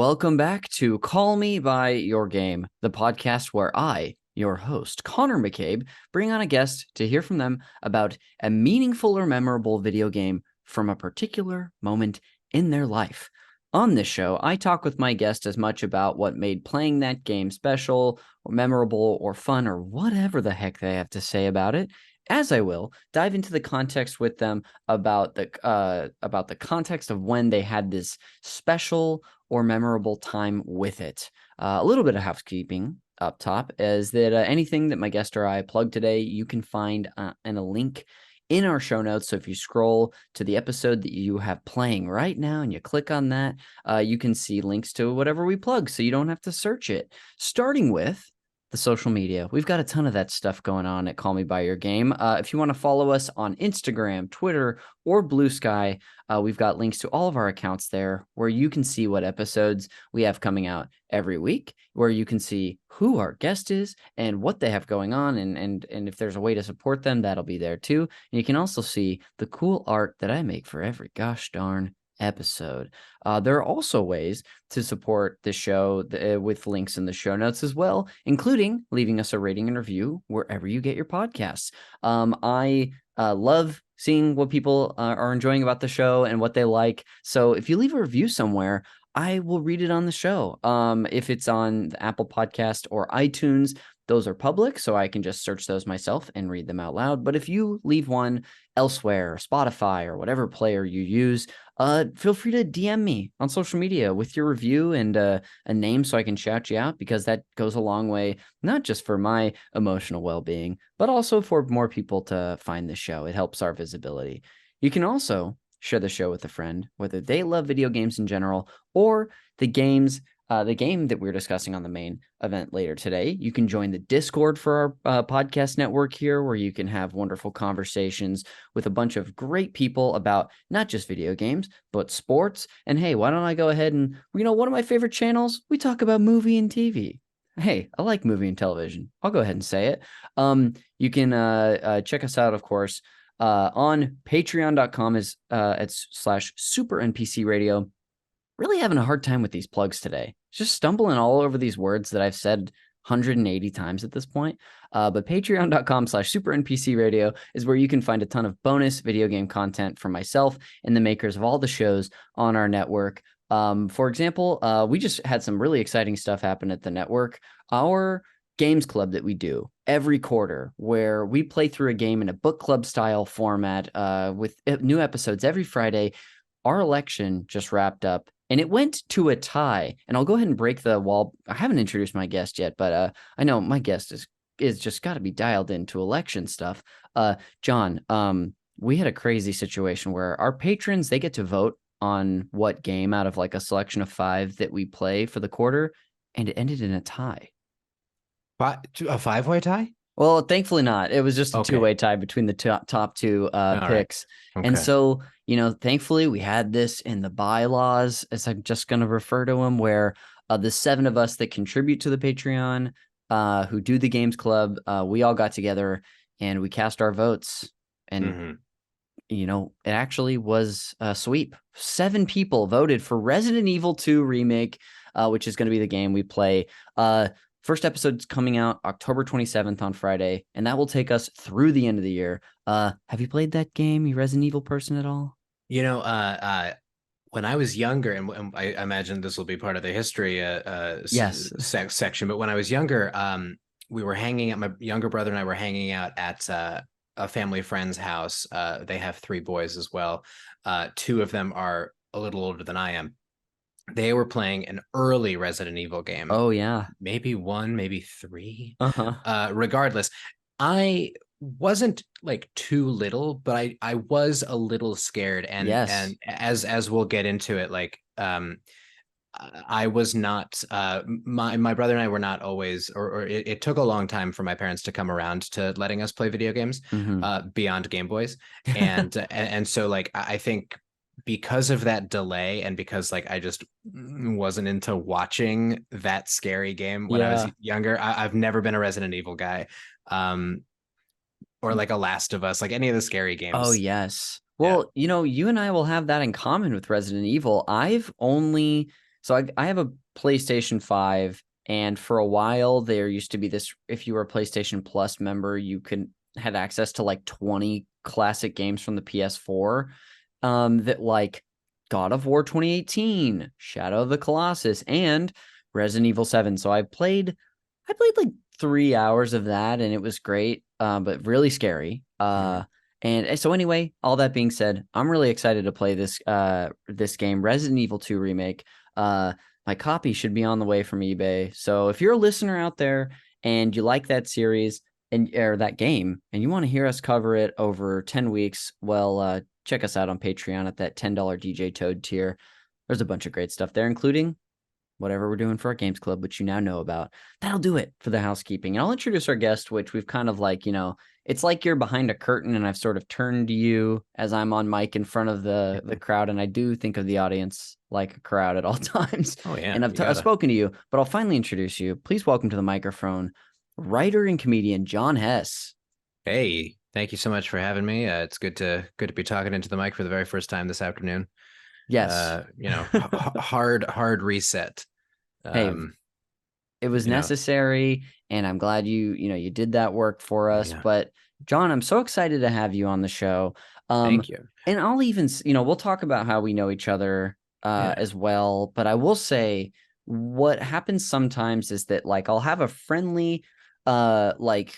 Welcome back to Call Me by Your Game, the podcast where I, your host, Connor McCabe, bring on a guest to hear from them about a meaningful or memorable video game from a particular moment in their life. On this show, I talk with my guest as much about what made playing that game special, or memorable, or fun, or whatever the heck they have to say about it, as I will dive into the context with them about the context of when they had this special or memorable time with it. A little bit of housekeeping up top is that anything that my guest or I plug today, you can find in a link in our show notes. So if you scroll to the episode that you have playing right now and you click on that, you can see links to whatever we plug so you don't have to search it. Starting with the social media. We've got a ton of that stuff going on at Call Me By Your Game. If you want to follow us on Instagram, Twitter, or Blue Sky, we've got links to all of our accounts there where you can see what episodes we have coming out every week, where you can see who our guest is and what they have going on. And if there's a way to support them, that'll be there too. And you can also see the cool art that I make for every gosh darn episode. There are also ways to support the show with links in the show notes as well, including leaving us a rating and review wherever you get your podcasts. I love seeing what people are enjoying about the show and what they like. So if you leave a review somewhere, I will read it on the show. If it's on the Apple Podcast or iTunes, those are public, so I can just search those myself and read them out loud. But if you leave one elsewhere, Spotify or whatever player you use, feel free to DM me on social media with your review and a name so I can shout you out, because that goes a long way, not just for my emotional well-being, but also for more people to find the show. It helps our visibility. You can also share the show with a friend, whether they love video games in general or the game that we're discussing on the main event later today. You can join the Discord for our podcast network here, where you can have wonderful conversations with a bunch of great people about not just video games, but sports. And hey, why don't I go ahead and, one of my favorite channels, we talk about movie and TV. Hey, I like movie and television. I'll go ahead and say it. You can check us out, of course, on patreon.com / super NPC radio. Really having a hard time with these plugs today. Just stumbling all over these words that I've said 180 times at this point. But patreon.com / super NPC radio is where you can find a ton of bonus video game content from myself and the makers of all the shows on our network. For example, we just had some really exciting stuff happen at the network. Our games club that we do every quarter, where we play through a game in a book club style format with new episodes every Friday. Our election just wrapped up and it went to a tie. And I'll go ahead and break the wall. I haven't introduced my guest yet, but I know my guest is just got to be dialed into election stuff. John, we had a crazy situation where our patrons, they get to vote on what game out of like a selection of 5 that we play for the quarter, and it ended in a tie. A 5-way tie? Well, thankfully not. It was just a Okay. 2-way tie between the top 2 picks. Right. Okay. And so, thankfully we had this in the bylaws, as I'm just going to refer to them, where the 7 of us that contribute to the Patreon, who do the games club, we all got together and we cast our votes. And, it actually was a sweep. 7 people voted for Resident Evil 2 Remake, which is going to be the game we play. First episode's coming out October 27th on Friday, and that will take us through the end of the year. Have you played that game, you Resident Evil person at all? When I was younger, and I imagine this will be part of the history Yes. section, but when I was younger, we were hanging out, my younger brother and I were hanging out at a family friend's house. They have 3 boys as well. 2 of them are a little older than I am. They were playing an early Resident Evil game. Oh, yeah. Maybe 1, maybe 3. Uh-huh. Regardless, I wasn't like too little, but I was a little scared. And Yes. and as we'll get into it, like I was not my brother and I were not always, or it took a long time for my parents to come around to letting us play video games beyond Game Boys. And so like I think because of that delay, and because like I just wasn't into watching that scary game when I was younger, I've never been a Resident Evil guy, or like a Last of Us, like any of the scary games. Oh, yes. Well, you and I will have that in common with Resident Evil. I've only So I have a PlayStation 5, and for a while there used to be this, if you were a PlayStation Plus member, you could had access to like 20 classic games from the PS4, that like God of War 2018, Shadow of the Colossus, and Resident Evil 7. So I played like 3 hours of that, and it was great, but really scary. And so anyway, all that being said, I'm really excited to play this game, Resident Evil 2 remake. My copy should be on the way from eBay. So if you're a listener out there and you like that series and or that game and you want to hear us cover it over 10 weeks, well, check us out on Patreon at that $10 DJ Toad tier. There's a bunch of great stuff there, including whatever we're doing for our games club, which you now know about. That'll do it for the housekeeping. And I'll introduce our guest, which we've kind of like, it's like you're behind a curtain and I've sort of turned to you as I'm on mic in front of the crowd. And I do think of the audience like a crowd at all times. Oh yeah, And I've spoken to you, but I'll finally introduce you. Please welcome to the microphone, writer and comedian Jon Hess. Hey, thank you so much for having me. It's good to be talking into the mic for the very first time this afternoon. Yes. Hard reset. Hey, it was necessary, and I'm glad you did that work for us. Yeah. But Jon, I'm so excited to have you on the show. Thank you. And I'll even, we'll talk about how we know each other as well. But I will say what happens sometimes is that like I'll have a friendly rapport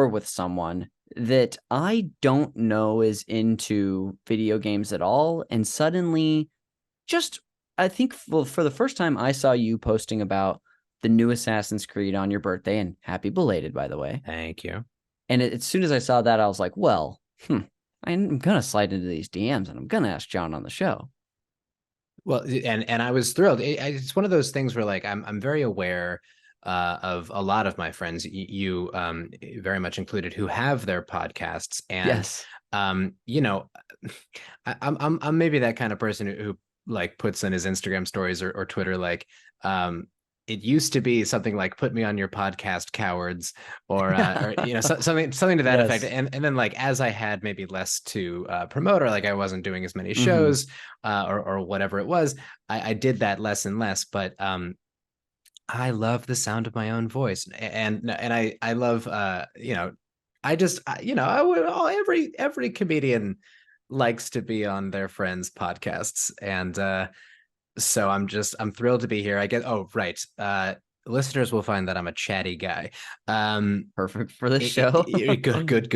with someone that I don't know is into video games at all, and suddenly just I think for the first time I saw you posting about the new Assassin's Creed on your birthday, and happy belated, by the way. Thank you. And as soon as I saw that, I was like, well, I'm going to slide into these DMs and I'm going to ask Jon on the show. Well, and I was thrilled. It's one of those things where like I'm very aware of a lot of my friends, you very much included, who have their podcasts, and yes, I'm maybe that kind of person who like puts in his Instagram stories or Twitter like it used to be something like "put me on your podcast, cowards," or something to that effect. And then like as I had maybe less to promote, or like I wasn't doing as many shows or whatever it was, I did that less and less. But I love the sound of my own voice, and I love every comedian likes to be on their friends' podcasts, and so I'm thrilled to be here. I get listeners will find that I'm a chatty guy. Perfect for this show. Good.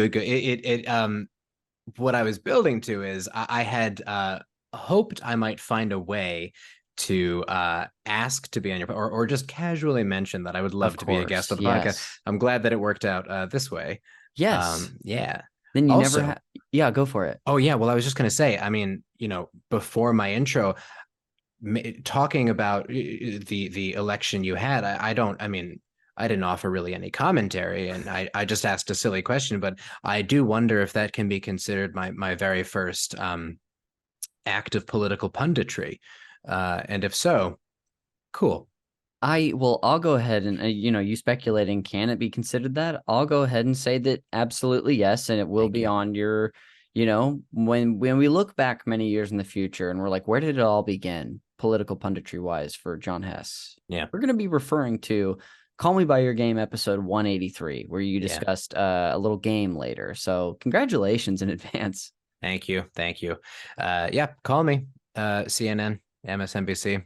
What I was building to is I had hoped I might find a way to ask to be on your or just casually mention that I would love to be a guest on the podcast. I'm glad that it worked out this way. Yes. Yeah. Then you also, go for it. Oh yeah. Well, I was just going to say, I mean, before my intro, talking about the election you had, I didn't offer really any commentary, and I just asked a silly question, but I do wonder if that can be considered my very first act of political punditry. And if so, cool. I'll go ahead and, you speculating, can it be considered that? I'll go ahead and say that absolutely yes. And it will be on your, when we look back many years in the future and we're like, where did it all begin political punditry wise for Jon Hess? Yeah. We're going to be referring to Call Me By Your Game episode 183, where you discussed a little game later. So congratulations in advance. Thank you. Call me, CNN, MSNBC.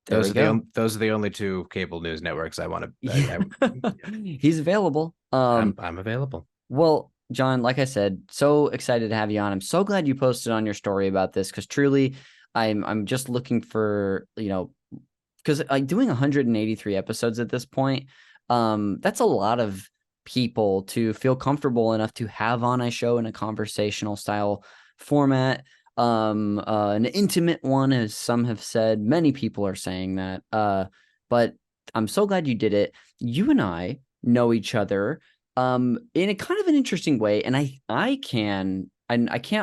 Those are the only two cable news networks I want to. He's available. I'm available. Well, Jon, like I said, so excited to have you on. I'm so glad you posted on your story about this, because truly, I'm just looking for because like doing 183 episodes at this point, that's a lot of people to feel comfortable enough to have on a show in a conversational style format. An intimate one, as some have said. Many people are saying that. But I'm so glad you did it. You and I know each other in a kind of an interesting way, and I can't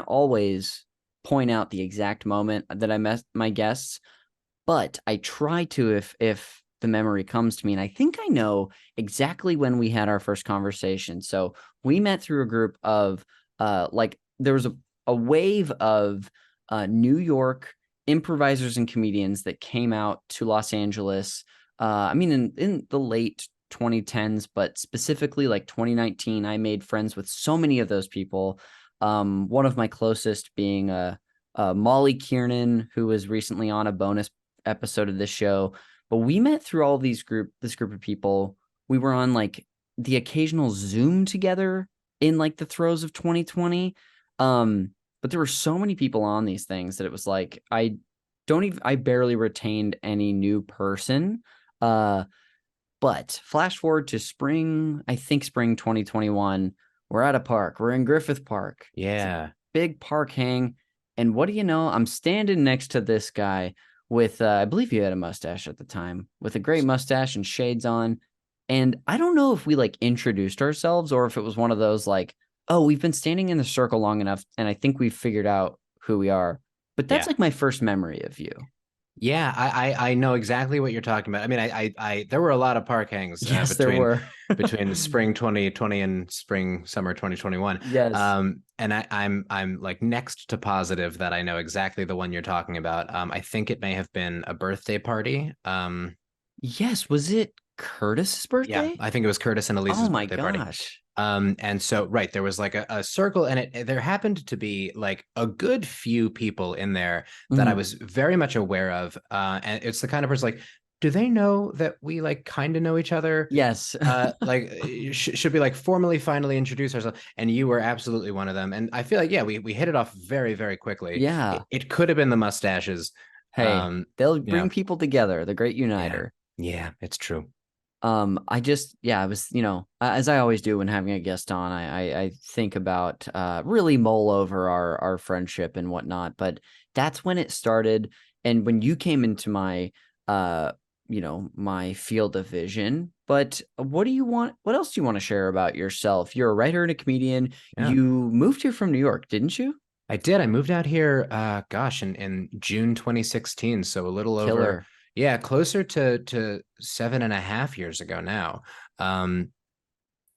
always point out the exact moment that I met my guests, but I try to if the memory comes to me, and I think I know exactly when we had our first conversation. So we met through a group of there was a wave of New York improvisers and comedians that came out to Los Angeles. I mean, in the late 2010s, but specifically like 2019, I made friends with so many of those people. One of my closest being Molly Kiernan, who was recently on a bonus episode of this show. But we met through all this group of people. We were on like the occasional Zoom together in like the throes of 2020. But there were so many people on these things that it was like I barely retained any new person. But flash forward to spring, I think spring 2021, we're at a park. We're in Griffith Park. It's a Yeah. big park hang. And what do you know? I'm standing next to this guy with, I believe he had a mustache at the time, with a great mustache and shades on. And I don't know if we like introduced ourselves or if it was one of those like, oh, we've been standing in the circle long enough and I think we've figured out who we are. But that's Yeah. like my first memory of you. Yeah, I know exactly what you're talking about. I mean, I there were a lot of park hangs Yes, there were. between spring 2020 and summer 2021. Yes. And I'm like next to positive that I know exactly the one you're talking about. I think it may have been a birthday party. Yes. Was it Curtis's Yeah, birthday? I think it was Curtis and Oh Elise's my birthday party. gosh. And so right, there was like a circle, and there happened to be like a good few people in there that I Mhm. was very much aware of. And it's the kind of person like, do they know that we like kind of know each other? Yes. Like should we like formally finally introduce ourselves? And you were absolutely one of them. And I feel like, yeah, we hit it off very, very quickly. Yeah. It could have been the mustaches. Hey, they'll You know, bring people together, the great yeah, uniter. yeah, it's true. I just, yeah, I was, as I always do when having a guest on, I think about, really mull over our friendship and whatnot, but that's when it started. And when you came into my, my field of vision, but what else do you want to share about yourself? You're a writer and a comedian. Yeah. You moved here from New York, didn't you? I did. I moved out here, gosh, in June 2016. So a little over, Killer. yeah, closer to 7.5 years ago now. Um,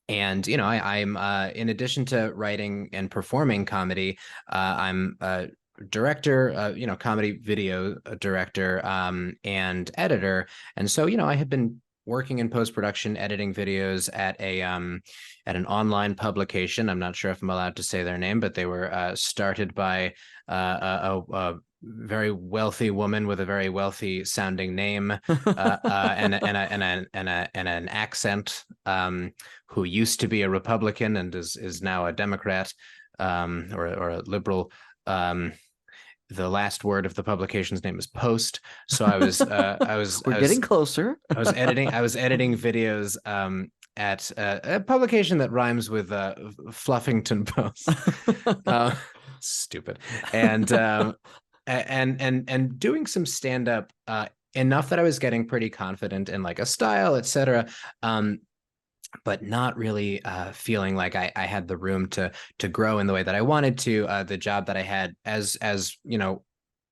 and I'm in addition to writing and performing comedy, I'm a director, comedy video director, and editor. And so, I had been working in post-production, editing videos at an online publication. I'm not sure if I'm allowed to say their name, but they were started by a very wealthy woman with a very wealthy sounding name, and an accent, who used to be a Republican and is now a Democrat, or a liberal. The last word of the publication's name is Post. So We're getting closer. I was editing videos, at a publication that rhymes with Fluffington Post. Uh, Stupid. And and doing some stand up, enough that I was getting pretty confident in like a style, etc. But not really feeling like I had the room to grow in the way that I wanted to. The job that I had, as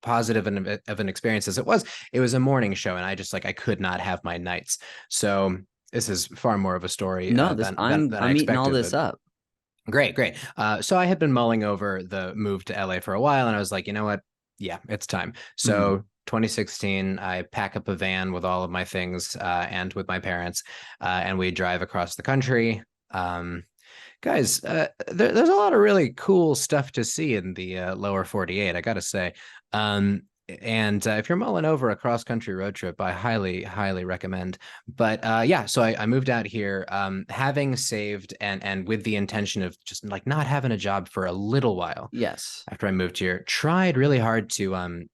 positive of an experience as it was a morning show, and I could not have my nights. So this is far more of a story No, than I I'm eating all expected. this But up. great, great. So I had been mulling over the move to LA for a while, and I was like, you know what? Yeah, it's time. Mhm. So 2016, I pack up a van with all of my things, and with my parents, and we drive across the country. Guys, there's a lot of really cool stuff to see in the lower 48, I gotta say. And if you're mulling over a cross country road trip, I highly, highly recommend. But yeah, so I moved out here, having saved and with the intention of just like not having a job for a little while Yes. after I moved here. Tried really hard to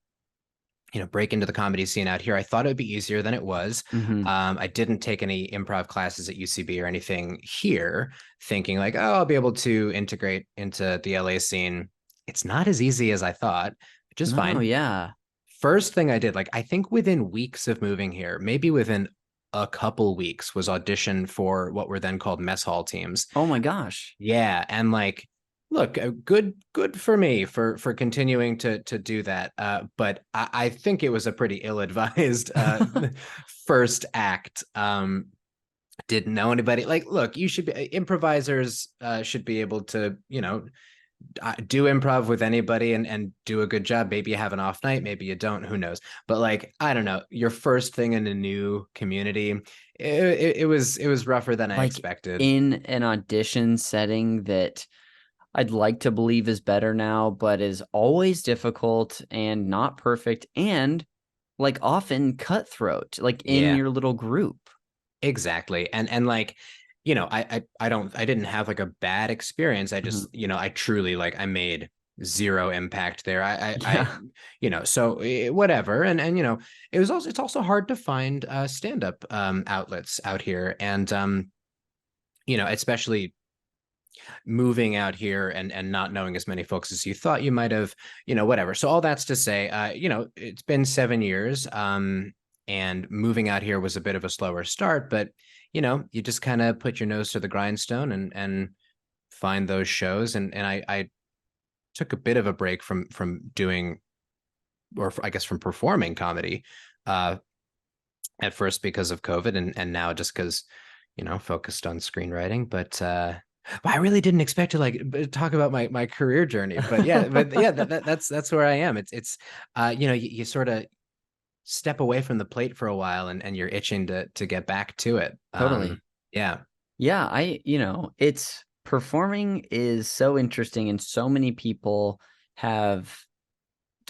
break into the comedy scene out here. I thought it would be easier than it was. Hmm. I didn't take any improv classes at UCB or anything here, thinking like, oh, I'll be able to integrate into the LA scene. It's not as easy as I thought, which is No, fine. yeah. First thing I did, like I think within weeks of moving here, maybe within a couple weeks, was audition for what were then called mess hall teams. Oh my gosh. Yeah, and like, look, good for me for continuing to do that. But I think it was a pretty ill-advised first act. Didn't know anybody. Like, look, you should be improvisers, should be able to, do improv with anybody and do a good job. Maybe you have an off night, maybe you don't, who knows. But like, I don't know, your first thing in a new community, it was rougher than I Like expected. in an audition setting that I'd like to believe is better now, but is always difficult and not perfect and like often cutthroat, like in Yeah, your little group. exactly. And like, I didn't have like a bad experience. I Mhm. just, I truly like I made zero impact there. Yeah, So whatever. And it's also hard to find stand-up outlets out here. And especially moving out here and not knowing as many folks as you thought you might have, whatever. So all that's to say, it's been 7 years. And moving out here was a bit of a slower start, but you just kind of put your nose to the grindstone and find those shows. And I took a bit of a break from doing, or I guess from performing comedy, uh, at first because of COVID, and now just because focused on screenwriting. But I really didn't expect to like talk about my career journey. But yeah, that's where I am. You sort of step away from the plate for a while, and you're itching to get back to it. totally. Yeah. Yeah, it's performing is so interesting and so many people have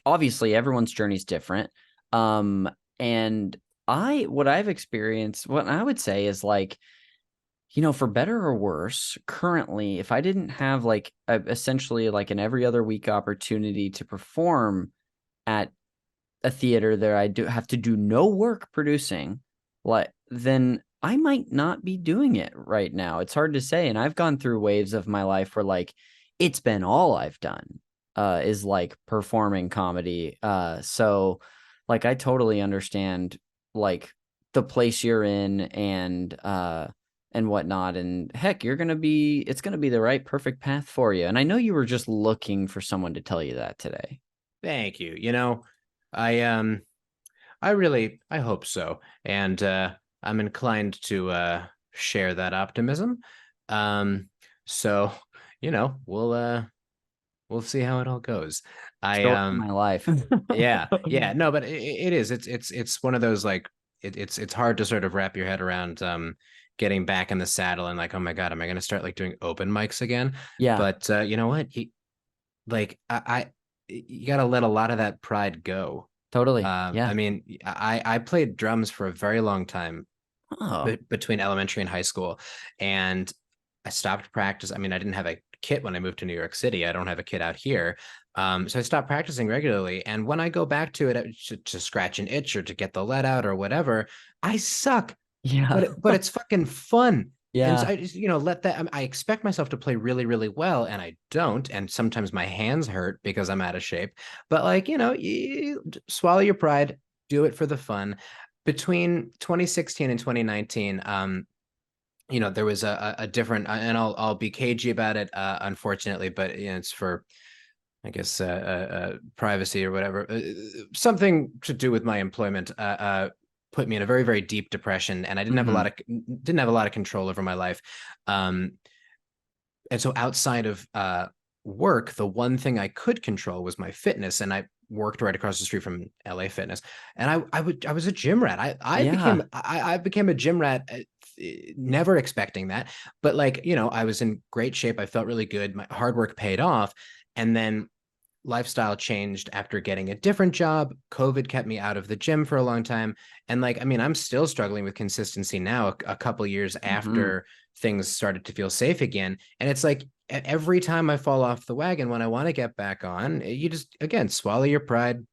obviously everyone's journey is different. And what I've experienced, what I would say is like, for better or worse, currently, if I didn't have like essentially like an every other week opportunity to perform at a theater that I do have to do no work producing, like then I might not be doing it right now. It's hard to say. And I've gone through waves of my life where like it's been all I've done is like performing comedy. So like I totally understand like the place you're in and whatnot. And heck, it's gonna be the right perfect path for you. And I know you were just looking for someone to tell you that today. Thank you. I hope so. And I'm inclined to share that optimism. Um, so, we'll see how it all goes. I Story of my life. yeah, no, but it is. It's one of those like it's hard to sort of wrap your head around getting back in the saddle and like, oh my God, am I gonna start like doing open mics again? Yeah, But you know what? Like you gotta let a lot of that pride go. totally. Yeah. I mean, I played drums for a very long time Oh, between elementary and high school, and I stopped practice. I mean, I didn't have a kit when I moved to New York City. I don't have a kit out here, so I stopped practicing regularly. And when I go back to it to scratch an itch or to get the lead out or whatever, I suck. yeah. But it's fucking fun. And so Yeah. I just, let that. I expect myself to play really, really well, and I don't. And sometimes my hands hurt because I'm out of shape. But like, you swallow your pride, do it for the fun. Between 2016 and 2019, there was a different, and I'll be cagey about it, unfortunately, but it's for, I guess, privacy or whatever. Something to do with my employment. Put me in a very, very deep depression, and I Hmm. didn't have a lot of control over my life. Um, and so outside of work, the one thing I could control was my fitness, and I worked right across the street from LA Fitness, and I was a gym rat. Yeah. I became a gym rat, never expecting that, but like I was in great shape. I felt really good. My hard work paid off, and then lifestyle changed after getting a different job. COVID kept me out of the gym for a long time. And like, I mean, I'm still struggling with consistency now, a couple years Hmm. after things started to feel safe again. And it's like every time I fall off the wagon when I want to get back on, you just, again, swallow your pride,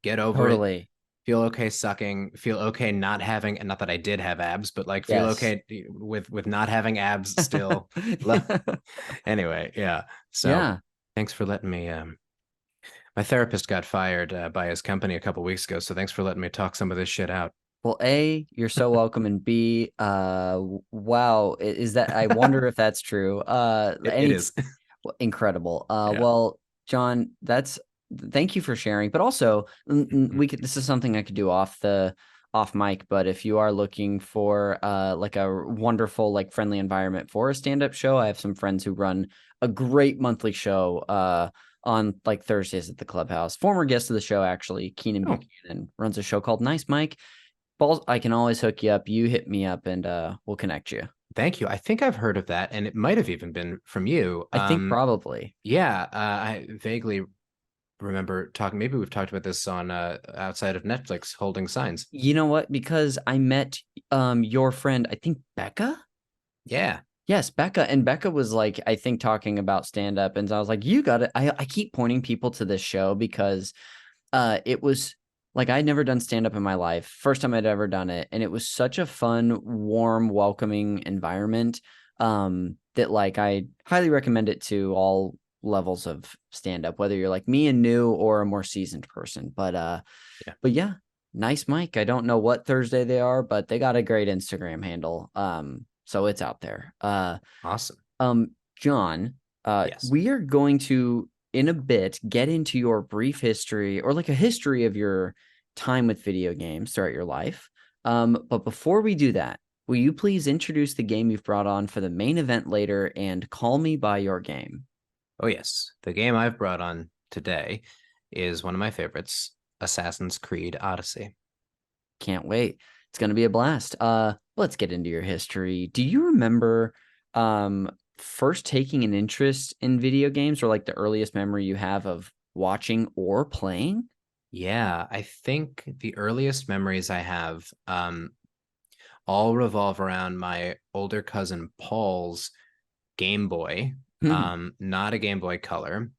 get over it, Totally. feel okay sucking, feel okay not having, and not that I did have abs, but like feel Yes. okay with not having abs still. Anyway, yeah. So Yeah. thanks for letting me my therapist got fired by his company a couple weeks ago, so thanks for letting me talk some of this shit out. Well, A, you're so welcome, and B, wow, is that I wonder if that's true. It is. Well, incredible. Yeah. Well, John, thank you for sharing, but also Mhm. this is something I could do off mic, but if you are looking for like a wonderful, like friendly environment for a stand-up show, I have some friends who run a great monthly show on like Thursdays at the Clubhouse. Former guest of the show, actually, Keenan Oh, Buchanan runs a show called Nice Mike. Balls, I can always hook you up. You hit me up and we'll connect you. thank you. I think I've heard of that, and it might have even been from you. I think probably. Yeah, I vaguely remember talking. Maybe we've talked about this on outside of Netflix, holding signs. You know what? Because I met your friend, I think Becca. Yeah, Yes, Becca. And Becca was like, I think talking about stand up. And I was like, you got it. I keep pointing people to this show because it was like I'd never done stand up in my life. First time I'd ever done it. And it was such a fun, warm, welcoming environment that like I highly recommend it to all levels of stand up, whether you're like me and new or a more seasoned person. yeah, But yeah, nice mic. I don't know what Thursday they are, but they got a great Instagram handle. So it's out there. awesome. John, Yes. we are going to in a bit get into your brief history or like a history of your time with video games throughout your life. But before we do that, will you please introduce the game you've brought on for the main event later and call me by your game? Oh, yes. The game I've brought on today is one of my favorites, Assassin's Creed Odyssey. Can't wait. It's going to be a blast. Let's get into your history. Do you remember first taking an interest in video games or like the earliest memory you have of watching or playing? Yeah, I think the earliest memories I have all revolve around my older cousin Paul's Game Boy, Hmm. not a Game Boy Color.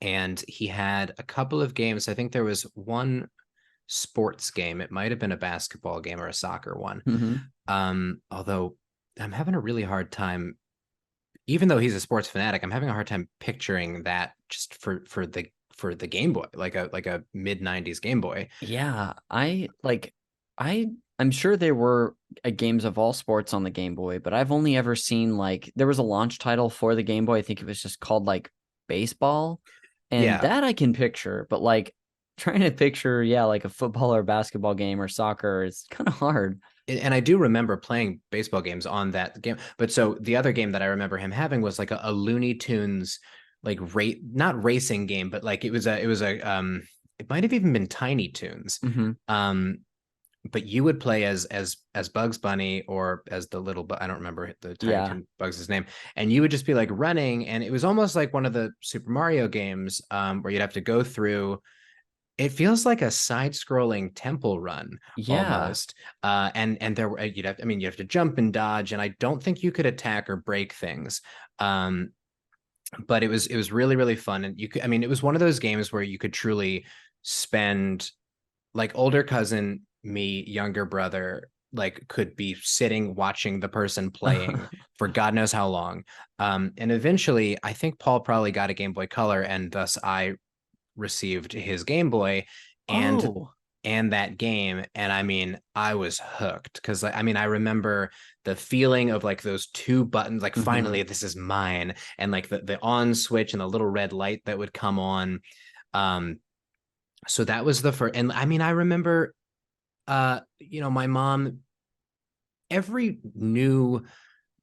And he had a couple of games. I think there was one sports game. It might have been a basketball game or a soccer one. Hmm. Although I'm having a really hard time, even though he's a sports fanatic, I'm having a hard time picturing that just for the Game Boy, like a mid 90s Game Boy. Yeah, I'm sure there were games of all sports on the Game Boy, but I've only ever seen like there was a launch title for the Game Boy. I think it was just called like baseball. And Yeah, that I can picture, but like trying to picture, yeah, like a football or basketball game or soccer, it's kind of hard. and I do remember playing baseball games on that game. But so the other game that I remember him having was like a Looney Tunes like rate not racing game, but like it was a it might have even been Tiny Toons. Hmm. Um but you would play as Bugs Bunny or as the little I don't remember the Tiny Yeah. Toon Bugs' name, and you would just be like running, and it was almost like one of the Super Mario games where you'd have to go through. It feels like a side-scrolling temple run Yeah. almost, and there were you'd have I mean you have to jump and dodge, and I don't think you could attack or break things. Um, but it was really really fun, and you could I mean it was one of those games where you could truly spend like older cousin, me, younger brother, like could be sitting watching the person playing for God knows how long. And eventually, I think Paul probably got a Game Boy Color, and thus I received his Game Boy and Oh. that game. And I mean, I was hooked because I mean, I remember the feeling of like those two buttons, like Hmm. finally this is mine, and like the on switch and the little red light that would come on. Um, so that was the first, and I mean, I remember you know, my mom, every new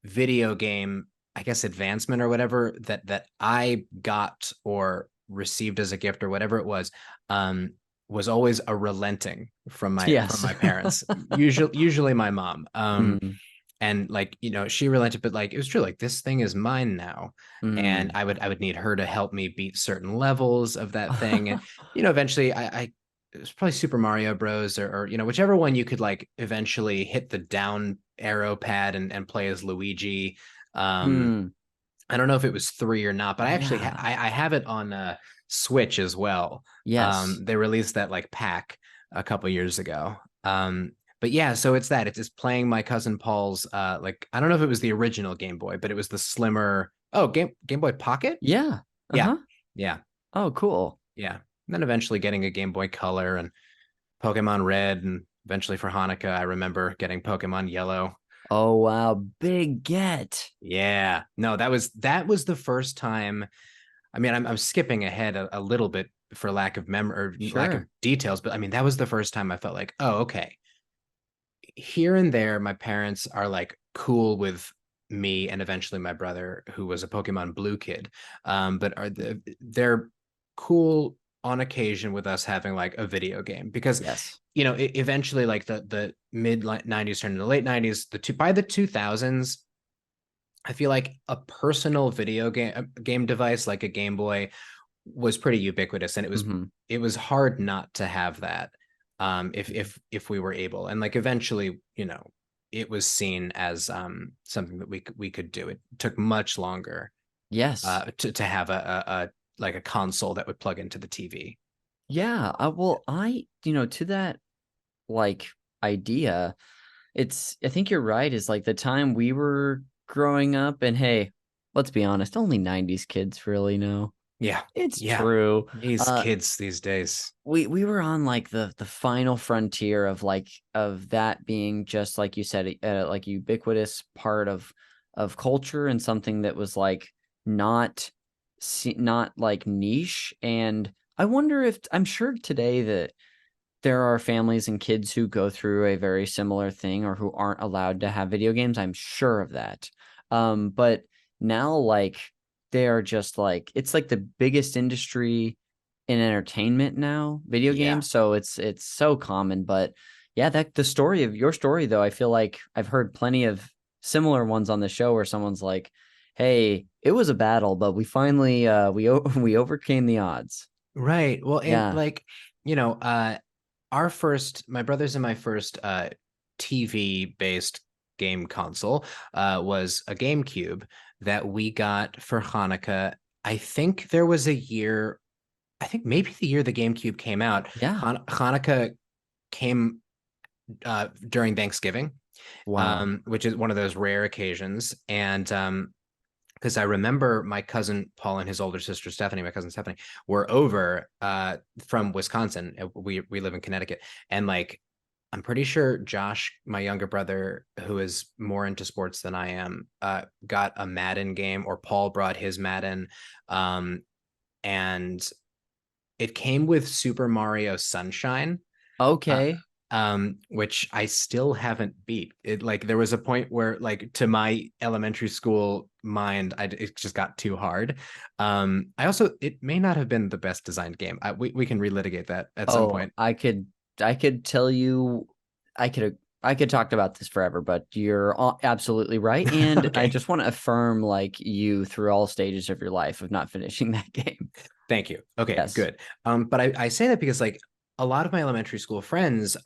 video game, I guess advancement or whatever that I got or received as a gift or whatever it um, was always a relenting from Yes. my parents. Usually my mom. Mm, And like, you know, she relented, but like it was true, like this thing is mine now. And mm. I would need her to help me beat certain levels of that thing. And, you know, eventually I it was probably Super Mario Bros. Or you know, whichever one you could like eventually hit the down arrow pad and play as Luigi. Um, Mm. I don't know if it was three or not, but I actually Yeah. I have it on Switch as well. Yes. They released that like pack a couple years ago. But yeah, so it's that it's playing my cousin Paul's like I don't know if it was the original Game Boy, but it was the slimmer Game Boy Pocket. Yeah. Yeah, Uh-huh. yeah, Oh, cool. yeah. And then eventually getting a Game Boy Color and Pokemon Red, and eventually for Hanukkah, I remember getting Pokemon Yellow. Oh, wow. Big get. Yeah, no, that was the first time. I mean, I'm skipping ahead a little bit for lack of memory or lack of Sure. details, but I mean, that was the first time I felt like, oh, okay. Here and there, my parents are like cool with me and eventually my brother, who was a Pokemon Blue kid. But they're cool on occasion with us having like a video game because Yes. eventually like the mid 90s turned into the late 90s, by the 2000s, I feel like a personal video game device like a Game Boy was pretty ubiquitous, and Hmm. it was hard not to have that, if we were able. And like eventually, it was seen as something that we could do. It took much longer Yes. to have a like a console that would plug into the TV. Yeah. Well, to that like idea, I think you're right, is like the time we were growing up, and hey, let's be honest, only 90s kids really know. Yeah, It's yeah. true. These Uh, kids these days. we were on like the final frontier of that being, just like you said, like ubiquitous part of culture, and something that was like not not like niche. And I wonder if, I'm sure today that there are families and kids who go through a very similar thing, or who aren't allowed to have video games. I'm sure of that. But now, like, they are just like, it's like the biggest industry in entertainment now, video Yeah. games. So it's so common. But yeah, that the story of your story, though, I feel like I've heard plenty of similar ones on the show where someone's like, "Hey, it was a battle, but we finally we overcame the odds." Right. Well, and Yeah. like, my brothers and my first TV based game console was a GameCube that we got for Hanukkah. I think there was a year, I think maybe the year the GameCube came out, Yeah. Hanukkah came during Thanksgiving, Wow. which is one of those rare occasions. And because I remember my cousin Paul and his older sister Stephanie, my cousin Stephanie, were over from Wisconsin. We live in Connecticut, and like I'm pretty sure Josh, my younger brother, who is more into sports than I am, got a Madden game, or Paul brought his Madden, and it came with Super Mario Sunshine, uh, Okay. which I still haven't beat. It like there was a point where like to my elementary school mind, it just got too hard. I also it may not have been the best designed game. We can relitigate that at some Oh, point. I could tell you, I could talk about this forever, but you're absolutely right. And I Okay, just want to affirm, like, you through all stages of your life of not finishing that game. thank you. Okay, Yes. good. But I say that because like a lot of my elementary school friends,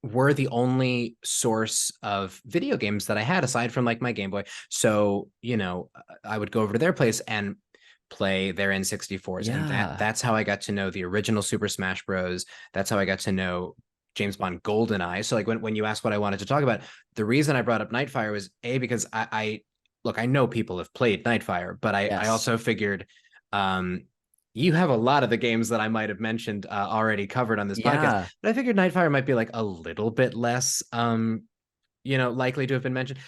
were the only source of video games that I had aside from like my Game Boy. So, I would go over to their place and play their N64s. And Yeah. that's how I got to know the original Super Smash Bros. That's how I got to know James Bond GoldenEye. So like when you asked what I wanted to talk about, the reason I brought up Nightfire was because I look, I know people have played Nightfire, but I Yes. also figured um you have a lot of the games that I might have mentioned already covered on this podcast, Yeah. but I figured Nightfire might be like a little bit less likely to have been mentioned.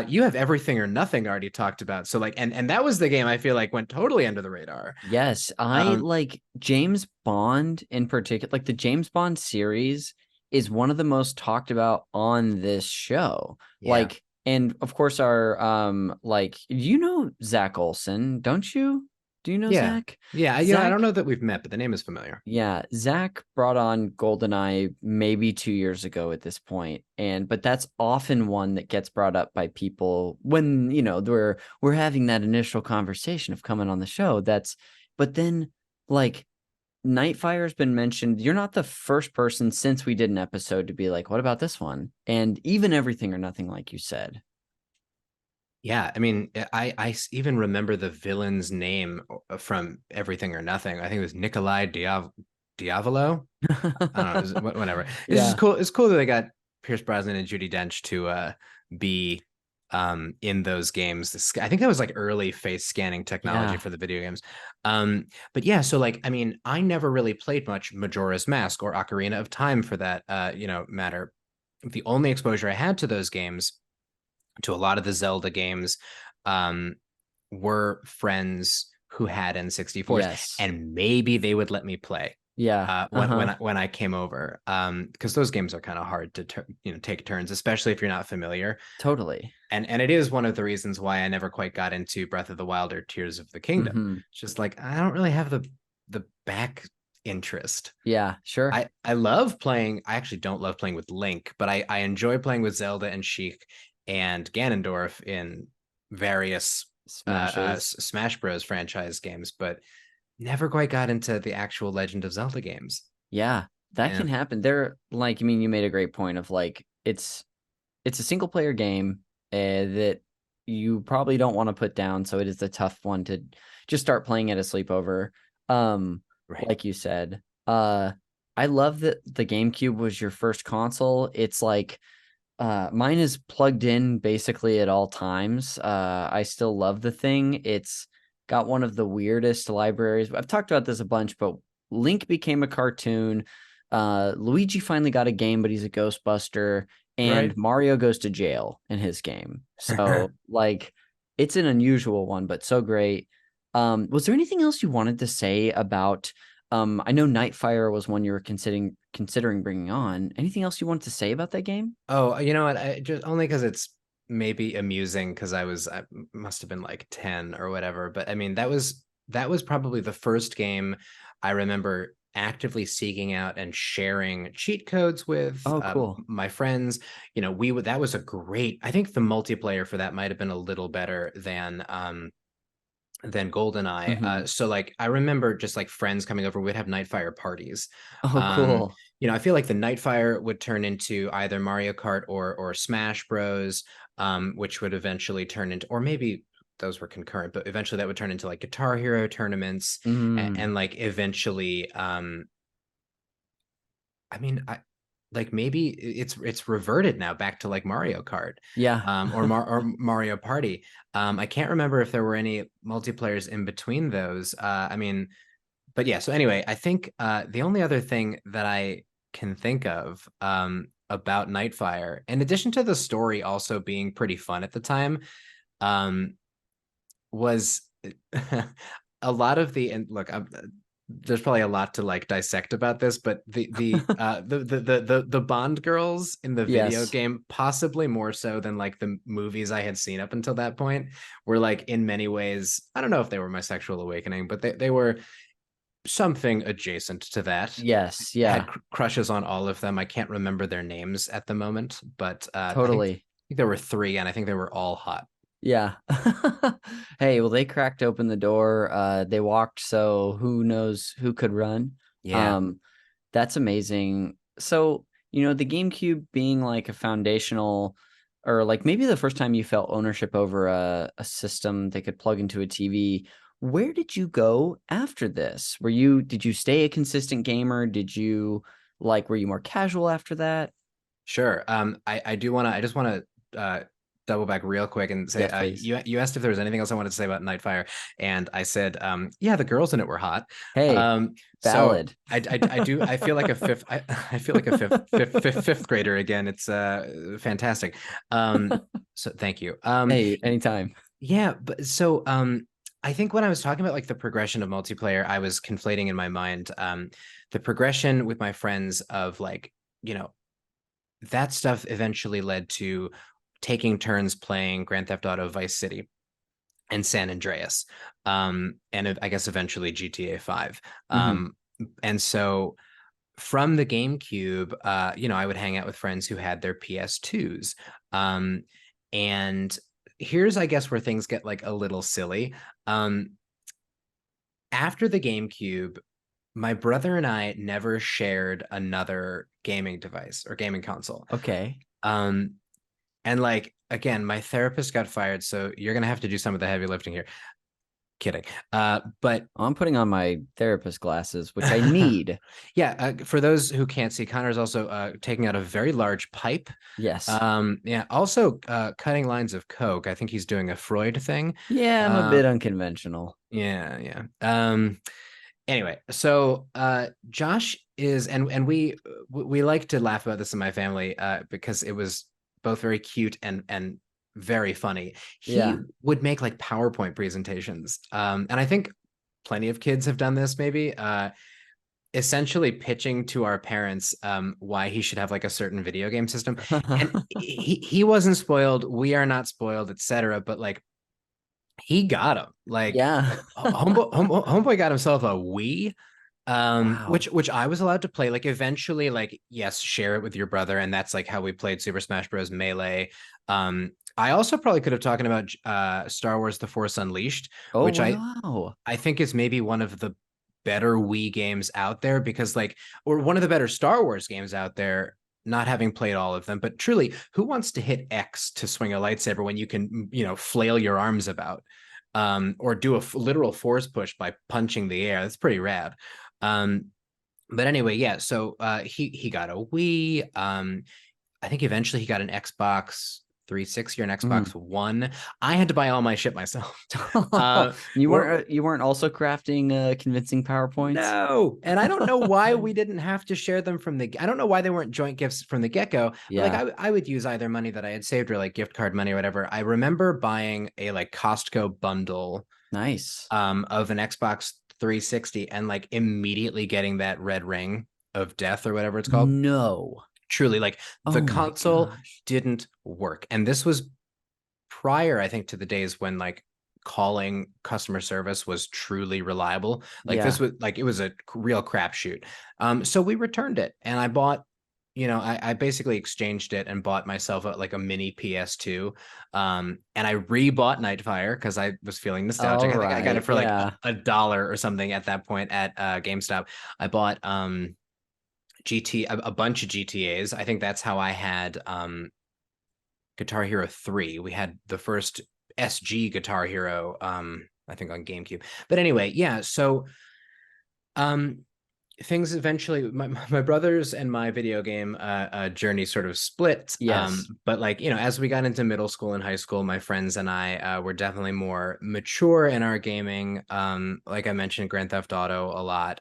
You have Everything or Nothing already talked about. So like and that was the game I feel like went totally under the radar. Yes. I Um like James Bond in particular. Like, the James Bond series is one of the most talked about on this show. yeah. Like, and of course, our like, you know Zach Olson, don't you? Do you know Yeah. Zach? Yeah, I don't Zach, know that we've met, but the name is familiar. yeah, Zach brought on GoldenEye maybe 2 years ago at this point, and but that's often one that gets brought up by people when we're having that initial conversation of coming on the show. But then, like, Nightfire's been mentioned. You're not the first person since we did an episode to be like, "What about this one?" And even Everything or Nothing, like you said. Yeah, I mean, I even remember the villain's name from Everything or Nothing. I think it was Nikolai Diavolo. I don't know, whatever. It's just Yeah, cool. It's cool that they got Pierce Brosnan and Judi Dench to be in those games. I think that was like early face scanning technology yeah, for the video games. But yeah, so like I mean, I never really played much Majora's Mask or Ocarina of Time for that matter. The only exposure I had to those games, to a lot of the Zelda games, um, were friends who had N64s, Yes. and maybe they would let me play Yeah. Uh-huh. when I came over, because those games are kind of hard to take turns, especially if you're not familiar. Totally. And it is one of the reasons why I never quite got into Breath of the Wild or Tears of the Kingdom. Hmm. It's just like I don't really have the back interest. Yeah, sure. I love playing. I actually don't love playing with Link, but I enjoy playing with Zelda and Sheik and Ganondorf in various Smashes. Smash Bros. Franchise games, but never quite got into the actual Legend of Zelda games. Yeah, that Yeah, can happen. There, like, I mean, you made a great point of like it's a single player game that you probably don't want to put down, so it is a tough one to just start playing at a sleepover. right. Like you said. I love that the GameCube was your first console. It's like mine is plugged in basically at all times. I still love the thing. It's got one of the weirdest libraries. I've talked about this a bunch, but Link became a cartoon. Luigi finally got a game, but he's a Ghostbuster, and Right. Mario goes to jail in his game. So, like, it's an unusual one, but so great. Was there anything else you wanted to say about? I know Nightfire was one you were considering bringing on. Anything else you wanted to say about that game? Oh, you know what? I just only because it's maybe amusing because I must have been like 10 or whatever. But I mean, that was probably the first game I remember actively seeking out and sharing cheat codes with Oh, cool. my friends. You know, we would that was a great. I think the multiplayer for that might have been a little better than GoldenEye. Hmm. So like I remember just like friends coming over, we'd have Nightfire parties. Oh, Um, cool. I feel like the Nightfire would turn into either Mario Kart or Smash Bros, which would eventually turn into, or maybe those were concurrent, but eventually that would turn into like Guitar Hero tournaments, Mm, and like eventually, I mean, like maybe it's reverted now back to like Mario Kart, yeah. or Mario Party. I can't remember if there were any multiplayers in between those. I mean, but yeah. So anyway, I think the only other thing that I can think of about Nightfire, in addition to the story also being pretty fun at the time, um, was a lot of the and look, there's probably a lot to like dissect about this, but the Bond girls in the video Yes. game, possibly more so than like the movies I had seen up until that point, were like in many ways, I don't know if they were my sexual awakening, but they were something adjacent to that. Yes. Had Yeah. crushes on all of them. I can't remember their names at the moment, but I Totally. think there were three, and I think they were all hot. Yeah. Hey, well, they cracked open the door. They walked, so who knows who could run. Yeah, Um, that's amazing. So, the GameCube being like a foundational, or like maybe the first time you felt ownership over a system they could plug into a TV, where did you go after this? Did you stay a consistent gamer? Were you more casual after that? sure. I just want to double back real quick and say, Yes, please. you asked if there was anything else I wanted to say about Nightfire, and I said, yeah, the girls in it were hot. Hey, So valid. I do I feel like a I feel like a fifth grader again. It's fantastic. So thank you. Hey, anytime. Yeah, but so I think when I was talking about like the progression of multiplayer, I was conflating in my mind the progression with my friends of like, you know, that stuff eventually led to taking turns playing Grand Theft Auto Vice City and San Andreas. And I guess eventually GTA 5. Hmm. And so from the GameCube, I would hang out with friends who had their PS2s. And here's, I guess, where things get like a little silly. Um, After the GameCube, my brother and I never shared another gaming device or gaming console. Okay. Um, and like again, my therapist got fired, so you're gonna have to do some of the heavy lifting here. Kidding. But I'm putting on my therapist glasses, which I need. yeah, for those who can't see, Connor's also taking out a very large pipe. Yes. Yeah, also cutting lines of coke. I think he's doing a Freud thing. Yeah, I'm a Uh, bit unconventional. yeah, yeah. Anyway, so Josh is, and we like to laugh about this in my family because it was both very cute and very funny. He Yeah. would make like PowerPoint presentations, and I think plenty of kids have done this maybe, essentially pitching to our parents why he should have like a certain video game system. And he wasn't spoiled, we are not spoiled, etc. But like he got him. Like Yeah. homeboy got himself a Wii, Wow. which I was allowed to play. Like eventually, like yes, share it with your brother, and that's like how we played Super Smash Bros. Melee. I also probably could have talked about Star Wars: The Force Unleashed, Oh, which wow. I think is maybe one of the better Wii games out there, because like, or one of the better Star Wars games out there, not having played all of them. But truly, who wants to hit X to swing a lightsaber when you can, flail your arms about, or do a literal force push by punching the air? That's pretty rad. Um, but anyway, yeah. So he got a Wii. I think eventually he got an Xbox 360 or an Mm. Xbox One. I had to buy all my shit myself. Uh, we're You weren't also crafting convincing PowerPoints? No. And I don't know why we didn't have to share them from I don't know why they weren't joint gifts from the get-go. Like Yeah. I would use either money that I had saved or like gift card money or whatever. I remember buying a like Costco bundle Nice. of an Xbox 360 and like immediately getting that red ring of death or whatever it's called. No. Truly, like the Oh my console gosh. didn't work. And this was prior, I think, to the days when like calling customer service was truly reliable. Like this Yeah. was like, it was a real crapshoot. So we returned it, and I bought, I basically exchanged it and bought myself like a mini PS2. And I rebought Nightfire because I was feeling All nostalgic. I think I got it right. for like Yeah. a dollar or something at that point at GameStop. I bought a bunch of GTAs. I think that's how I had Guitar Hero 3. We had the first SG Guitar Hero, I think on GameCube. But anyway, yeah, so um things eventually, my brothers and my video game journey sort of split. Yes. But like, as we got into middle school and high school, my friends and I were definitely more mature in our gaming. Like I mentioned, Grand Theft Auto a lot.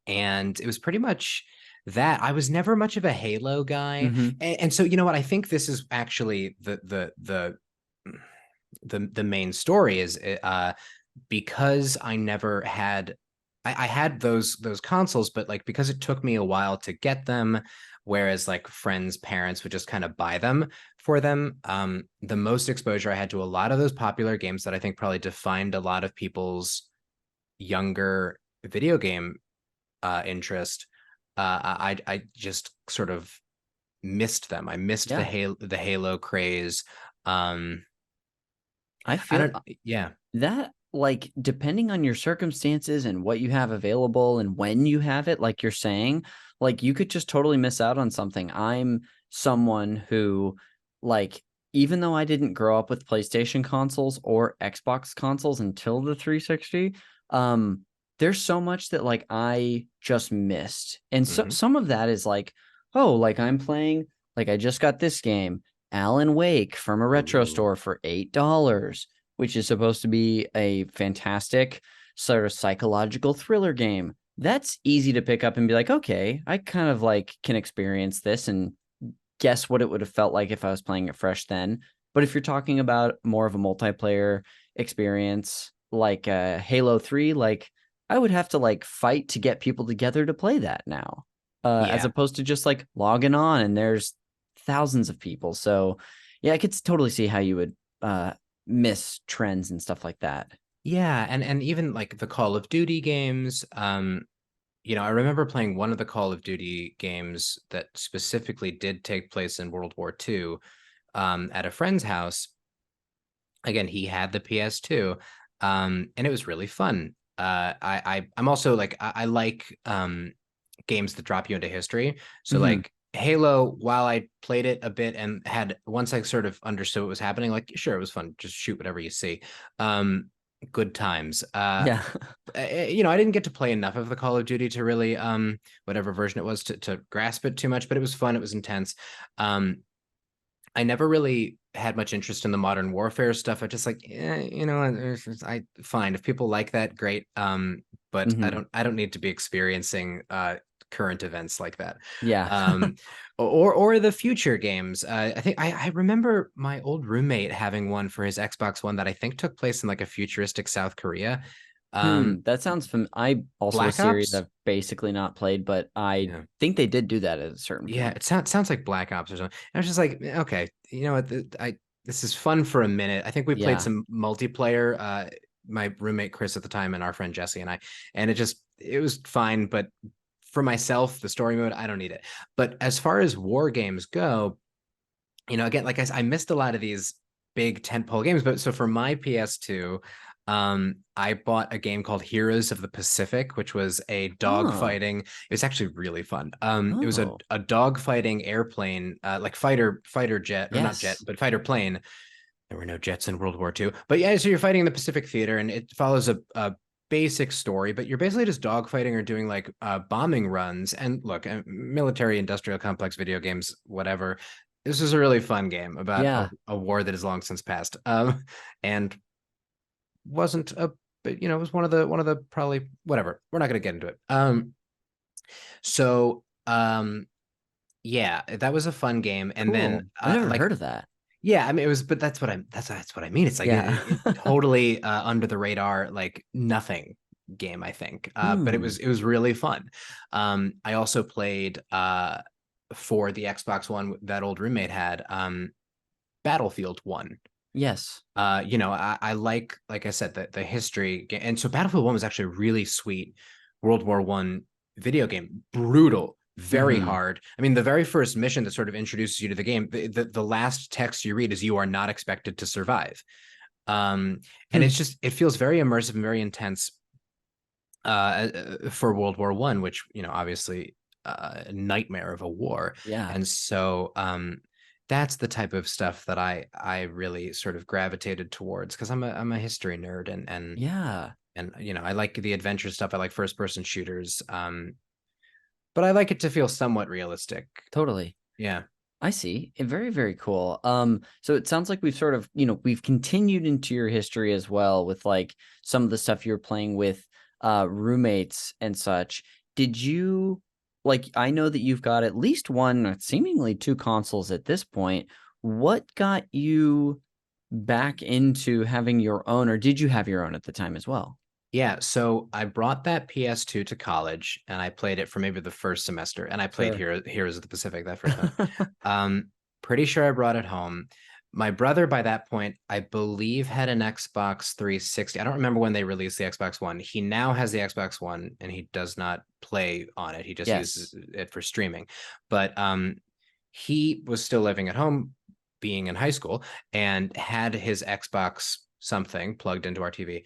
And it was pretty much that. I was never much of a Halo guy. Hmm. And so, you know what, I think this is actually the main story is because I never had, I had those consoles, but like because it took me a while to get them, whereas like friends' parents would just kind of buy them for them. The most exposure I had to a lot of those popular games that I think probably defined a lot of people's younger video game interest, I just sort of missed them. I missed Yeah. the Halo craze. Um, I I feel don't, yeah. that, like, depending on your circumstances and what you have available and when you have it, like you're saying, like you could just totally miss out on something. I'm someone who, like, even though I didn't grow up with PlayStation consoles or Xbox consoles until the 360, um, there's so much that like I just missed. And so Hmm. some of that is like, oh, like I'm playing, like I just got this game, Alan Wake from a retro Ooh. store for $8, which is supposed to be a fantastic sort of psychological thriller game. That's easy to pick up and be like, okay, I kind of like can experience this and guess what it would have felt like if I was playing it fresh then. But if you're talking about more of a multiplayer experience like Halo 3, like I would have to like fight to get people together to play that now. As Yeah. opposed to just like logging on and there's thousands of people. So yeah, I could totally see how you would miss trends and stuff like that. Yeah, and even like the Call of Duty games, I remember playing one of the Call of Duty games that specifically did take place in World War II, at a friend's house. Again, he had the PS2, and it was really fun. I'm also like I like games that drop you into history. So Mm-hmm. like Halo, while I played it a bit and had once I sort of understood what was happening, like sure, it was fun. Just shoot whatever you see. Um, Good times. Yeah. I didn't get to play enough of the Call of Duty to really whatever version it was to grasp it too much, but it was fun. It was intense. I never really had much interest in the modern warfare stuff. I just like, I fine if people like that, great. But I Mm-hmm. don't need to be experiencing current events like that. Yeah. Um, or the future games. I think I remember my old roommate having one for his Xbox One that I think took place in like a futuristic South Korea. That sounds I also a Black series Ops. I've basically not played, but I Yeah. think they did do that at a certain Yeah, point. it sounds like Black Ops or something. And I was just like, okay, you know what? I this is fun for a minute. I think we played Yeah. some multiplayer. My roommate Chris at the time and our friend Jesse and I, and it was fine. But for myself, the story mode, I don't need it. But as far as war games go, again, like I missed a lot of these big tentpole games. But so for my PS2, I bought a game called Heroes of the Pacific, which was a dog Oh. fighting. It was actually really fun. It was Oh. a dog fighting airplane, like fighter jet, or not jet, Yes. but fighter plane. There were no jets in World War II. But yeah, so you're fighting in the Pacific Theater, and it follows a basic story, but you're basically just dogfighting or doing like bombing runs. And look, military industrial complex video games, whatever. This is a really fun game about Yeah. a war that is long since passed. And wasn't a, but it was one of the probably whatever. We're not going to get into it. So yeah, that was a fun game. And then Cool. I've never like heard of that. yeah, I mean, it was, but that's what I mean. It's like Yeah. it totally under the radar, like nothing game, I think. But Hmm. it was really fun. I also played for the Xbox One that old roommate had, Battlefield 1. Yes. I like I said, the history, and so Battlefield 1 was actually a really sweet World War I video game. Brutal, very Hmm. hard. I mean, the very first mission that sort of introduces you to the game, the last text you read is "You are not expected to survive." And Hmm. it feels very immersive and very intense for World War I, which obviously a nightmare of a war. Yeah. And so that's the type of stuff that I really sort of gravitated towards, because I'm a history nerd, Yeah. and I like the adventure stuff. I like first person shooters, but I like it to feel somewhat realistic. Totally. Yeah. I see. Very, very cool. So it sounds like we've sort of, we've continued into your history as well with like some of the stuff you're playing with roommates and such. Did you like I know that you've got at least one, seemingly two consoles at this point. What got you back into having your own, or did you have your own at the time as well? Yeah, so I brought that PS2 to college and I played it for maybe the first semester, and I played Sure. Heroes of the Pacific that first time. Pretty sure I brought it home. My brother by that point, I believe, had an Xbox 360. I don't remember when they released the Xbox One. He now has the Xbox One and he does not play on it. He just uses Yes. it for streaming. But he was still living at home, being in high school, and had his Xbox something plugged into our TV.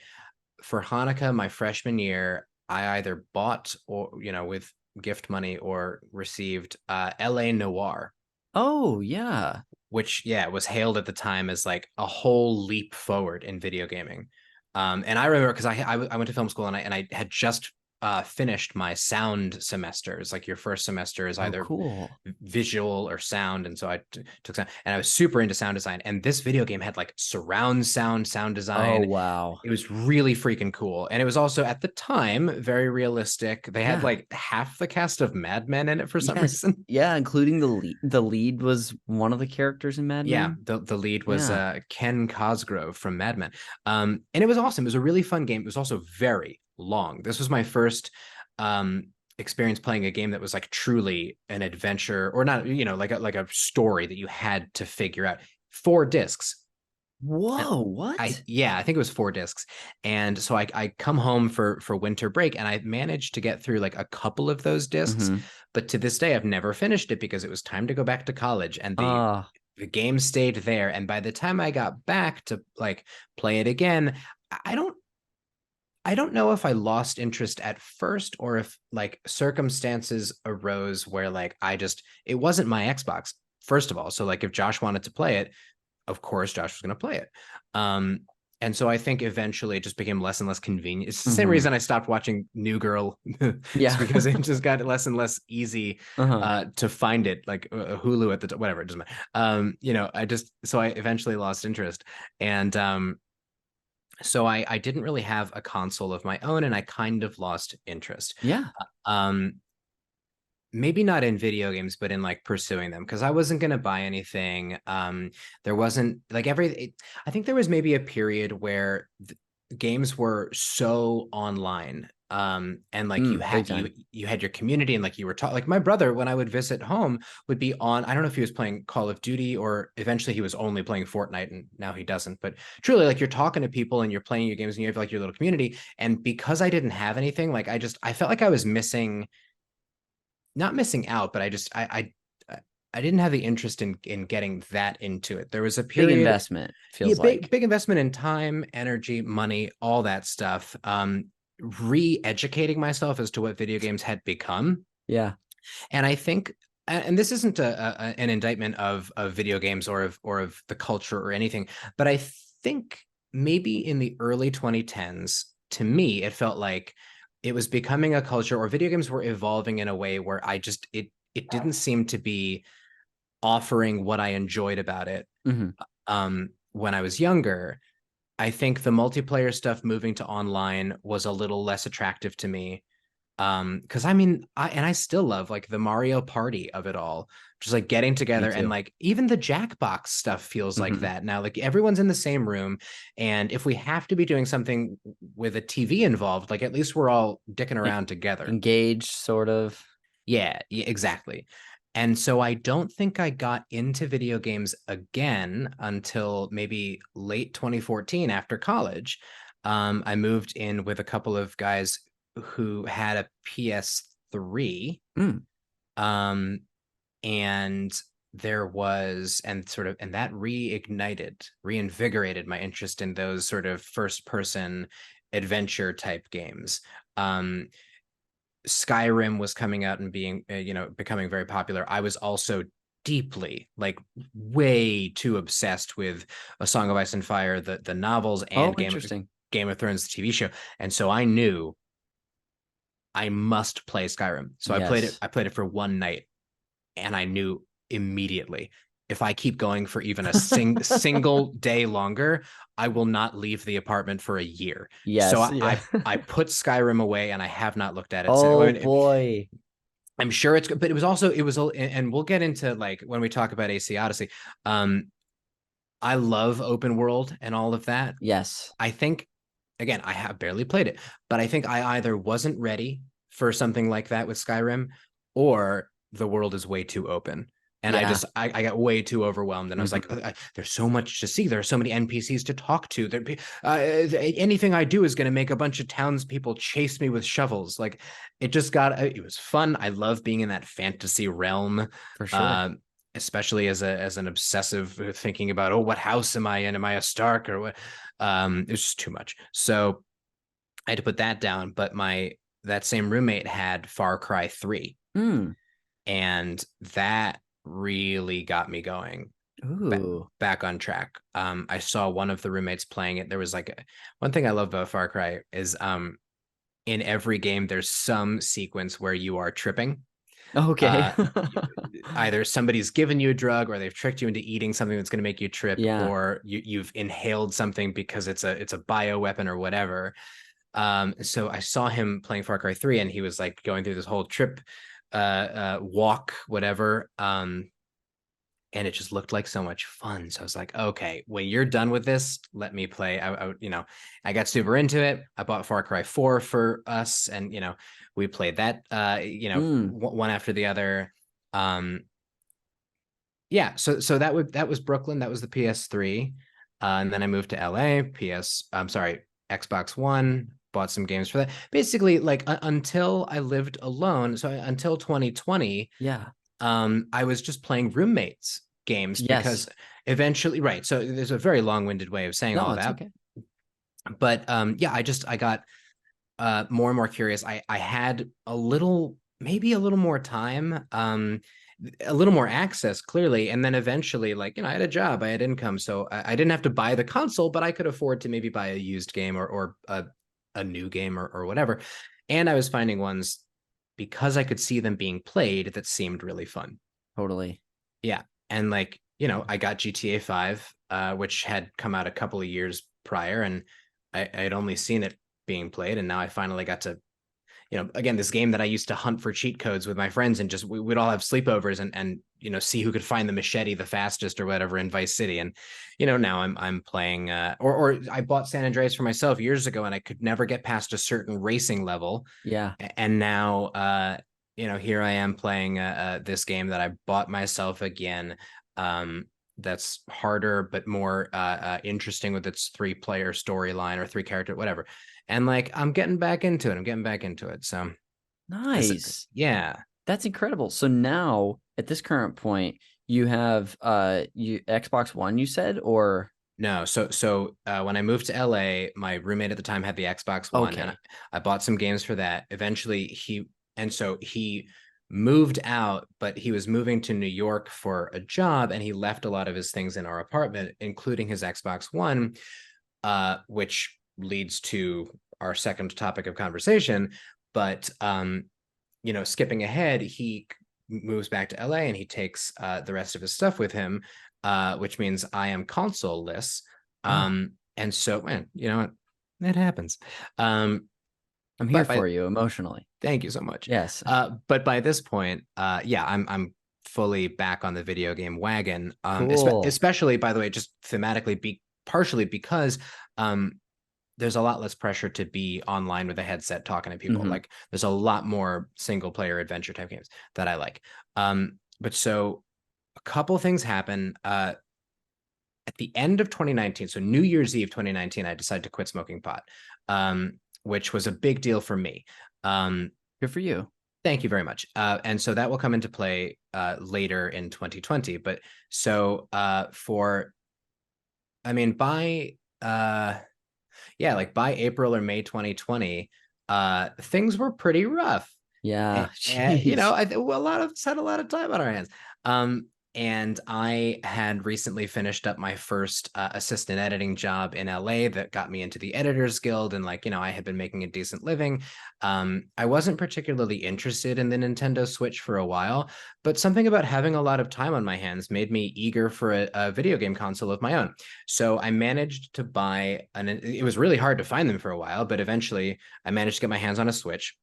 For Hanukkah, my freshman year, I either bought, or with gift money, or received LA Noir, Oh, yeah. which, yeah, was hailed at the time as like a whole leap forward in video gaming. And I remember because I went to film school, and I had just finished my sound semesters. Like your first semester is Oh, either cool. visual or sound, and so I took sound, and I was super into sound design. And this video game had like surround sound Oh, design. wow. It was really freaking cool, and it was also at the time very realistic. They had Yeah. like half the cast of Mad Men in it for some Yes. reason. Yeah, including the lead. The lead was one of the characters in Mad Yeah, Men. the lead was Yeah. Ken Cosgrove from Mad Men. And it was awesome. It was a really fun game. It was also very long. This was my first experience playing a game that was like truly an adventure, or not, like a story that you had to figure out. 4 discs. And Whoa, what? I think it was 4 discs. And so I come home for winter break, and I managed to get through like a couple of those discs. Mm-hmm. But to this day, I've never finished it because it was time to go back to college, and Uh, the game stayed there. And by the time I got back to like play it again, I don't I don't know if I lost interest at first, or if like circumstances arose where like it wasn't my Xbox, first of all. So like if Josh wanted to play it, of course Josh was going to play it. Um, and so I think eventually it just became less and less convenient. It's the same mm-hmm. reason I stopped watching New Girl. It's Yeah. because it just got less and less easy Uh-huh. to find it, like Hulu at the time, whatever, it doesn't matter. I eventually lost interest. And so I didn't really have a console of my own, and I kind of lost interest. Yeah. Um, Maybe not in video games, but in like pursuing them, because I wasn't going to buy anything. There wasn't like I think there was maybe a period where games were so online. And like Big time. you had your community, and like you were taught, like my brother, when I would visit home, would be on, I don't know if he was playing Call of Duty or eventually he was only playing Fortnite and now he doesn't, but truly, like, you're talking to people and you're playing your games and you have like your little community. And because I didn't have anything, like I felt like I was missing, not missing out, but I didn't have the interest in getting that into it. There was a Big period, investment, yeah, feels like. big investment in time, energy, money, all that stuff. Re-educating myself as to what video games had become. Yeah. And I think, and this isn't an indictment of video games or of the culture or anything, but I think maybe in the early 2010s, to me, it felt like it was becoming a culture, or video games were evolving in a way where it didn't seem to be offering what I enjoyed about it. Hmm. When I was younger, I think the multiplayer stuff moving to online was a little less attractive to me. Because I mean, I still love like the Mario Party of it all, just like getting Me together, and too. like even the Jackbox stuff feels like Hmm. that now. Like everyone's in the same room, and if we have to be doing something with a TV involved, like at least we're all dicking around together. Engaged, sort of. Yeah, exactly. And so I don't think I got into video games again until maybe late 2014 after college. I moved in with a couple of guys who had a PS3. Mm. Um, and there was, and sort of, and that reinvigorated my interest in those sort of first person adventure type games. Um, Skyrim was coming out and being, becoming very popular. I was also deeply, like, way too obsessed with A Song of Ice and Fire, the novels, Oh, and interesting. Game of Thrones, the TV show. And so I knew I must play Skyrim. So I played it. Yes. I played it for one night, and I knew immediately, if I keep going for even a single day longer, I will not leave the apartment for a year. So Yes. Yeah. I put Skyrim away, and I have not looked at it since. I Oh mean, boy. I'm sure it's good, but it was, and we'll get into like when we talk about AC Odyssey. Um, I love open world and all of that. Yes. I think, again, I have barely played it, but I think I either wasn't ready for something like that with Skyrim, or the world is way too open. And Yeah. I got way too overwhelmed, and I was like, Hmm. there's so much to see. There are so many NPCs to talk to. Anything I do is going to make a bunch of townspeople chase me with shovels. Like, it was fun. I love being in that fantasy realm. For sure. Uh, Especially as an obsessive, thinking about, oh, what house am I in? Am I a Stark or what? It was just too much. So I had to put that down. But my that same roommate had Far Cry 3, Mm. and that really got me going Ooh. back on track. I saw one of the roommates playing it. There was like one thing I love about Far Cry is in every game there's some sequence where you are tripping. Okay. uh Either somebody's given you a drug, or they've tricked you into eating something that's going to make you trip, Yeah. or you've inhaled something because it's a bio weapon or whatever. So I saw him playing Far Cry 3, and he was like going through this whole trip, walk, whatever. And it just looked like so much fun. So I was like, okay, when you're done with this, let me play. I got super into it. I bought Far Cry 4 for us, and we played that, Mm. one after the other. Um, yeah, so that was Brooklyn. That was the PS3. And then I moved to LA. I'm sorry, Xbox One. Bought some games for that. Basically, like, until I lived alone. So until 2020, Yeah. I was just playing roommates games, because Yes. eventually, right. So there's a very long-winded way of saying No, all it's that. okay. But yeah, I got more and more curious. I had maybe a little more time, a little more access, clearly. And then eventually, like, I had a job, I had income. So I didn't have to buy the console, but I could afford to maybe buy a used game, or a new game, or whatever. And I was finding ones, because I could see them being played, that seemed really fun. Totally. Yeah. And like, I got GTA 5, which had come out a couple of years prior, and I had only seen it being played. And now I finally got to, again, this game that I used to hunt for cheat codes with my friends, and just we'd all have sleepovers and see who could find the machete the fastest or whatever in Vice City. And now I'm playing or I bought San Andreas for myself years ago, and I could never get past a certain racing level. Yeah. And now here I am playing this game that I bought myself again. That's harder but more interesting with its 3-player storyline or 3-character, whatever. And like I'm getting back into it. So Nice. yeah. That's incredible. So now at this current point, you have you Xbox One, you said, or No, so when I moved to LA, my roommate at the time had the Xbox One, and okay. I bought some games for that. Eventually, he moved out, but he was moving to New York for a job, and he left a lot of his things in our apartment, including his Xbox One, which leads to our second topic of conversation. But skipping ahead, he moves back to LA and he takes the rest of his stuff with him, which means I am console-less. Oh, And so, man, you know what? It happens. I'm here But by for you emotionally. Thank you so much. Yes. But by this point, yeah, I'm fully back on the video game wagon. Cool. Especially, by the way, just thematically, partially because there's a lot less pressure to be online with a headset talking to people. Mhm. Like there's a lot more single player adventure type games that I like. But so a couple things happen. At the end of 2019, so New Year's Eve 2019, I decided to quit smoking pot, which was a big deal for me. Good for you. Thank you very much. And so that will come into play later in 2020. But so by by April or May 2020, things were pretty rough. Yeah. And Jeez. a lot of us had a lot of time on our hands. And I had recently finished up my first assistant editing job in LA that got me into the Editors Guild, and I had been making a decent living. I wasn't particularly interested in the Nintendo Switch for a while, but something about having a lot of time on my hands made me eager for a video game console of my own. So I managed to buy it was really hard to find them for a while, but eventually I managed to get my hands on a Switch.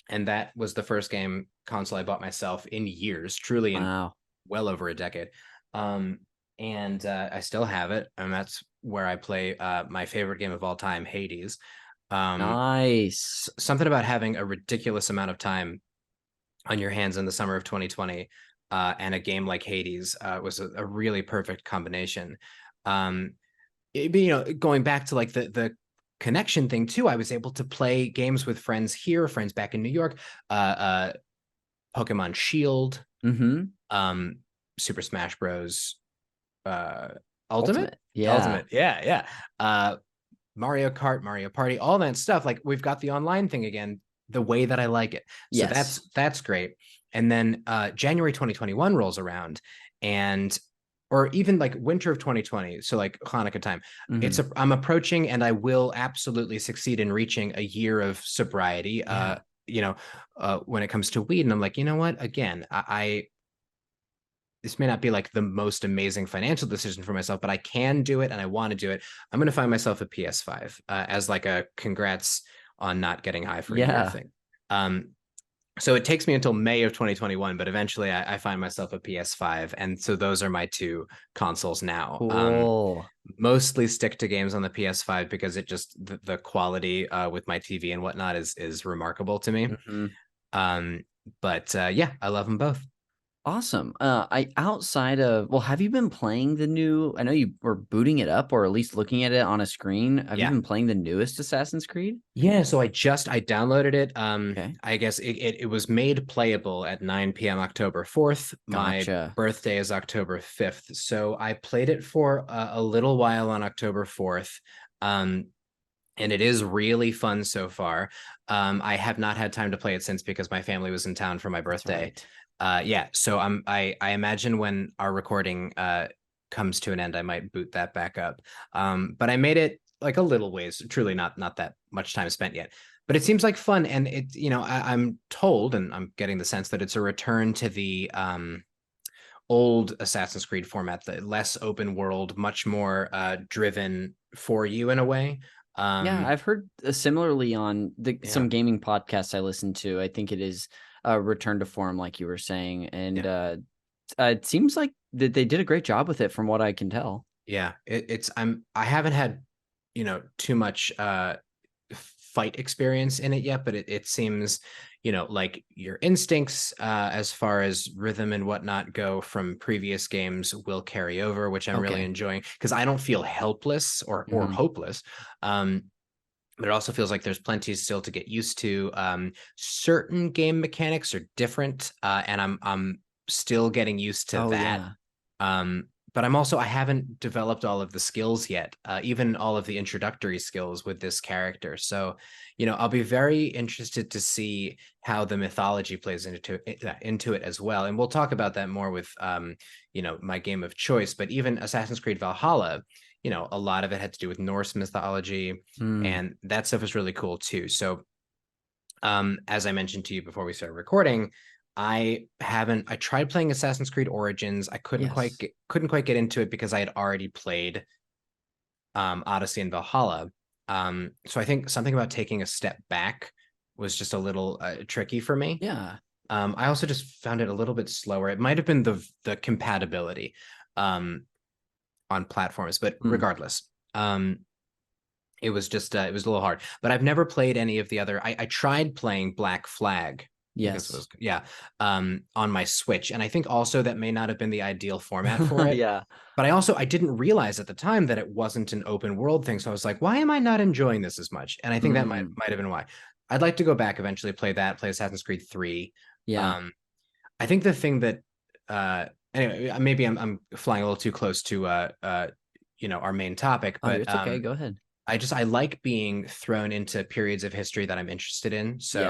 And that was the first game console I bought myself in years, truly in Wow. well over a decade. And I still have it, and that's where I play my favorite game of all time, Hades. Nice. Something about having a ridiculous amount of time on your hands in the summer of 2020 and a game like Hades was a really perfect combination. Going back to like the connection thing too, I was able to play games with friends here, friends back in New York, Pokemon Shield, Mm-hmm. Super Smash Bros. Ultimate, Ultimate. Yeah. Ultimate, yeah. Mario Kart, Mario Party, all that stuff. Like we've got the online thing again, the way that I like it. So Yes. that's great. And then January 2021 rolls around, and or even like winter of 2020, so like Hanukkah time. Mm-hmm. I'm approaching, and I will absolutely succeed in reaching a year of sobriety. Yeah. When it comes to weed, and I'm like, you know what? Again, I this may not be like the most amazing financial decision for myself, but I can do it and I want to do it. I'm going to find myself a PS5 as like a congrats on not getting high for a year Yeah. thing. So it takes me until May of 2021, but eventually I find myself a PS5. And so those are my two consoles now. Cool. Mostly stick to games on the PS5 because it just the quality with my TV and whatnot is remarkable to me. Mm-hmm. But yeah, I love them both. Awesome. I outside of well, have you been playing the new? I know you were booting it up or at least looking at it on a screen. Have you Yeah. been playing the newest Assassin's Creed? Yeah, so I downloaded it. Okay. I guess it was made playable at 9 p.m. October 4th. My Gotcha. birthday is October 5th. So I played it for a little while on October 4th. And it is really fun so far. I have not had time to play it since because my family was in town for my That's birthday. right. Yeah, so I imagine when our recording comes to an end, I might boot that back up. But I made it like a little ways, truly not that much time spent yet. But it seems like fun, and I'm told, and I'm getting the sense that it's a return to the old Assassin's Creed format, the less open world, much more driven for you in a way. Yeah, I've heard similarly on Yeah, some gaming podcasts I listen to. I think it is Return to Form, like you were saying, and yeah, it seems like that they did a great job with it, from what I can tell. yeah. I haven't had, too much fight experience in it yet, but it seems, like your instincts as far as rhythm and whatnot go from previous games will carry over, which I'm really Okay. enjoying because I don't feel helpless or Hmm. hopeless. But it also feels like there's plenty still to get used to. Certain game mechanics are different, and I'm still getting used to Oh that. yeah. But I haven't developed all of the skills yet, even all of the introductory skills with this character. So, I'll be very interested to see how the mythology plays into it as well. And we'll talk about that more with, my game of choice. But even Assassin's Creed Valhalla, a lot of it had to do with Norse mythology, Mm, and that stuff is really cool too. So, as I mentioned to you before we started recording, I tried playing Assassin's Creed Origins. I yes. couldn't quite get into it because I had already played Odyssey and Valhalla. So I think something about taking a step back was just a little tricky for me. Yeah. I also just found it a little bit slower. It might have been the compatibility um, on platforms, but Mm, regardless, it was just it was a little hard. But I've never played any of the other. I tried playing Black Flag. I think this yes. was, yeah, on my Switch, and I think also that may not have been the ideal format for it. Yeah. But I didn't realize at the time that it wasn't an open world thing. So I was like, why am I not enjoying this as much? And I think that might Mm, might have been why. I'd like to go back eventually, play Assassin's Creed 3. yeah. Um, I think the thing that anyway, maybe I'm flying a little too close to our main topic, Oh, but it's okay. Go ahead. I like being thrown into periods of history that I'm interested in. So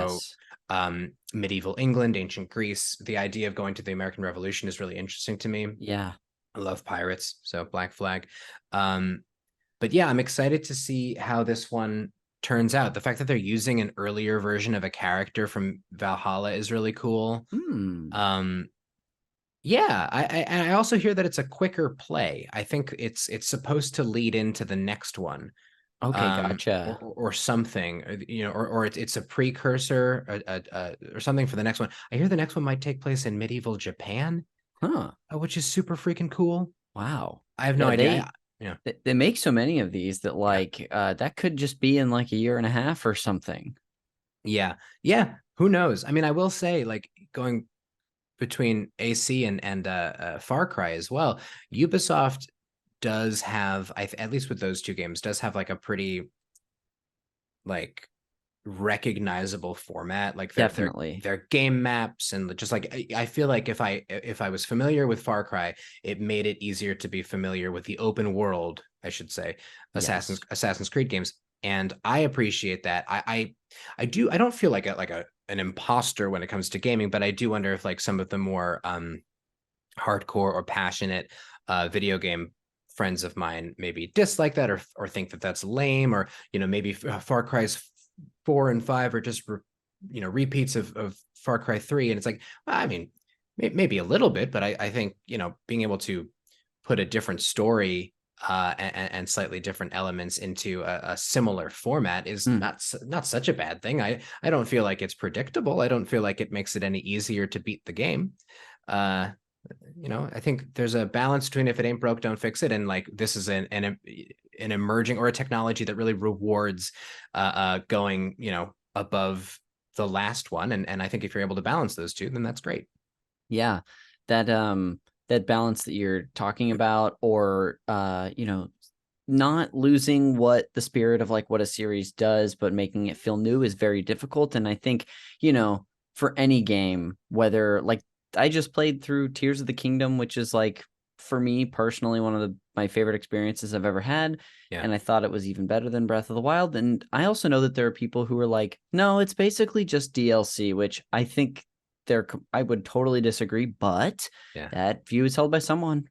Yes. medieval England, ancient Greece, the idea of going to the American Revolution is really interesting to me. Yeah. I love pirates, so Black Flag. Um, but yeah, I'm excited to see how this one turns out. The fact that they're using an earlier version of a character from Valhalla is really cool. Hmm. Um, yeah, and I also hear that it's a quicker play. I think it's supposed to lead into the next one, Okay, or, gotcha. or something, or it's a precursor, or something for the next one. I hear the next one might take place in medieval Japan, Huh. which is super freaking cool. Wow. I have no Yeah, idea. Yeah, they make so many of these that yeah, like that could just be in like a year and a half or something. yeah, yeah. Who knows? I mean, I will say, like, going between AC and Far Cry as well, Ubisoft does have, at least with those two games, does have like a pretty like recognizable format, like Definitely. their game maps, and just like I feel like if I was familiar with Far Cry, it made it easier to be familiar with the open world, I should say, Yes. Assassin's Creed games. And I appreciate that. I don't feel like a an imposter when it comes to gaming, but I do wonder if like some of the more hardcore or passionate video game friends of mine maybe dislike that, or think that that's lame, or maybe Far Cry's 4 and 5 are just repeats of Far Cry 3, and it's like, well, I mean, maybe a little bit, but I think being able to put a different story and slightly different elements into a similar format is Hmm. not such a bad thing. I don't feel like it's predictable. I don't feel like it makes it any easier to beat the game. Uh, I think there's a balance between if it ain't broke, don't fix it, and like this is an emerging, or a technology that really rewards going above the last one, and I think if you're able to balance those two, then that's great. Yeah. That that balance that you're talking about, or not losing what the spirit of like what a series does, but making it feel new is very difficult. And I think, for any game, whether like I just played through Tears of the Kingdom, which is like for me personally one of my favorite experiences I've ever had. Yeah, And I thought it was even better than Breath of the Wild. And I also know that there are people who are like, no, it's basically just DLC, which I think I would totally disagree, but yeah. that view is held by someone.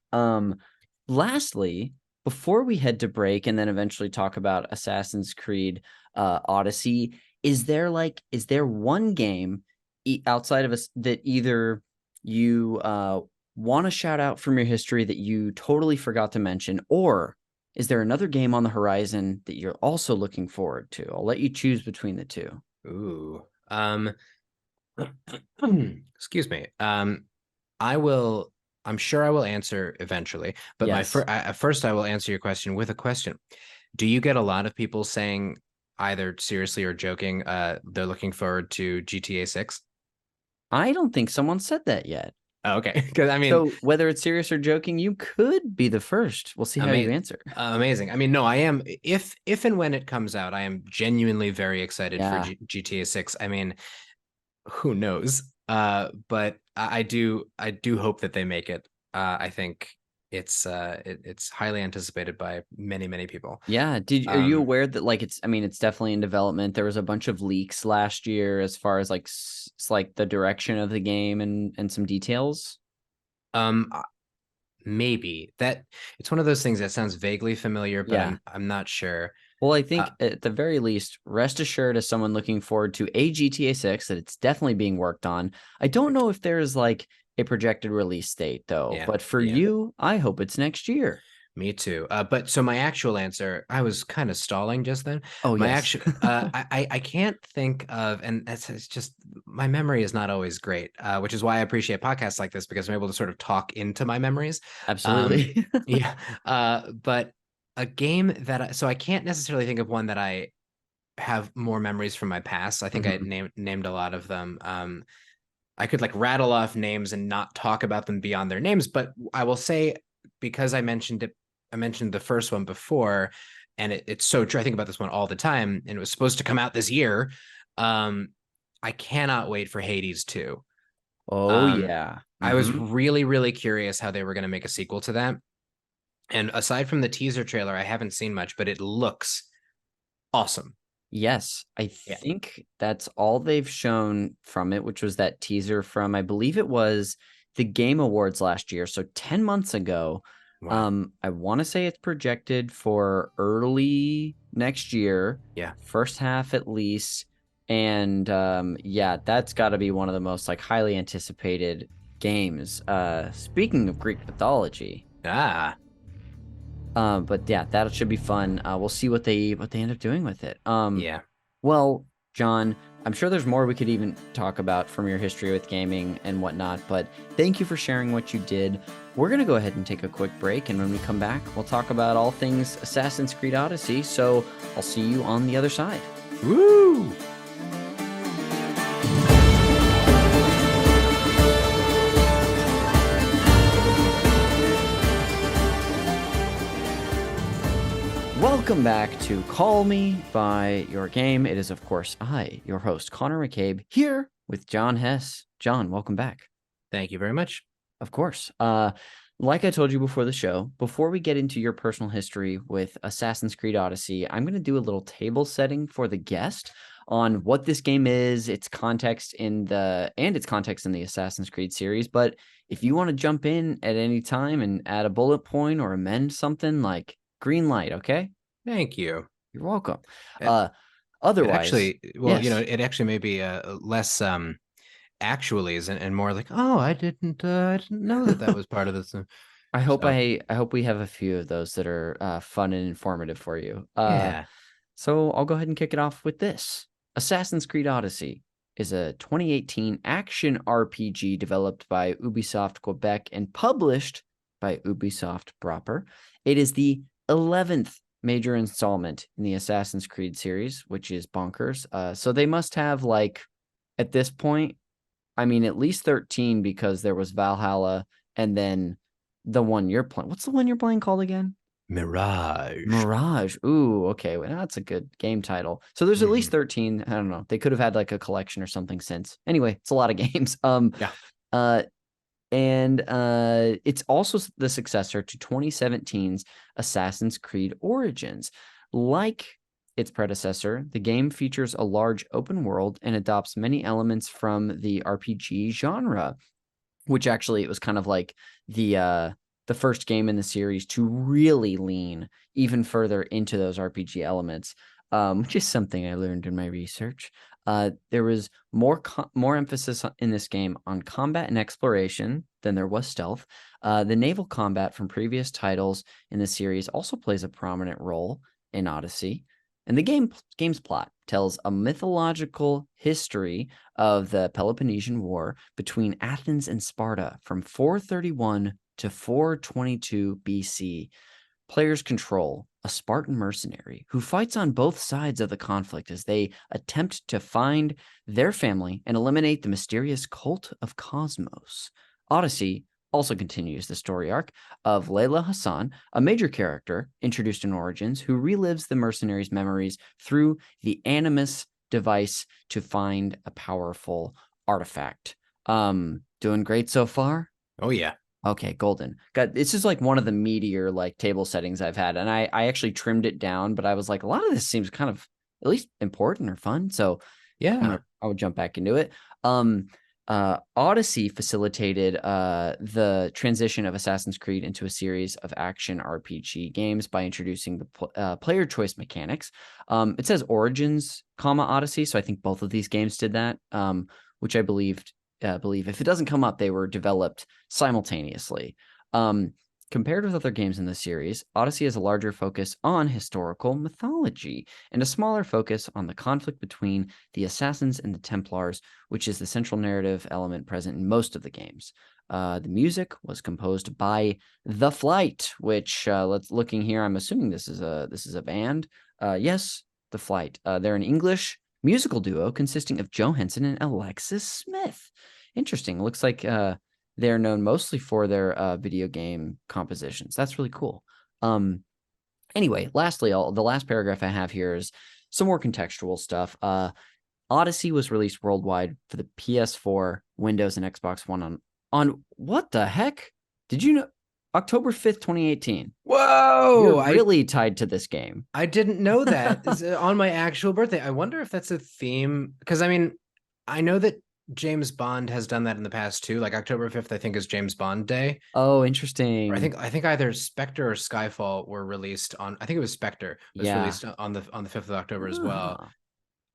Lastly, before we head to break and then eventually talk about Assassin's Creed Odyssey, is there one game outside of us that either you want to shout out from your history that you totally forgot to mention, or Is there another game on the horizon that you're also looking forward to? I'll let you choose between the two. Ooh. Excuse me. I will. I'm sure I will answer eventually, but Yes. first I will answer your question with a question. Do you get a lot of people saying either seriously or joking, they're looking forward to GTA 6? I don't think someone said that yet. Oh, okay, because I mean, So whether it's serious or joking, you could be the first. We'll see how you ama answer. amazing. I mean, no, I am. If and when it comes out, I am genuinely very excited for Yeah. GTA 6. I mean, who knows? But I do hope that they make it. I think it's highly anticipated by many people. Yeah. Are you Um, aware that like it's definitely in development. There was a bunch of leaks last year as far as like like the direction of the game and some details. um, maybe that it's one of those things that sounds vaguely familiar, but Yeah. I'm not sure. Well, I Uh, think at the very least, rest assured as someone looking forward to a GTA 6 that it's definitely being worked on. I don't know if there is like a projected release date though, yeah, but for yeah. you, I hope it's next year. Me too. But so my actual answer, I was kind of stalling just then. Oh, My yes. actual, I can't think of, and it's just my memory is not always great, which is why I appreciate podcasts like this because I'm able to sort of talk into my memories. Um, Absolutely. yeah. But a game that so I can't necessarily think of one that I have more memories from my past. I think I Mhm. named a lot of them. I could like rattle off names and not talk about them beyond their names, but I will say because I mentioned the first one before, and it's so true. I think about this one all the time, and it was supposed to come out this year. Um, I cannot wait for Hades 2. Oh, Um, yeah. I was Hmm. really curious how they were going to make a sequel to that. And aside from the teaser trailer, I haven't seen much, but it looks awesome. Yes, I Yeah. think that's all they've shown from it, which was that teaser from, I believe it was the Game Awards last year. So 10 months ago. Wow. I want to say it's projected for early next year, Yeah. first half at least. And yeah, that's got to be one of the most like highly anticipated games. Speaking of Greek mythology, Ah. but yeah, that should be fun. We'll see what they end up doing with it. Yeah. Well, John, I'm sure there's more we could even talk about from your history with gaming and whatnot, but thank you for sharing what you did. We're going to go ahead and take a quick break, and when we come back, we'll talk about all things Assassin's Creed Odyssey. So I'll see you on the other side. Woo! Welcome back to Call Me by Your Game. It is, of course, I, your host, Connor McCabe, here with Jon Hess. John, welcome back. Thank you very much. Of course. Like I told you before the show, before we get into your personal history with Assassin's Creed Odyssey, I'm going to do a little table setting for the guest on what this game is, its context in the Assassin's Creed series. But if you want to jump in at any time and add a bullet point or amend something, like green light, okay? Thank you. You're welcome. It, Uh, it otherwise, actually, well, yes. it actually may be less actuallys and more like, oh, I didn't know that that was part of this. So I hope we have a few of those that are fun and informative for you. yeah, So I'll go ahead and kick it off with this. Assassin's Creed Odyssey is a 2018 action RPG developed by Ubisoft Quebec and published by Ubisoft proper. It is the 11th major installment in the Assassin's Creed series, which is bonkers. So they must have like at this point, I mean, at least 13 because there was Valhalla and then the one you're playing. What's the one you're playing called again? Mirage. Mirage. Ooh, okay. Well, that's a good game title. So there's at least Hmm. 13. I don't know. They could have had like a collection or something since. Anyway, it's a lot of games. Yeah. Uh and it's also the successor to 2017's Assassin's Creed Origins. Like its predecessor, the game features a large open world and adopts many elements from the RPG genre, which actually it was kind of like the first game in the series to really lean even further into those RPG elements, which is something I learned in my research. There was more emphasis in this game on combat and exploration, than there was stealth. The naval combat from previous titles in the series also plays a prominent role in Odyssey. And the game's plot tells a mythological history of the Peloponnesian War between Athens and Sparta from 431 to 422 BC. Players control a Spartan mercenary who fights on both sides of the conflict as they attempt to find their family and eliminate the mysterious cult of Cosmos. Odyssey also continues the story arc of Layla Hassan, a major character introduced in Origins who relives the mercenary's memories through the Animus device to find a powerful artifact. Doing great so far? Oh yeah. Okay, golden. God, this is like one of the meatier like table settings I've had, and I actually trimmed it down, but I was like, a lot of this seems kind of at least important or fun, so Yeah. I would jump back into it. Odyssey facilitated the transition of Assassin's Creed into a series of action RPG games by introducing the player choice mechanics. It says Origins, Odyssey, so I think both of these games did that, which I believe if it doesn't come up, they were developed simultaneously. Compared with other games in the series, Odyssey has a larger focus on historical mythology and a smaller focus on the conflict between the Assassins and the Templars, which is the central narrative element present in most of the games. The music was composed by The Flight, which looking here, I'm assuming this is a band. Yes, The Flight. They're an English musical duo consisting of Jon Hess and Alexis Smith. Interesting. It looks like they're known mostly for their video game compositions. That's really cool. Anyway, lastly, the last paragraph I have here is some more contextual stuff. Odyssey was released worldwide for the PS4, Windows, and Xbox One on what the heck? Did you know? October 5th, 2018. Whoa! You're really tied to this game. I didn't know that. Is it on my actual birthday? I wonder if that's a theme. Because I mean, I know that James Bond has done that in the past too. Like October 5th, I think, is James Bond Day. Oh, interesting. Or I think either Spectre or Skyfall were released on. I think it was Spectre was released on the 5th of October as well.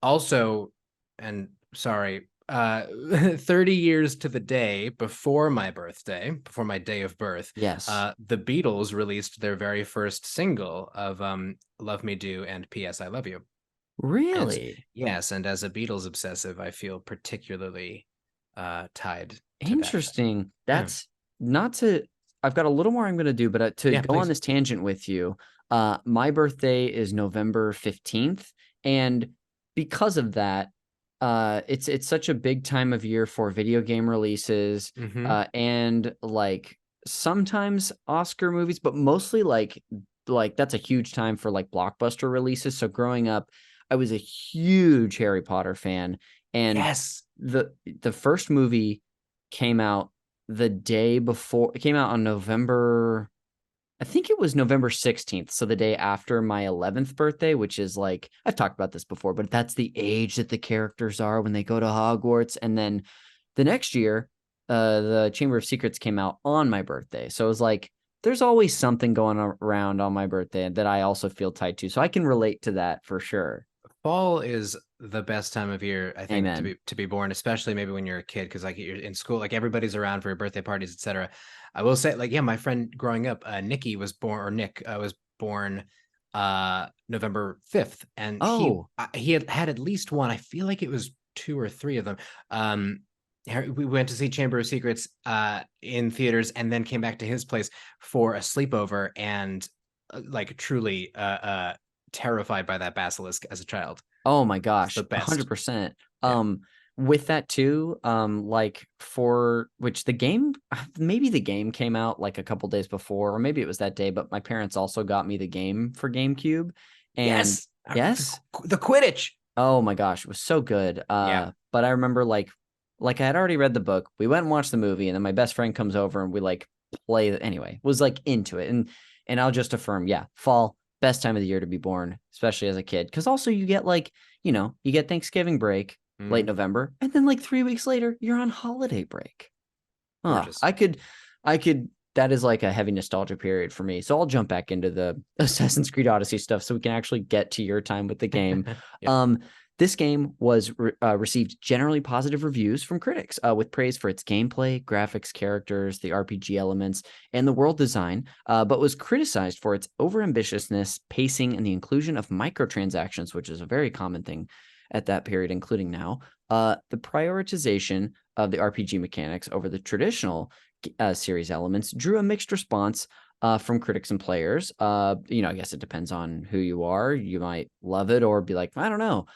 Also, and sorry, 30 years to the day before my birthday, before my day of birth. Yes. The Beatles released their very first single of Love Me Do and P.S. I Love You. Really? Yes, and as a Beatles obsessive, I feel particularly tied to interesting. That's not to I've got a little more I'm going to do, but to go please. on this tangent with you, my birthday is November 15th, and because of that, it's such a big time of year for video game releases, and like sometimes Oscar movies, but mostly like that's a huge time for like blockbuster releases. So growing up, I was a huge Harry Potter fan, and yes, the first movie came out the day before. It came out on November, I think it was November 16th, so the day after my 11th birthday, which is like, I've talked about this before, but that's the age that the characters are when they go to Hogwarts. And then the next year, the Chamber of Secrets came out on my birthday. So it was like, there's always something going around on my birthday that I also feel tied to. So I can relate to that for sure. Fall is the best time of year, I think, Amen. to be born, especially maybe when you're a kid, because like you're in school, like everybody's around for your birthday parties, etc. I will say, like, yeah, my friend growing up, Nick was born November 5th, and he had at least one. I feel like it was 2 or 3 of them. We went to see Chamber of Secrets in theaters, and then came back to his place for a sleepover, and like truly terrified by that basilisk as a child. Oh my gosh, the best. 100%. With that too, like for which the game, maybe the game came out like a couple days before, or maybe it was that day, but my parents also got me the game for GameCube. And yes, the Quidditch. Oh my gosh, it was so good. But I remember like I had already read the book. We went and watched the movie, and then my best friend comes over and we like play anyway, was like into it. And I'll just affirm, yeah, fall, best time of the year to be born, especially as a kid. Because also you get like, you get Thanksgiving break, late November, and then like 3 weeks later, you're on holiday break. I could, that is like a heavy nostalgia period for me. So I'll jump back into the Assassin's Creed Odyssey stuff so we can actually get to your time with the game. This game was received generally positive reviews from critics, with praise for its gameplay, graphics, characters, the RPG elements, and the world design, but was criticized for its overambitiousness, pacing, and the inclusion of microtransactions, which is a very common thing at that period, including now. The prioritization of the RPG mechanics over the traditional series elements drew a mixed response from critics and players. I guess it depends on who you are. You might love it or be like, I don't know.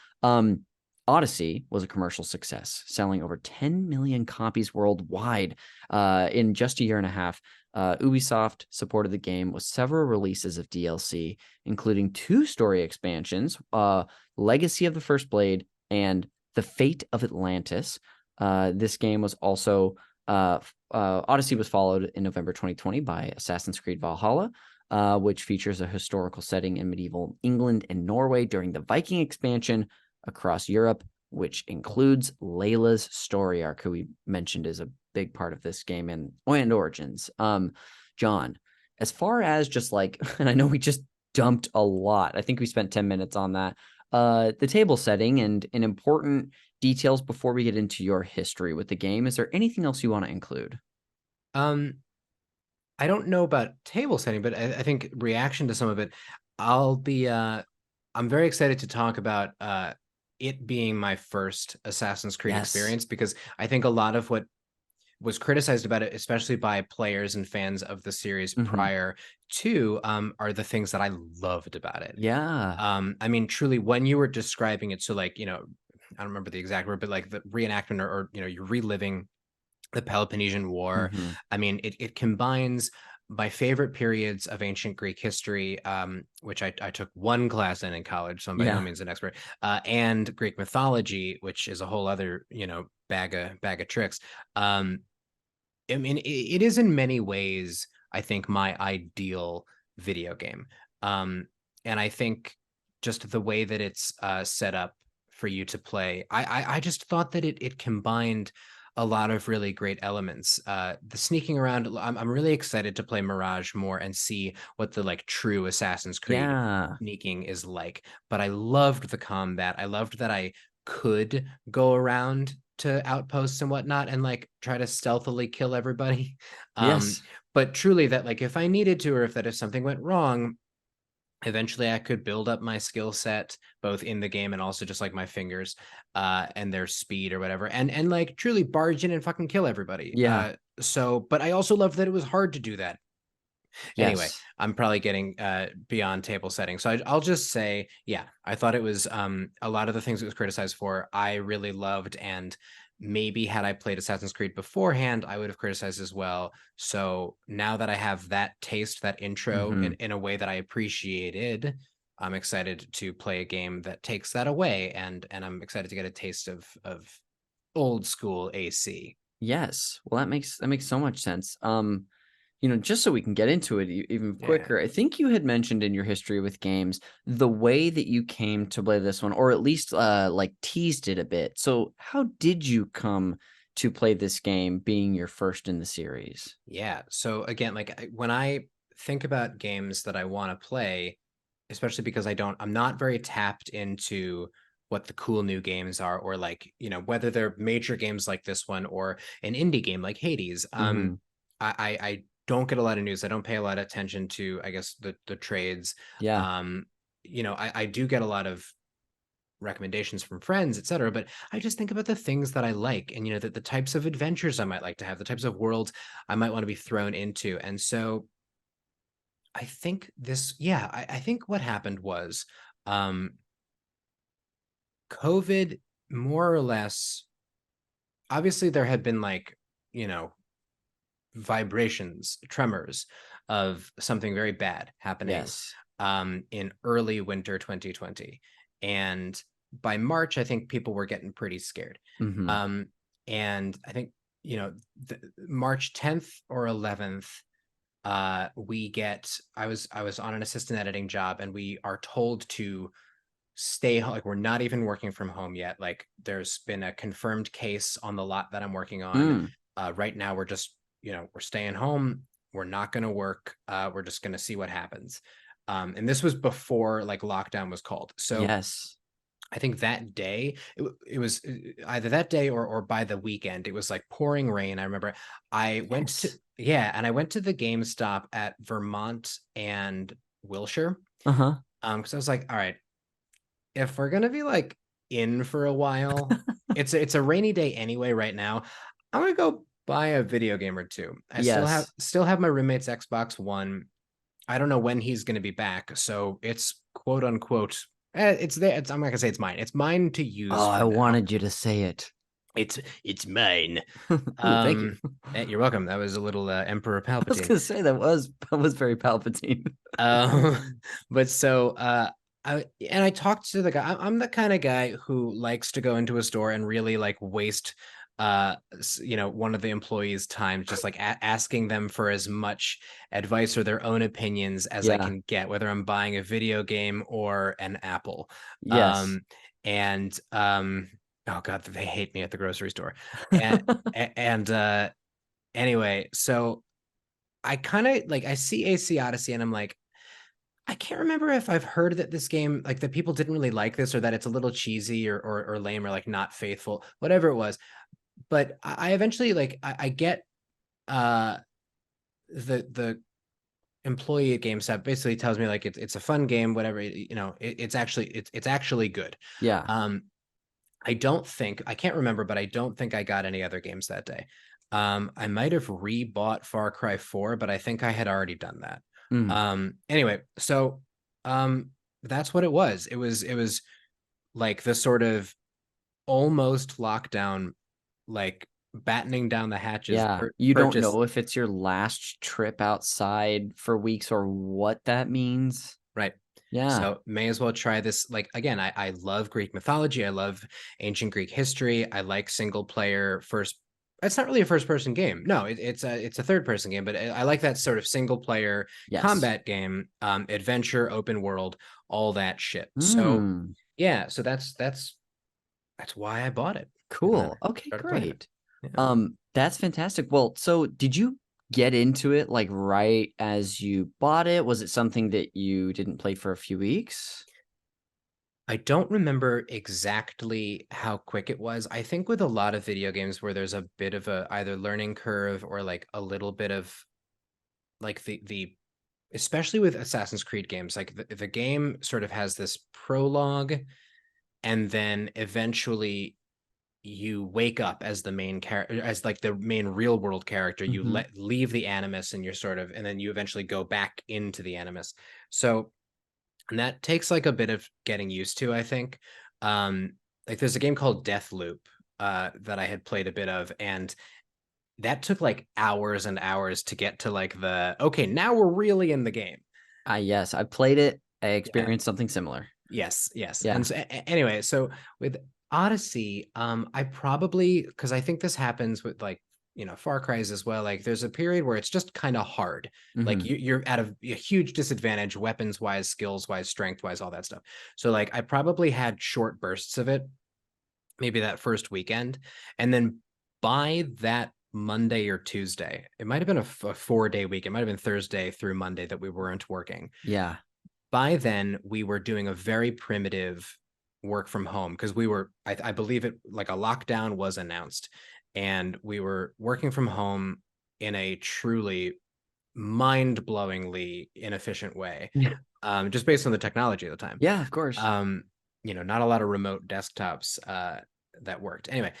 Odyssey was a commercial success, selling over 10 million copies worldwide in just a year and a half. Ubisoft supported the game with several releases of DLC, including 2 story expansions, Legacy of the First Blade and The Fate of Atlantis. This game was also Odyssey was followed in November 2020 by Assassin's Creed Valhalla, which features a historical setting in medieval England and Norway during the Viking expansion across Europe, which includes Layla's story arc, who we mentioned is a big part of this game, and Origins. John, as far as just like, and I know we just dumped a lot. I think we spent 10 minutes on that. The table setting and an important details before we get into your history with the game. Is there anything else you want to include? I don't know about table setting, but I think reaction to some of it, I'm very excited to talk about it being my first Assassin's Creed experience, because I think a lot of what was criticized about it, especially by players and fans of the series prior to, are the things that I loved about it. Yeah. I mean, truly, when you were describing it, so like, I don't remember the exact word, but like the reenactment or you're reliving the Peloponnesian War. I mean, it combines my favorite periods of ancient Greek history, which I took 1 class in college, so I'm by no means an expert, and Greek mythology, which is a whole other, bag of tricks. I mean, it is in many ways, I think, my ideal video game. And I think just the way that it's set up for you to play, I just thought that it combined a lot of really great elements. The sneaking around, I'm really excited to play Mirage more and see what the like true Assassin's Creed sneaking is like. But I loved the combat. I loved that I could go around to outposts and whatnot and like try to stealthily kill everybody. Yes. But truly that like if I needed to, or if something went wrong, eventually I could build up my skill set both in the game and also just like my fingers and their speed or whatever, and like truly barge in and fucking kill everybody. Yeah. So but I also love that it was hard to do that. Anyway, Yes. I'm probably getting beyond table setting. So I'll just say, yeah, I thought it was a lot of the things it was criticized for, I really loved. And maybe had I played Assassin's Creed beforehand, I would have criticized as well. So now that I have that taste, that intro in a way that I appreciated, I'm excited to play a game that takes that away. And I'm excited to get a taste of old school AC. Yes. Well, that makes so much sense. Just so we can get into it even quicker, I think you had mentioned in your history with games the way that you came to play this one, or at least like teased it a bit. So how did you come to play this game being your first in the series? Yeah. So again, like when I think about games that I want to play, especially because I'm not very tapped into what the cool new games are, or like, whether they're major games like this one or an indie game like Hades. I don't get a lot of news. I don't pay a lot of attention to, I guess, the trades. Yeah. I do get a lot of recommendations from friends, etc. But I just think about the things that I like, and the types of adventures I might like to have, the types of worlds I might want to be thrown into. And so I think I think what happened was COVID, more or less, obviously there had been like, vibrations, tremors of something very bad happening Yes. in early winter 2020. And by March, I think people were getting pretty scared. And I think, March 10th or 11th, I was on an assistant editing job, and we are told to stay home. Like we're not even working from home yet. Like there's been a confirmed case on the lot that I'm working on. Right now we're just, we're staying home. We're not going to work. We're just going to see what happens. And this was before like lockdown was called. So Yes. I think that day it was either that day or by the weekend. It was like pouring rain. I remember I went to Yes. yeah, and I went to the GameStop at Vermont and Wilshire. Uh-huh. Because I was like, all right, if we're gonna be like in for a while, it's a rainy day anyway right now. I'm gonna go buy a video game or two. I Yes. still have my roommate's Xbox One. I don't know when he's gonna be back, so it's quote unquote it's there. I'm not gonna say it's mine. It's mine to use Oh, for I now. wanted you to say it. It's mine. Ooh, thank you. You're welcome. That was a little Emperor I was Palpatine. gonna say that was very Palpatine. But so I talked to the guy. I'm the kind of guy who likes to go into a store and really like waste one of the employees' time, just like asking them for as much advice or their own opinions as I Yeah. can get, whether I'm buying a video game or an apple. Yes. Um and oh god, they hate me at the grocery store. And and anyway, so I kind of like I see AC Odyssey and I'm like, I can't remember if I've heard that this game, like that people didn't really like this or that it's a little cheesy or lame or like not faithful, whatever it was. But I eventually like I get uh the employee at GameStop basically tells me like it's a fun game, whatever, it's actually good. Yeah. Um I don't think I can't remember, but I don't think I got any other games that day. I might have rebought Far Cry 4, but I think I had already done that. Mm. Anyway, so um, that's what it was. It was like the sort of almost lockdown, like battening down the hatches Yeah. You don't purchase. know if it's your last trip outside for weeks or what that means. Right. Yeah. So may as well try this. Like again, I love Greek mythology. I love ancient Greek history. I like single player first. It's not really a first person game. No, it's a third person game, but I like that sort of single player Yes. combat game, adventure, open world, all that shit. So Hmm. yeah, so that's why I bought it and then Cool. Okay, started playing it. great. Yeah. That's fantastic. Well, so did you get into it like right as you bought it? Was it something that you didn't play for a few weeks? I don't remember exactly how quick it was. I think with a lot of video games where there's a bit of a either learning curve or like a little bit of like the especially with Assassin's Creed games, like the game sort of has this prologue and then eventually you wake up as the main character as like the main real world character. You Mm-hmm. leave the animus and you're sort of and then you eventually go back into the animus. So and that takes like a bit of getting used to, I think. Like there's a game called Deathloop that I had played a bit of, and that took like hours and hours to get to like the okay, now we're really in the game. Yes, I played it. I Yeah. experienced something similar. Yes. Yeah. And so anyway, so with Odyssey, I probably because I think this happens with like Far Cry's as well. Like there's a period where it's just kind of hard. Like Mm-hmm. you're at a huge disadvantage, weapons wise, skills wise, strength wise, all that stuff. So like I probably had short bursts of it, maybe that first weekend, and then by that Monday or Tuesday, it might have been a 4-day week. It might have been Thursday through Monday that we weren't working. Yeah. By then we were doing a very primitive work from home because we were I believe it like a lockdown was announced and we were working from home in a truly mind-blowingly inefficient way, Yeah. just based on the technology at the time. Yeah, of course. Not a lot of remote desktops that worked anyway.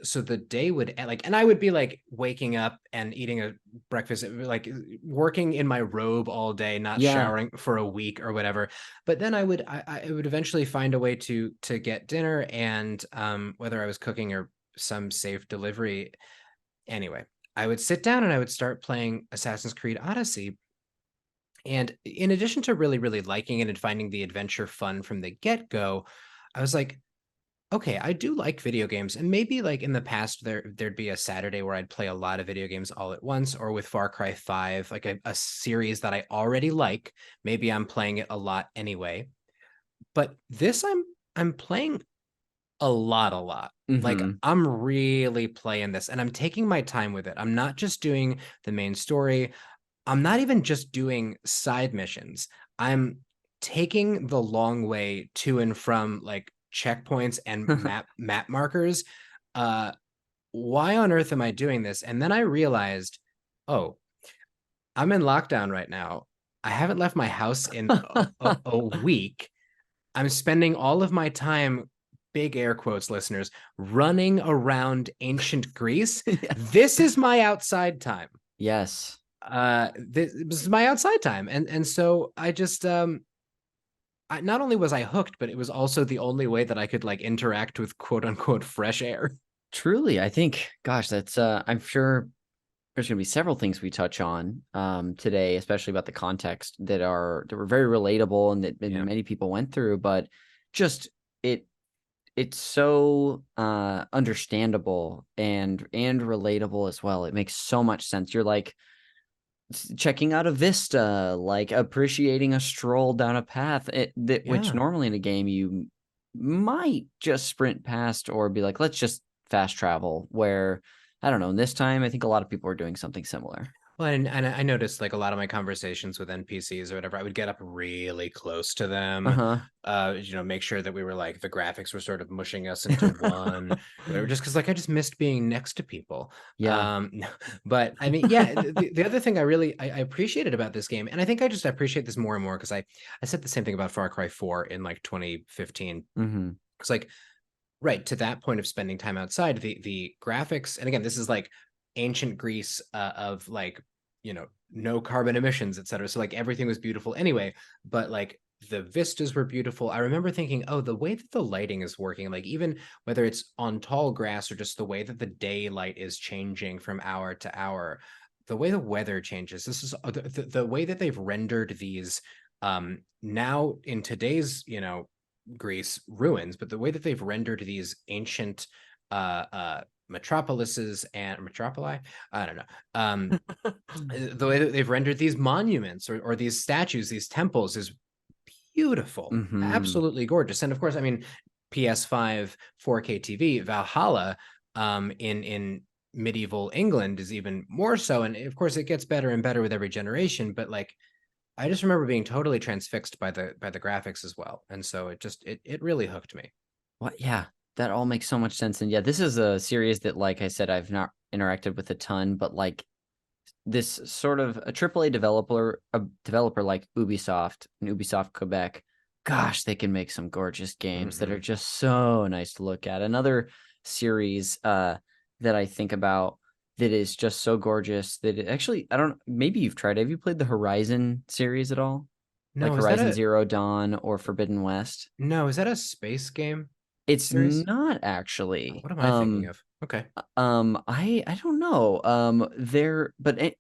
So the day would like and I would be like waking up and eating a breakfast, like working in my robe all day, not Yeah. showering for a week or whatever. But then I would eventually find a way to get dinner, and whether I was cooking or some safe delivery anyway, I would sit down and I would start playing Assassin's Creed Odyssey. And in addition to really really liking it and finding the adventure fun from the get-go, I was like, okay, I do like video games, and maybe like in the past there'd be a Saturday where I'd play a lot of video games all at once, or with Far Cry 5, like a series that I already like. Maybe I'm playing it a lot anyway. But this I'm playing a lot. Like Mm-hmm. I'm really playing this and I'm taking my time with it. I'm not just doing the main story. I'm not even just doing side missions. I'm taking the long way to and from like checkpoints and map markers. Why on earth am I doing this? And then I realized, oh, I'm in lockdown right now. I haven't left my house in a week. I'm spending all of my time, big air quotes, listeners, running around ancient Greece. Yeah. This is my outside time. Yes. This is my outside time, and so I just not only was I hooked, but it was also the only way that I could like interact with quote unquote fresh air. Truly, I think, gosh, that's I'm sure there's going to be several things we touch on today, especially about the context that were very relatable and that Yeah. many people went through, but just it's so understandable and relatable as well. It makes so much sense. You're like checking out a vista, like appreciating a stroll down a path which Yeah. normally in a game you might just sprint past or be like, let's just fast travel. Where I don't know. And this time, I think a lot of people are doing something similar. Well, and I noticed like a lot of my conversations with NPCs or whatever, I would get up really close to them, Uh make sure that we were like the graphics were sort of mushing us into one, huh. whatever, just because like I just missed being next to people. Yeah. But I mean, yeah, the other thing I appreciated about this game, and I think I just appreciate this more and more because I said the same thing about Far Cry 4 in like 2015. Mm-hmm. It's like right to that point of spending time outside, the graphics, and again, this is like ancient Greece of like no carbon emissions, etc. So like everything was beautiful anyway, but like the vistas were beautiful. I remember thinking, oh, the way that the lighting is working, like even whether it's on tall grass or just the way that the daylight is changing from hour to hour, the way the weather changes. This is the way that they've rendered these now in today's Greece ruins, but the way that they've rendered these ancient metropolises and metropoli, I don't know, the way that they've rendered these monuments or these statues, these temples is beautiful, Mm-hmm. absolutely gorgeous. And of course, I mean, PS5 4K TV Valhalla in medieval England is even more so, and of course, it gets better and better with every generation. But like I just remember being totally transfixed by the graphics as well, and so it really hooked me. What? Yeah, that all makes so much sense. And yeah, this is a series that, like I said, I've not interacted with a ton, but like this sort of a AAA developer like Ubisoft and Ubisoft Quebec, gosh, they can make some gorgeous games that are Mm-hmm. just so nice to look at. Another series that I think about that is just so gorgeous that it actually, I don't, maybe you've tried. Have you played the Horizon series at all? Like No, is that Horizon a Zero Dawn or Forbidden West? no? Is that a space game It's series? not actually. What am I thinking of? Okay. I don't know.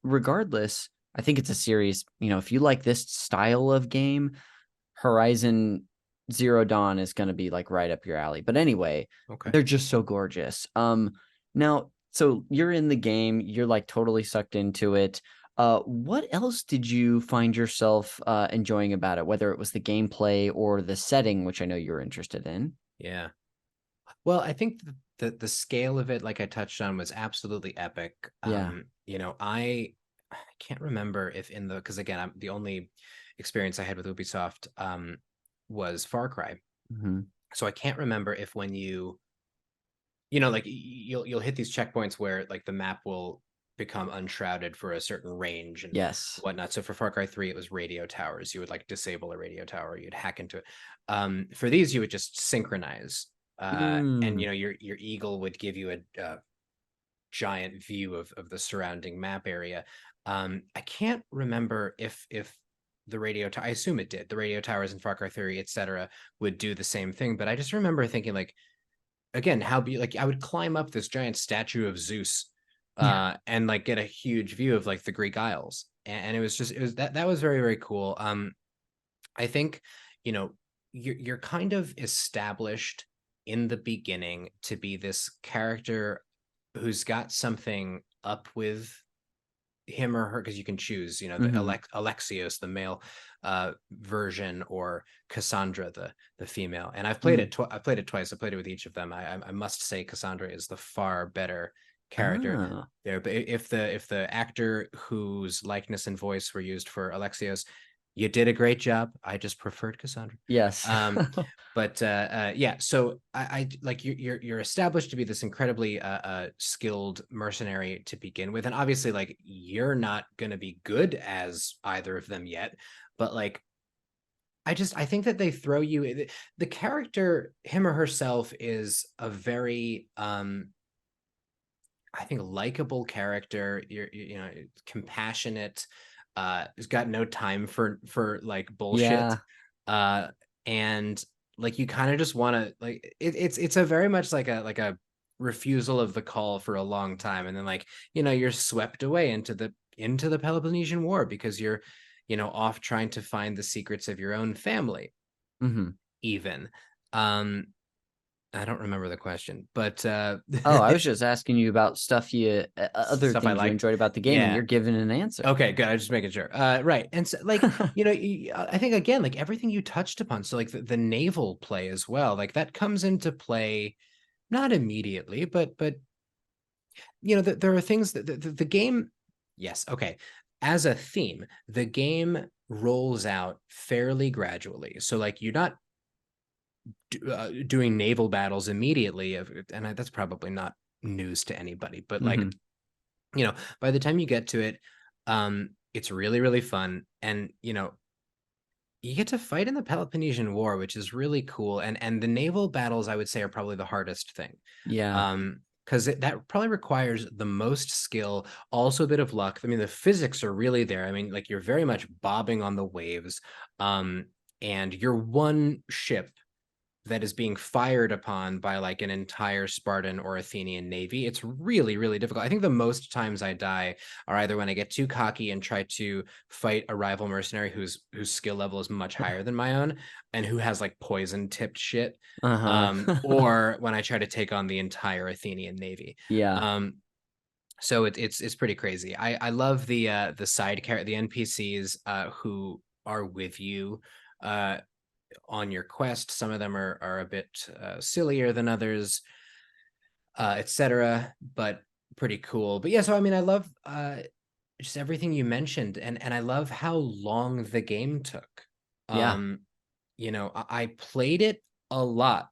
Regardless, I think it's a series. You know, if you like this style of game, Horizon Zero Dawn is going to be like right up your alley. But anyway, Okay. they're just so gorgeous. Now, so you're in the game, you're like totally sucked into it. What else did you find yourself enjoying about it? Whether it was the gameplay or the setting, which I know you're interested in. Yeah. Well, I think the scale of it, like I touched on, was absolutely epic. Yeah. I can't remember if in the because again, the only experience I had with Ubisoft was Far Cry. Hmm. So I can't remember if when like you'll hit these checkpoints where like the map will become unshrouded for a certain range and Yes. whatnot. So for Far Cry 3, it was radio towers. You would like disable a radio tower, you'd hack into it. For these, you would just synchronize. And Mm. your eagle would give you a giant view of the surrounding map area. I can't remember if the I assume it did. The radio towers in Far Cry 3, etc., would do the same thing. But I just remember thinking like again, like I would climb up this giant statue of Zeus Yeah. and like get a huge view of like the Greek Isles. And it was that was very, very cool. I think, you know, you're kind of established in the beginning to be this character who's got something up with him or her because you can choose, the Hmm. Alexios, the male version, or Cassandra, the female. And Mm. I've played it twice. I played it with each of them. I must say Cassandra is the far better character Ah. there. But if the actor whose likeness and voice were used for Alexios You did a great job. I just preferred Cassandra. Yes. Um, but yeah, so I like you're established to be this incredibly skilled mercenary to begin with, and obviously like you're not gonna be good as either of them yet, but like I think that they throw you the character, him or herself, is a very I think likable character. You know, compassionate, has got no time for like bullshit. Yeah. Uh and like you kind of just want to like it's a very much like a refusal of the call for a long time, and then like, you know, you're swept away into the Peloponnesian War because you're, you know, off trying to find the secrets of your own family Hmm. even. I don't remember the question, but Oh, I was just asking you about stuff other stuff I things you liked. enjoyed about the game, and Yeah. you're giving an answer. Okay, good. I was just making sure. Right. And so, like, you know, I think again, like everything you touched upon. So, like the naval play as well, like that comes into play not immediately, but you know, there are things that the game. Yes. Okay. As a theme, the game rolls out fairly gradually. So, like, you're not doing naval battles immediately, and that's probably not news to anybody. But like, Hmm. you know, by the time you get to it, it's really, really fun. And, you know, you get to fight in the Peloponnesian War, which is really cool. And the naval battles, I would say, are probably the hardest thing. Yeah. Because that probably requires the most skill, also a bit of luck. I mean, the physics are really there. I mean, like you're very much bobbing on the waves. Um, and you're one ship that is being fired upon by like an entire Spartan or Athenian navy. It's really, really difficult. I think the most times I die are either when I get too cocky and try to fight a rival mercenary whose skill level is much higher than my own and who has like poison tipped shit. Uh-huh. Or when I try to take on the entire Athenian navy. Yeah. Um, so it's pretty crazy. I love the side character, the NPCs who are with you uh on your quest. Some of them are a bit sillier than others, etc. But pretty cool. But yeah, so I mean, I love just everything you mentioned, and I love how long the game took. Yeah. Um, you know, I played it a lot.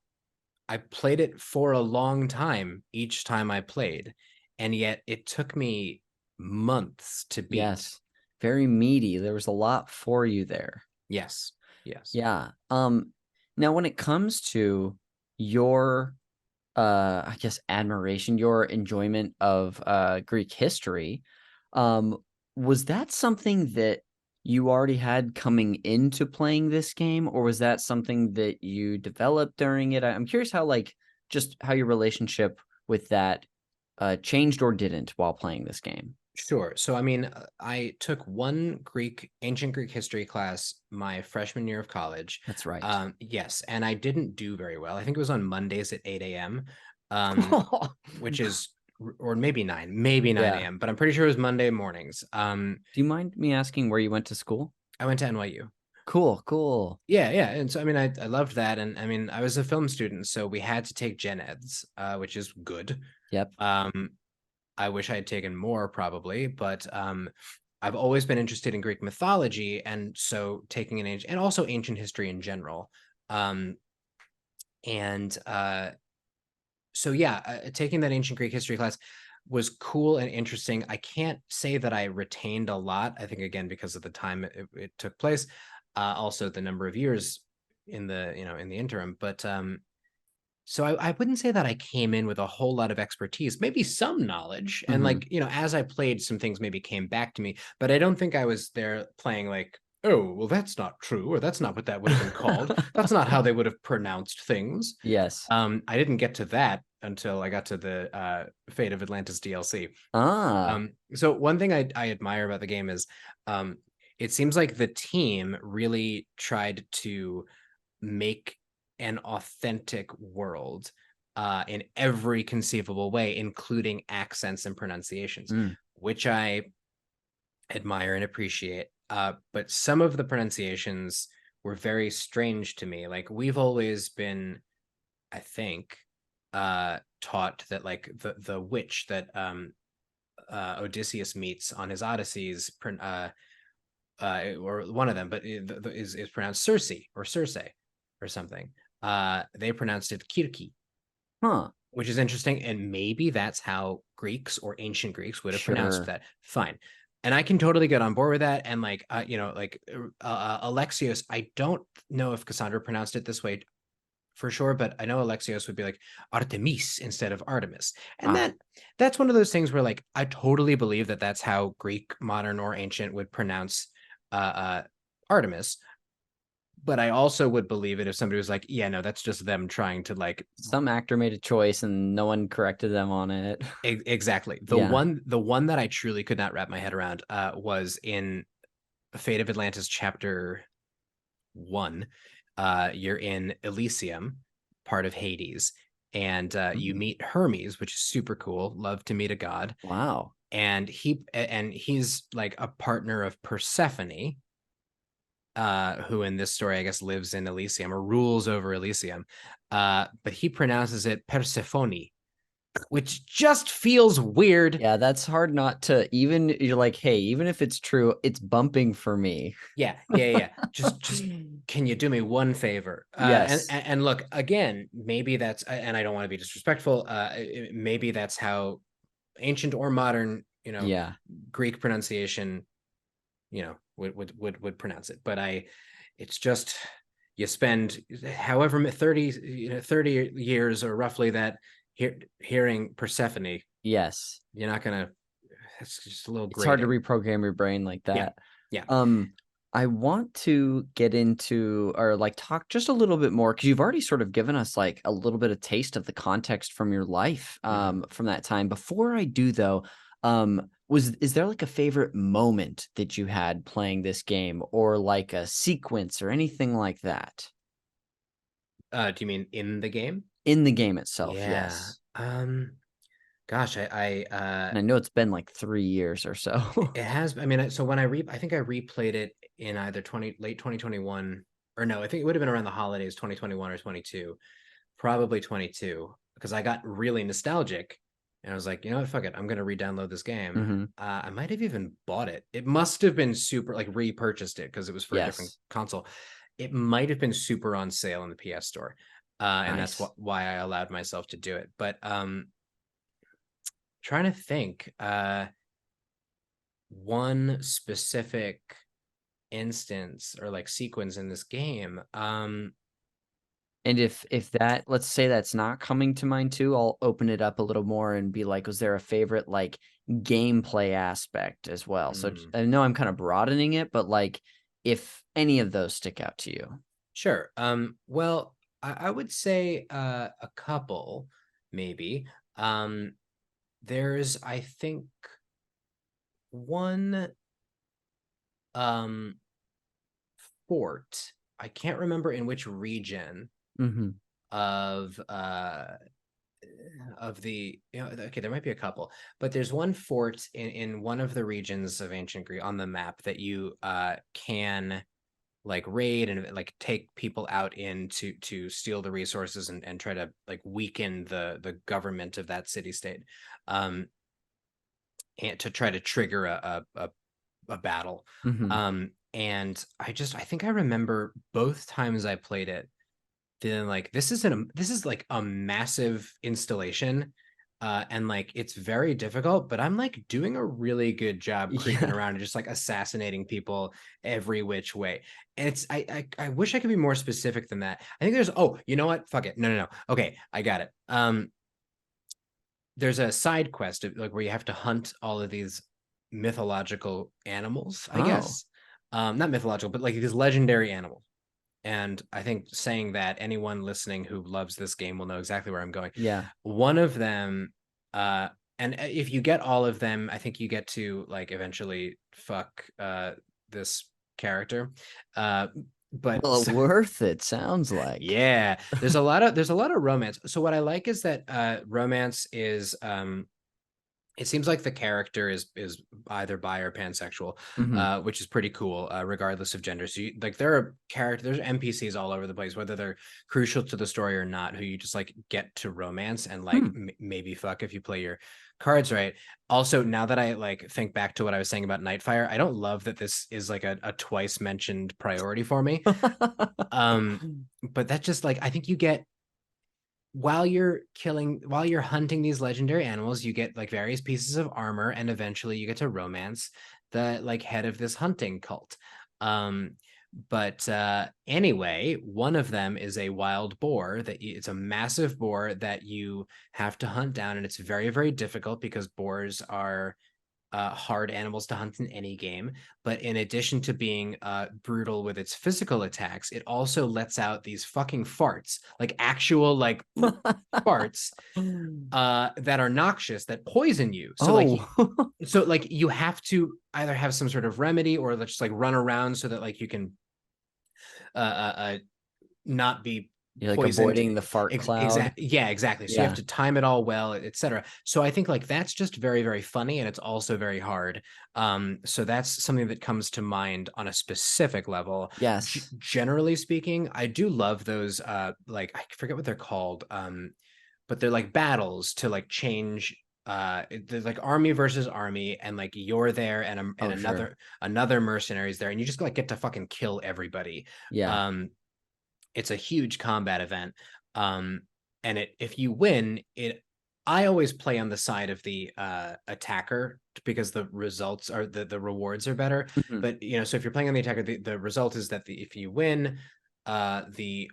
I played it for a long time each time I played, and yet it took me months to beat. Yes. Very meaty. There was a lot for you there. Yes, yes, Yeah. Now when it comes to your I guess admiration, your enjoyment of Greek history, um, was that something that you already had coming into playing this game, or was that something that you developed during it? I'm curious how like just how your relationship with that changed or didn't while playing this game. sure. So, I mean, I took one ancient Greek history class my freshman year of college. That's right. Yes, and I didn't do very well. I think it was on Mondays at 8 a.m., um, which is, or maybe 9 Yeah. a.m., but I'm pretty sure it was Monday mornings. Do you mind me asking where you went to school? I went to NYU. Cool, cool. Yeah, yeah. And so, I mean, I loved that. And I mean, I was a film student, so we had to take gen eds, which is good. Yep. Um, I wish I had taken more probably, but I've always been interested in Greek mythology, and so taking an ancient and also ancient history in general. Um, and so yeah, taking that ancient Greek history class was cool and interesting. I can't say that I retained a lot. I think again because of the time it took place, also the number of years in the, you know, in the interim. But so I wouldn't say that I came in with a whole lot of expertise, maybe some knowledge. And Hmm. like, you know, as I played, some things maybe came back to me, but I don't think I was there playing like, oh, well, that's not true, or that's not what that would have been called. That's not how they would have pronounced things. Yes. I didn't get to that until I got to the Fate of Atlantis DLC. Ah. So one thing I admire about the game is it seems like the team really tried to make an authentic world in every conceivable way, including accents and pronunciations, Mm. which I admire and appreciate. But some of the pronunciations were very strange to me. Like we've always been, I think, taught that like the witch that Odysseus meets on his Odysseys or one of them, but is pronounced Cersei or Circe or something. They pronounced it Kirki, Huh. which is interesting. And maybe that's how Greeks or ancient Greeks would have pronounced Sure. that. Fine. And I can totally get on board with that. And like, Alexios, I don't know if Cassandra pronounced it this way for sure, but I know Alexios would be like Artemis instead of Artemis. And Ah, that's one of those things where like I totally believe that that's how Greek, modern or ancient would pronounce Artemis. But I also would believe it if somebody was like, yeah, no, that's just them trying to like some actor made a choice and no one corrected them on it. exactly. Yeah. The one that I truly could not wrap my head around was in Fate of Atlantis chapter 1. You're in Elysium, part of Hades, and you Mm. meet Hermes, which is super cool. Love to meet a god. Wow. And he's like a partner of Persephone, who in this story I guess lives in Elysium or rules over Elysium. But he pronounces it Persephone, which just feels weird. Yeah, that's hard not to even you're like, hey, even if it's true, it's bumping for me. Yeah. Just can you do me one favor? Yes. And look again, maybe that's, and I don't want to be disrespectful. Maybe that's how ancient or modern, Yeah. Greek pronunciation, would pronounce it. But it's just you spend however 30 years or roughly that hearing Persephone, Yes. you're not gonna. It's just a little It's hard to grating. reprogram your brain like Yeah, that. yeah. Um, I want to get into or like talk just a little bit more because you've already sort of given us like a little bit of taste of the context from your life Mhm. from that time. Before I do though, is there like a favorite moment that you had playing this game or like a sequence or anything like that Do you mean in the game? in the game itself? Yeah. Yes. Gosh, And I know it's been like 3 years or so. it has. I mean, so when I think I replayed it in either late 2021, or no, I think it would have been around the holidays, 2021 or 22, probably 22, because I got really nostalgic, and I was like, you know what, fuck it, I'm gonna re-download this game. Hmm. I might have even bought it. It must have been super like repurchased it because it was for a different Yes. console. It might have been super on sale in the PS store, and that's Nice. why I allowed myself to do it. But trying to think, one specific instance or like sequence in this game. And if that, let's say that's not coming to mind too, I'll open it up a little more and be like, was there a favorite like gameplay aspect as well? So hmm, I know I'm kind of broadening it, but like if any of those stick out to you. Sure. Well, I would say a couple, maybe. Um, there's, I think, one um fort. I can't remember in which region Hmm. of the, okay, there might be a couple, but there's one fort in one of the regions of ancient Greece on the map that you can like raid and like take people out in to steal the resources and try to like weaken the government of that city state, um and to try to trigger a battle. Hmm. And I think I remember both times I played it feeling like this is like a massive installation, and like it's very difficult, but I'm like doing a really good job creeping Yeah. around and just like assassinating people every which way. And it's I wish I could be more specific than that. I think there's, oh, you know what, fuck it, no, okay, I got it. There's a side quest of, like, where you have to hunt all of these mythological animals, I Oh, guess. Not mythological, but like these legendary animals. And I think saying that, anyone listening who loves this game will know exactly where I'm going. yeah. One of them, and if you get all of them, I think you get to like eventually fuck this character. Uh, but Well, so, worth it sounds like. yeah, there's a lot of romance. So what I like is that romance is, it seems like the character is either bi or pansexual, Hmm. which is pretty cool, regardless of gender. So like there are characters, there's NPCs all over the place, whether they're crucial to the story or not, who you just like get to romance and like Hmm. maybe fuck if you play your Cards, right. Also, now that I like think back to what I was saying about Nightfire, I don't love that this is like a twice mentioned priority for me. But that's just like I think you get while you're hunting these legendary animals, you get like various pieces of armor, and eventually you get to romance the like head of this hunting cult. Um, but anyway, one of them is a wild boar it's a massive boar that you have to hunt down, and it's very, very difficult because boars are hard animals to hunt in any game. But in addition to being brutal with its physical attacks, it also lets out these fucking farts, like actual like farts that are noxious, that poison you. So like, Oh, so like you have to either have some sort of remedy or just like run around so that like you can uh, uh, uh not be you're like poisoned. avoiding the fart cloud. Exactly. Yeah, exactly. So you have Yeah. to time it all well, etc. So I think like that's just very, very funny, and it's also very hard. So that's something that comes to mind on a specific level. Yes. Generally speaking, I do love those like I forget what they're called. But they're like battles to like change there's like army versus army, and like you're there, and Oh, sure. another mercenaries there, and you just like get to fucking kill everybody. Yeah. um it's a huge combat event. um and if you win it, I always play on the side of the attacker because the results are the rewards are better. Mhm. But you know, so if you're playing on the attacker, the result is that if you win, the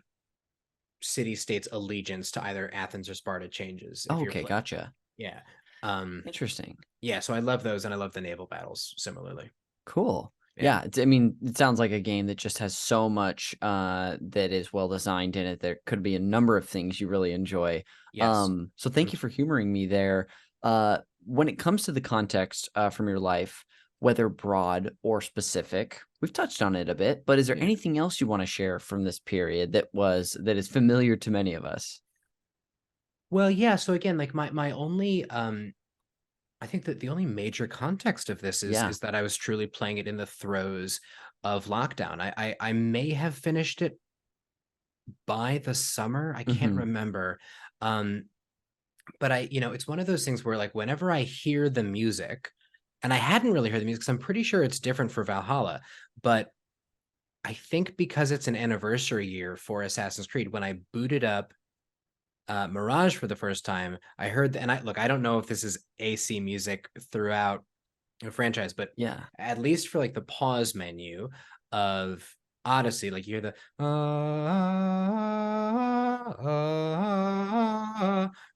city state's allegiance to either Athens or Sparta changes if Oh, you're okay, playing. gotcha. Yeah. um Interesting. yeah, so I love those, and I love the naval battles similarly. Cool. Yeah. Yeah, I mean, it sounds like a game that just has so much that is well designed in it. There could be a number of things you really enjoy. Yes. So thank you for humoring me there. When it comes to the context from your life, whether broad or specific, we've touched on it a bit, but is there Yeah. anything else you want to share from this period that is familiar to many of us? Well, yeah, so again, like my only I think that the only major context of this Yeah. is that I was truly playing it in the throes of lockdown. I may have finished it by the summer. I can't Hmm. remember. Um, but it's one of those things where like whenever I hear the music, and I hadn't really heard the music, because I'm pretty sure it's different for Valhalla, but I think because it's an anniversary year for Assassin's Creed, when I booted up Mirage for the first time, I heard, and I don't know if this is AC music throughout a franchise, but Yeah. at least for like the pause menu of Odyssey, like you hear the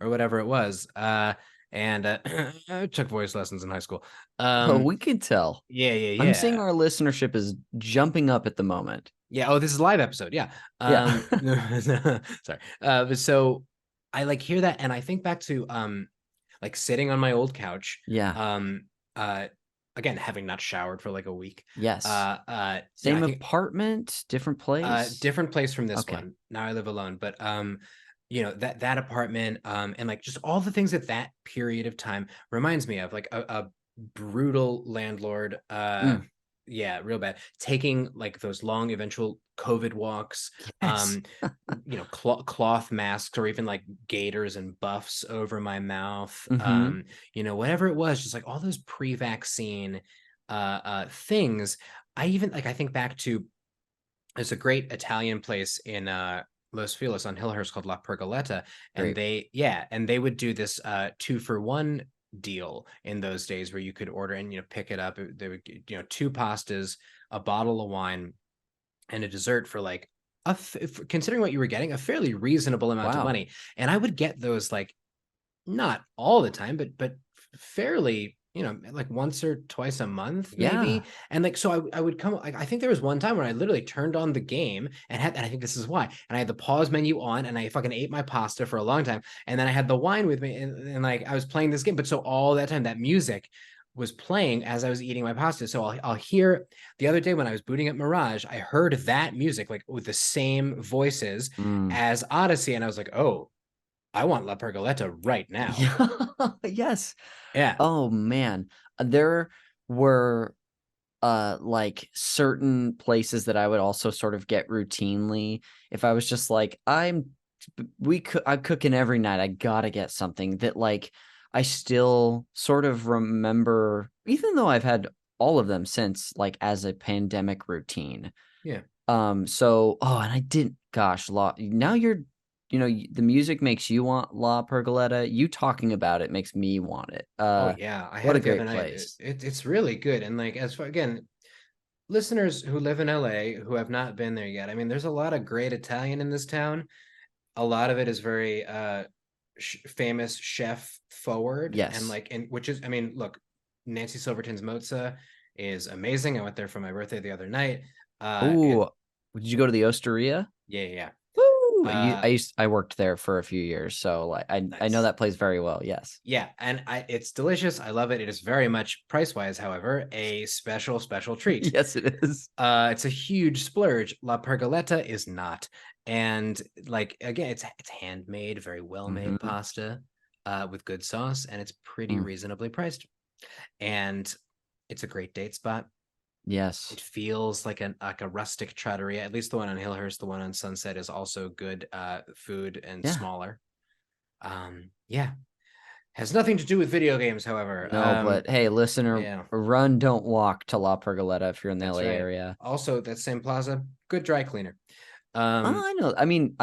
or whatever it was. And I took voice lessons in high school. Oh, Um, we can tell. yeah, yeah, I'm seeing yeah. our listenership is jumping up at the moment. Yeah. Oh, this is a live episode. Yeah. Yeah. Sorry. So I like hear that, and I think back to like sitting on my old couch, Yeah. um, uh, again having not showered for like a week. Yes. I Same think apartment, different place? different place from this Okay. one. Now I live alone, but that apartment, and like just all the things that that period of time reminds me of, like a brutal landlord. Mm, Yeah, real bad. Taking like those long eventual COVID walks, yes. cloth masks, or even like gaiters and buffs over my mouth. Mhm. Whatever it was, just like all those pre-vaccine things. I think back to, there's a great Italian place in Los Feliz on Hillhurst called La Pergoletta, and Great. they would do this 2-for-1 deal in those days where you could order and pick it up. They would two pastas, a bottle of wine, and a dessert for like considering what you were getting, a fairly reasonable amount of Wow. money. And I would get those like not all the time, but fairly, like once or twice a month, Yeah. maybe. And like, so I would come, like, I think there was one time when I literally turned on the game and I think this is why, and I had the pause menu on, and I fucking ate my pasta for a long time. And then I had the wine with me, and like, I was playing this game. But so all that time, that music was playing as I was eating my pasta. So I'll hear, the other day when I was booting up Mirage, I heard that music like with the same voices Mm. as Odyssey. And I was like, oh, I want La Pergoletta right now. Yeah. Yes. Yeah. Oh, man. There were, like, certain places that I would also sort of get routinely if I was just like, I'm cooking every night, I gotta get something that, like, I still sort of remember, even though I've had all of them since, like as a pandemic routine. Yeah. So, and I didn't, gosh, now the music makes you want La Pergoletta. You talking about it makes me want it. Oh yeah, I What had a it the other great night. place. It's really good. And like as far again, listeners who live in LA who have not been there yet. I mean, there's a lot of great Italian in this town. A lot of it is very famous chef forward and Yes. like and which is I mean, look, Nancy Silverton's mozza is amazing. I went there for my birthday the other night. It Oh, did you go to the Osteria? Yeah, yeah. Woo! Uh I worked there for a few years, so like I know nice. that place very well. Yes. Yeah, and it's delicious. I love it. It is very much price wise, however, a special treat. Yes, it is. It's a huge splurge. La Pergoletta is not, and like again, it's handmade, very well made Mm-hmm. pasta, with good sauce, and it's pretty Mm. reasonably priced. And it's a great date spot. Yes. It feels like a rustic trattoria. At least the one on Hillhurst, the one on Sunset is also good food and Yeah. smaller. Yeah, has nothing to do with video games, however. No, but hey, listener, Yeah, run, don't walk to La Pergoletta if you're in the that's LA right. area. Also, that same plaza, good dry cleaner. Oh, Um, I know. I mean,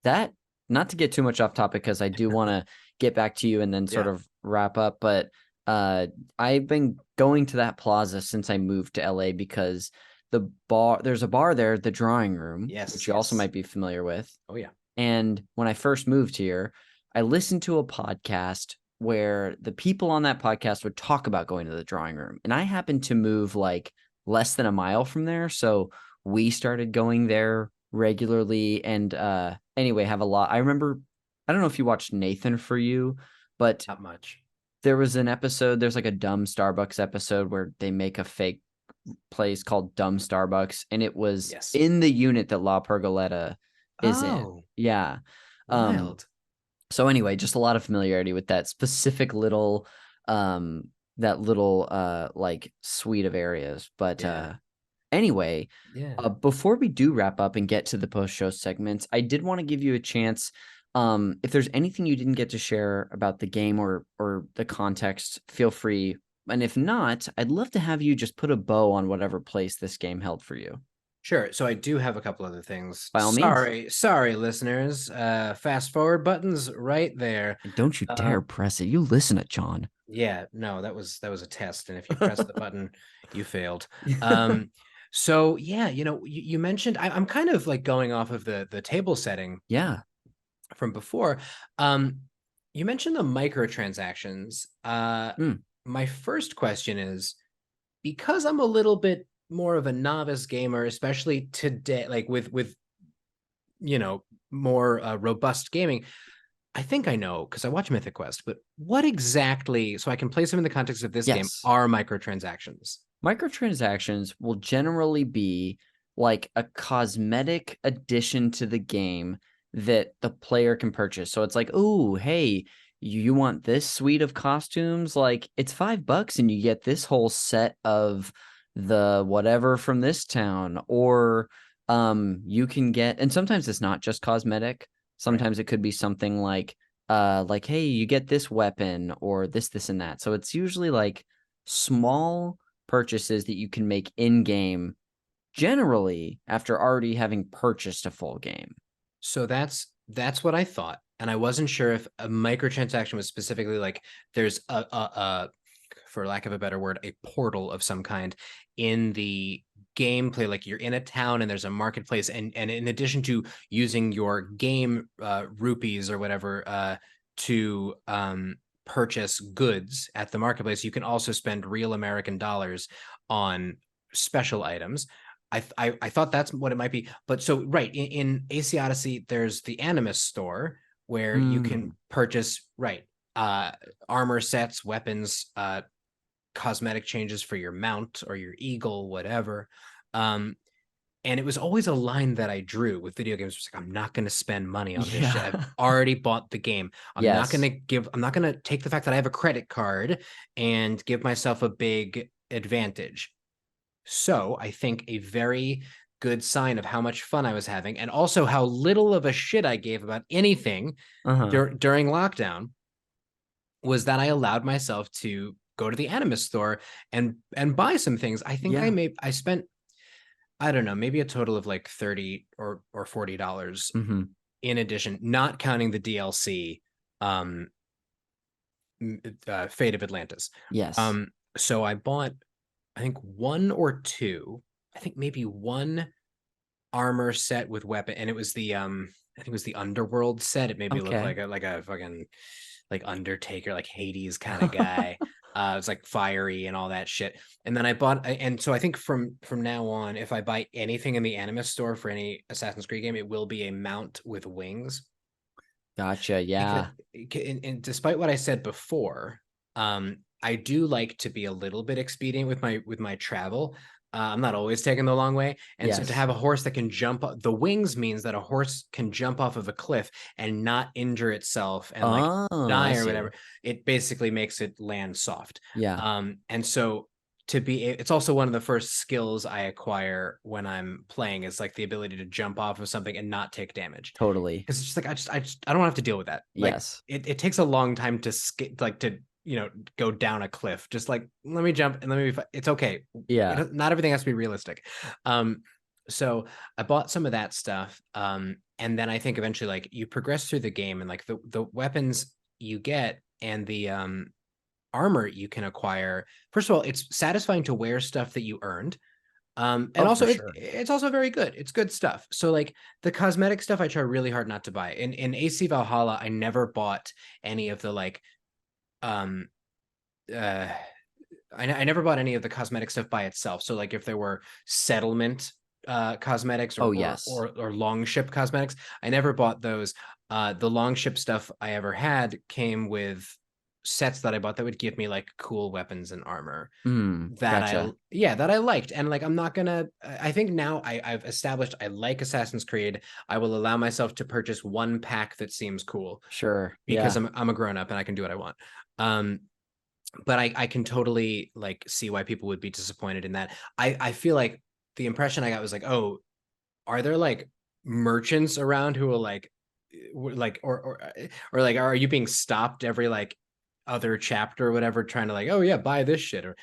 that, not to get too much off topic because I do want to get back to you and then sort yeah. of wrap up, but I've been going to that plaza since I moved to LA because there's a bar there, the Drawing Room, which Yes, you also yes. might be familiar with. Oh yeah. And when I first moved here, I listened to a podcast where the people on that podcast would talk about going to the Drawing Room. And I happened to move like less than a mile from there. So we started going there regularly. And anyway, have a lot. I remember, I don't know if you watched Nathan For You, but Not much. there was an episode, there's like a dumb Starbucks episode where they make a fake place called Dumb Starbucks, and it was Yes. in the unit that La Pergoletta is in. Oh, Yeah. Um, wild. so anyway, just a lot of familiarity with that specific little um like suite of areas. But Yeah. anyway, Yeah. before we do wrap up and get to the post-show segments, I did want to give you a chance. If there's anything you didn't get to share about the game or the context, feel free. And if not, I'd love to have you just put a bow on whatever place this game held for you. Sure. So I do have a couple other things. By all means. Sorry, listeners. Fast forward buttons right there. And don't you dare Um, press it. You listen to John. yeah, no, that was a test, and if you press the button, you failed. Um, so yeah, you mentioned I'm kind of like going off of the table setting Yeah. from before. Um, you mentioned the microtransactions. Mm. My first question is because I'm a little bit more of a novice gamer, especially today, like with more robust gaming. I think I know because I watch Mythic Quest, but what exactly, so I can place them in the context of this game, Yes. are microtransactions? Microtransactions will generally be like a cosmetic addition to the game that the player can purchase. So it's like, oh, hey, you want this suite of costumes? Like it's $5 and you get this whole set of the whatever from this town. Or you can get, and sometimes it's not just cosmetic. Right. Sometimes it could be something like, hey, you get this weapon or this, and that. So it's usually like small purchases that you can make in game, generally after already having purchased a full game. So that's what I thought, and I wasn't sure if a microtransaction was specifically like there's a for lack of a better word, a portal of some kind in the gameplay, like you're in a town and there's a marketplace, and in addition to using your game rupees or whatever to purchase goods at the marketplace, you can also spend real American dollars on special items. I thought that's what it might be. But so right in AC Odyssey, there's the Animus store where you can purchase armor sets, weapons, cosmetic changes for your mount or your eagle, whatever. And it was always a line that I drew with video games. It's like, I'm not going to spend money on this shit. I've Yeah. already bought the game. I'm not Yes. going to take the fact that I have a credit card and give myself a big advantage. So I think a very good sign of how much fun I was having and also how little of a shit I gave about anything Uh-huh. during lockdown was that I allowed myself to go to the anime store and buy some things. I think Yeah. I spent, I don't know, maybe a total of like 30 or $40 Hmm. in addition, not counting the DLC, um Fate of Atlantis. Yes. Um so I bought, I think one or two, I think maybe one armor set with weapon, and it was the I think it was the Underworld set. It made me look Okay. like a fucking like Undertaker, like Hades kind of guy. It's like fiery and all that shit. And then I bought, and so I think from now on, if I buy anything in the anime store for any Assassin's Creed game, it will be a mount with wings. Gotcha. Because, Yeah. and despite what I said before, I do like to be a little bit expedient with my travel. I'm not always taking the long way, and so to Yes. have a horse that can jump, the wings means that a horse can jump off of a cliff and not injure itself and like Oh, I die or see. whatever. It basically makes it land soft. Yeah. And so to be, it's also one of the first skills I acquire when I'm playing, is like the ability to jump off of something and not take damage, Totally. because it's just like I don't have to deal with that. Like Yes. it takes a long time to skip, like to go down a cliff. Just like, let me jump and let me. It's okay. Yeah. Not everything has to be realistic. Um, so I bought some of that stuff. And then I think eventually, like, you progress through the game, and like the weapons you get and the armor you can acquire. First of all, it's satisfying to wear stuff that you earned. And Oh, for also sure. it's also very good. It's good stuff. So like the cosmetic stuff, I try really hard not to buy. In AC Valhalla, I never bought any of the like um uh I never bought any of the cosmetic stuff by itself. So like if there were settlement cosmetics Oh, yes. or long ship cosmetics, I never bought those. The long ship stuff I ever had came with sets that I bought that would give me like cool weapons and armor that Gotcha. that I liked. And like I'm not gonna, I think now I've established I like Assassin's Creed. I will allow myself to purchase one pack that seems cool Sure. because Yeah. I'm a grown up and I can do what I want. Um but I can totally like see why people would be disappointed in that. I feel like the impression I got was like, oh, are there like merchants around who will like or like, are you being stopped every like other chapter or whatever, trying to like, oh yeah, buy this shit or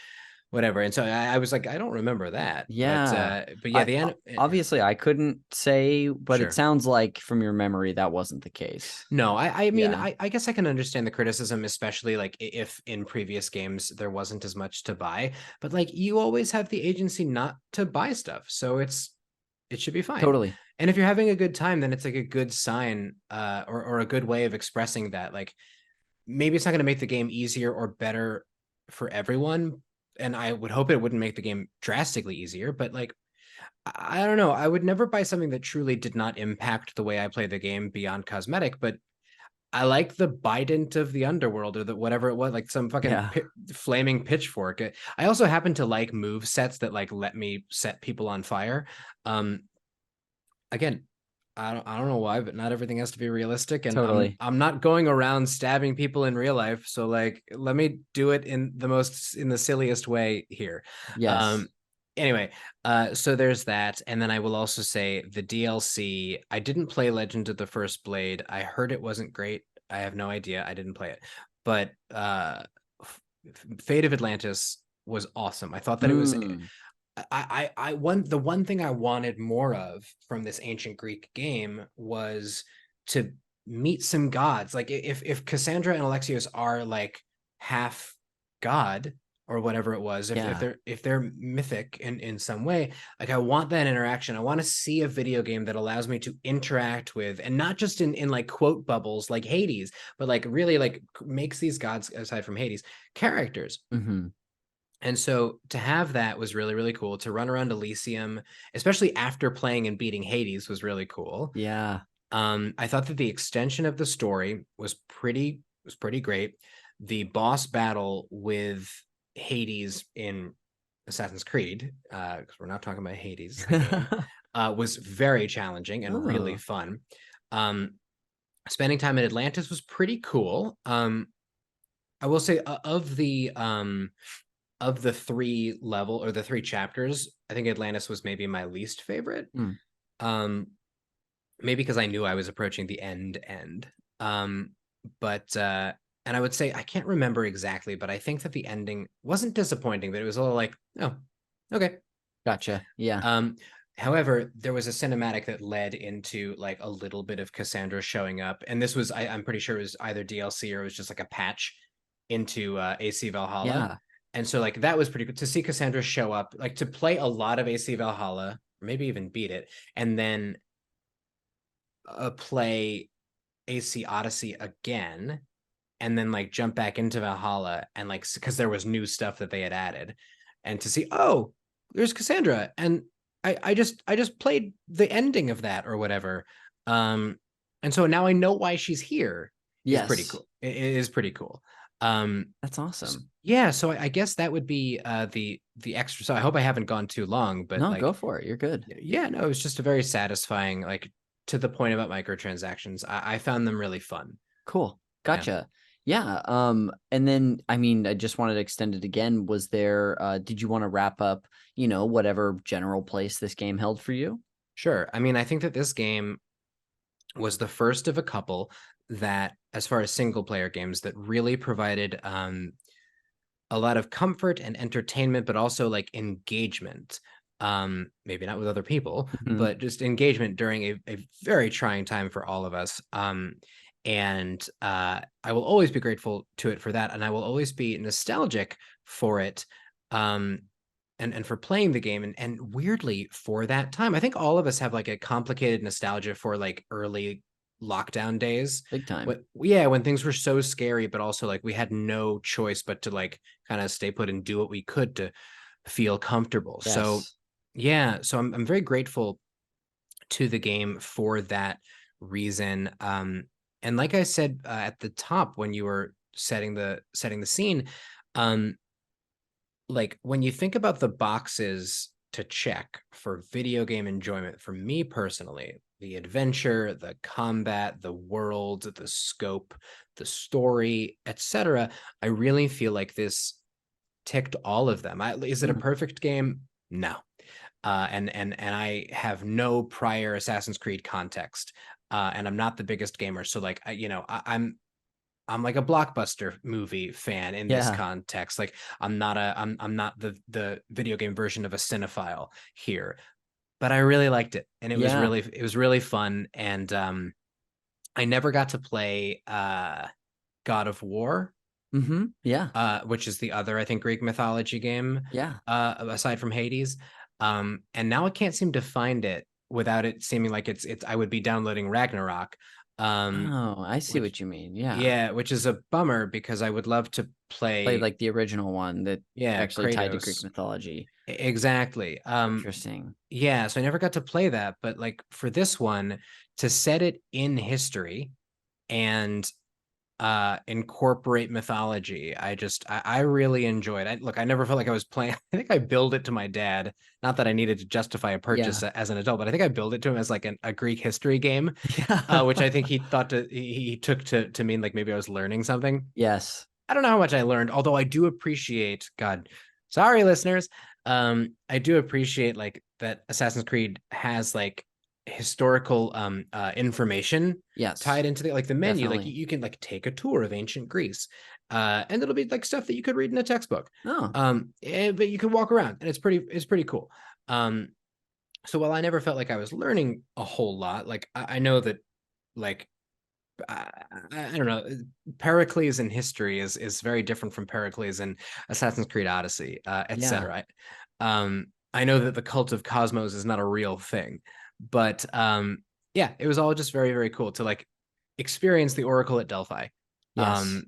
whatever? And so I was like, I don't remember that, Yeah. but yeah, I the obviously I couldn't say, but it sure. sounds like from your memory that wasn't the case. No, I mean, Yeah. I guess I can understand the criticism, especially like if in previous games there wasn't as much to buy, but like you always have the agency not to buy stuff, so it should be fine. Totally. And if you're having a good time, then it's like a good sign, or a good way of expressing that. Like maybe it's not going to make the game easier or better for everyone, and I would hope it wouldn't make the game drastically easier, but like I don't know. I would never buy something that truly did not impact the way I play the game beyond cosmetic, but I like the Bident of the underworld, or the whatever it was, like some fucking Yeah. flaming pitchfork. I also happen to like move sets that like let me set people on fire. Um, Again, I don't know why, but not everything has to be realistic, and Totally. I'm not going around stabbing people in real life. So like, let me do it in the silliest way here. Yes. Um, anyway, so there's that, and then I will also say the DLC. I didn't play Legend of the First Blade. I heard it wasn't great. I have no idea. I didn't play it, but Fate of Atlantis was awesome. I thought that it was Mm. the one thing I wanted more of from this ancient Greek game was to meet some gods. Like if Cassandra and Alexios are like half god or whatever it was, Yeah. if they're mythic in some way, like I want that interaction. I want to see a video game that allows me to interact with, and not just in like quote bubbles like Hades, but like really like makes these gods, aside from Hades, characters. Hmm. And so to have that was really, really cool. To run around Elysium, especially after playing and beating Hades, was really cool. Yeah. I thought that the extension of the story was pretty great. The boss battle with Hades in Assassin's Creed, because we're not talking about Hades, the game, was very challenging and really Oh. fun. Um, Spending time in Atlantis was pretty cool. I will say, of the three level or the three chapters, I think Atlantis was maybe my least favorite. Mm. Um, Maybe because I knew I was approaching the end. Um, but And I would say I can't remember exactly, but I think that the ending wasn't disappointing, but it was a little like, oh, okay. Gotcha. Yeah. Um, However, there was a cinematic that led into like a little bit of Cassandra showing up, and this was I'm pretty sure it was either DLC or it was just like a patch into AC Valhalla, Yeah. and so like that was pretty good to see Cassandra show up, like to play a lot of AC Valhalla, or maybe even beat it, and then play AC Odyssey again, and then like jump back into Valhalla and like because there was new stuff that they had added, and to see, oh, there's Cassandra, and I just played the ending of that or whatever, and so now I know why she's here. Is pretty Yes. cool. It is pretty cool. Um, That's awesome. yeah, so I guess that would be the extra. So I hope I haven't gone too long, but No, go like, for it. You're good. yeah, no, it was just a very satisfying, like to the point about microtransactions. I found them really fun. Cool. Yeah. Gotcha. Yeah. And then I mean, I just wanted to extend it again. Was there did you want to wrap up, whatever general place this game held for you? Sure. I mean, I think that this game was the first of a couple that, as far as single player games, that really provided a lot of comfort and entertainment, but also like engagement. Maybe not with other people, Mhm. but just engagement during a very trying time for all of us. And I will always be grateful to it for that. And I will always be nostalgic for it. Um, and for playing the game, and weirdly for that time. I think all of us have like a complicated nostalgia for like early lockdown days. Big time. When things were so scary, but also like we had no choice but to like kind of stay put and do what we could to feel comfortable. So Yes. yeah, so I'm very grateful to the game for that reason. And like I said at the top when you were setting the scene, um, like when you think about the boxes to check for video game enjoyment, for me personally, the adventure, the combat, the world, the scope, the story, etc., I really feel like this ticked all of them. Is it a Mm. perfect game? No. And I have no prior Assassin's Creed context, and I'm not the biggest gamer, so like I'm like a blockbuster movie fan in this Yeah. context. Like I'm not the video game version of a cinephile here, but I really liked it, and Yeah. it was really fun. And I never got to play God of War, Yeah. which is the other I think Greek mythology game, Yeah. aside from Hades. And now I can't seem to find it without it seeming like it's I would be downloading Ragnarok. Oh, I see Which what you mean. Yeah. Yeah, which is a bummer because I would love to Play play, like the original one that yeah, actually tied to Greek Kratos. mythology. Exactly. Interesting. Yeah, so I never got to play that, but like for this one, to set it in history and incorporate mythology, I really enjoyed it. Look, I never felt like I was playing. I think I billed it to my dad. Not that I needed to justify a purchase Yeah. as an adult, but I think I billed it to him as like a Greek history game, Yeah. which I think he took to mean like maybe I was learning something. Yes. I don't know how much I learned, although I do appreciate, God, sorry, listeners. I do appreciate like that Assassin's Creed has like historical information Yes. tied into the menu. Like Definitely. you can like take a tour of ancient Greece. And it'll be like stuff that you could read in a textbook. Oh, But you can walk around and it's pretty cool. Um, so while I never felt like I was learning a whole lot, like I know that like I, I don't know. Pericles in history is very different from Pericles in Assassin's Creed Odyssey, yeah. etc. I know that the cult of Cosmos is not a real thing, but yeah, it was all just very very cool to like experience the Oracle at Delphi, Yes. um,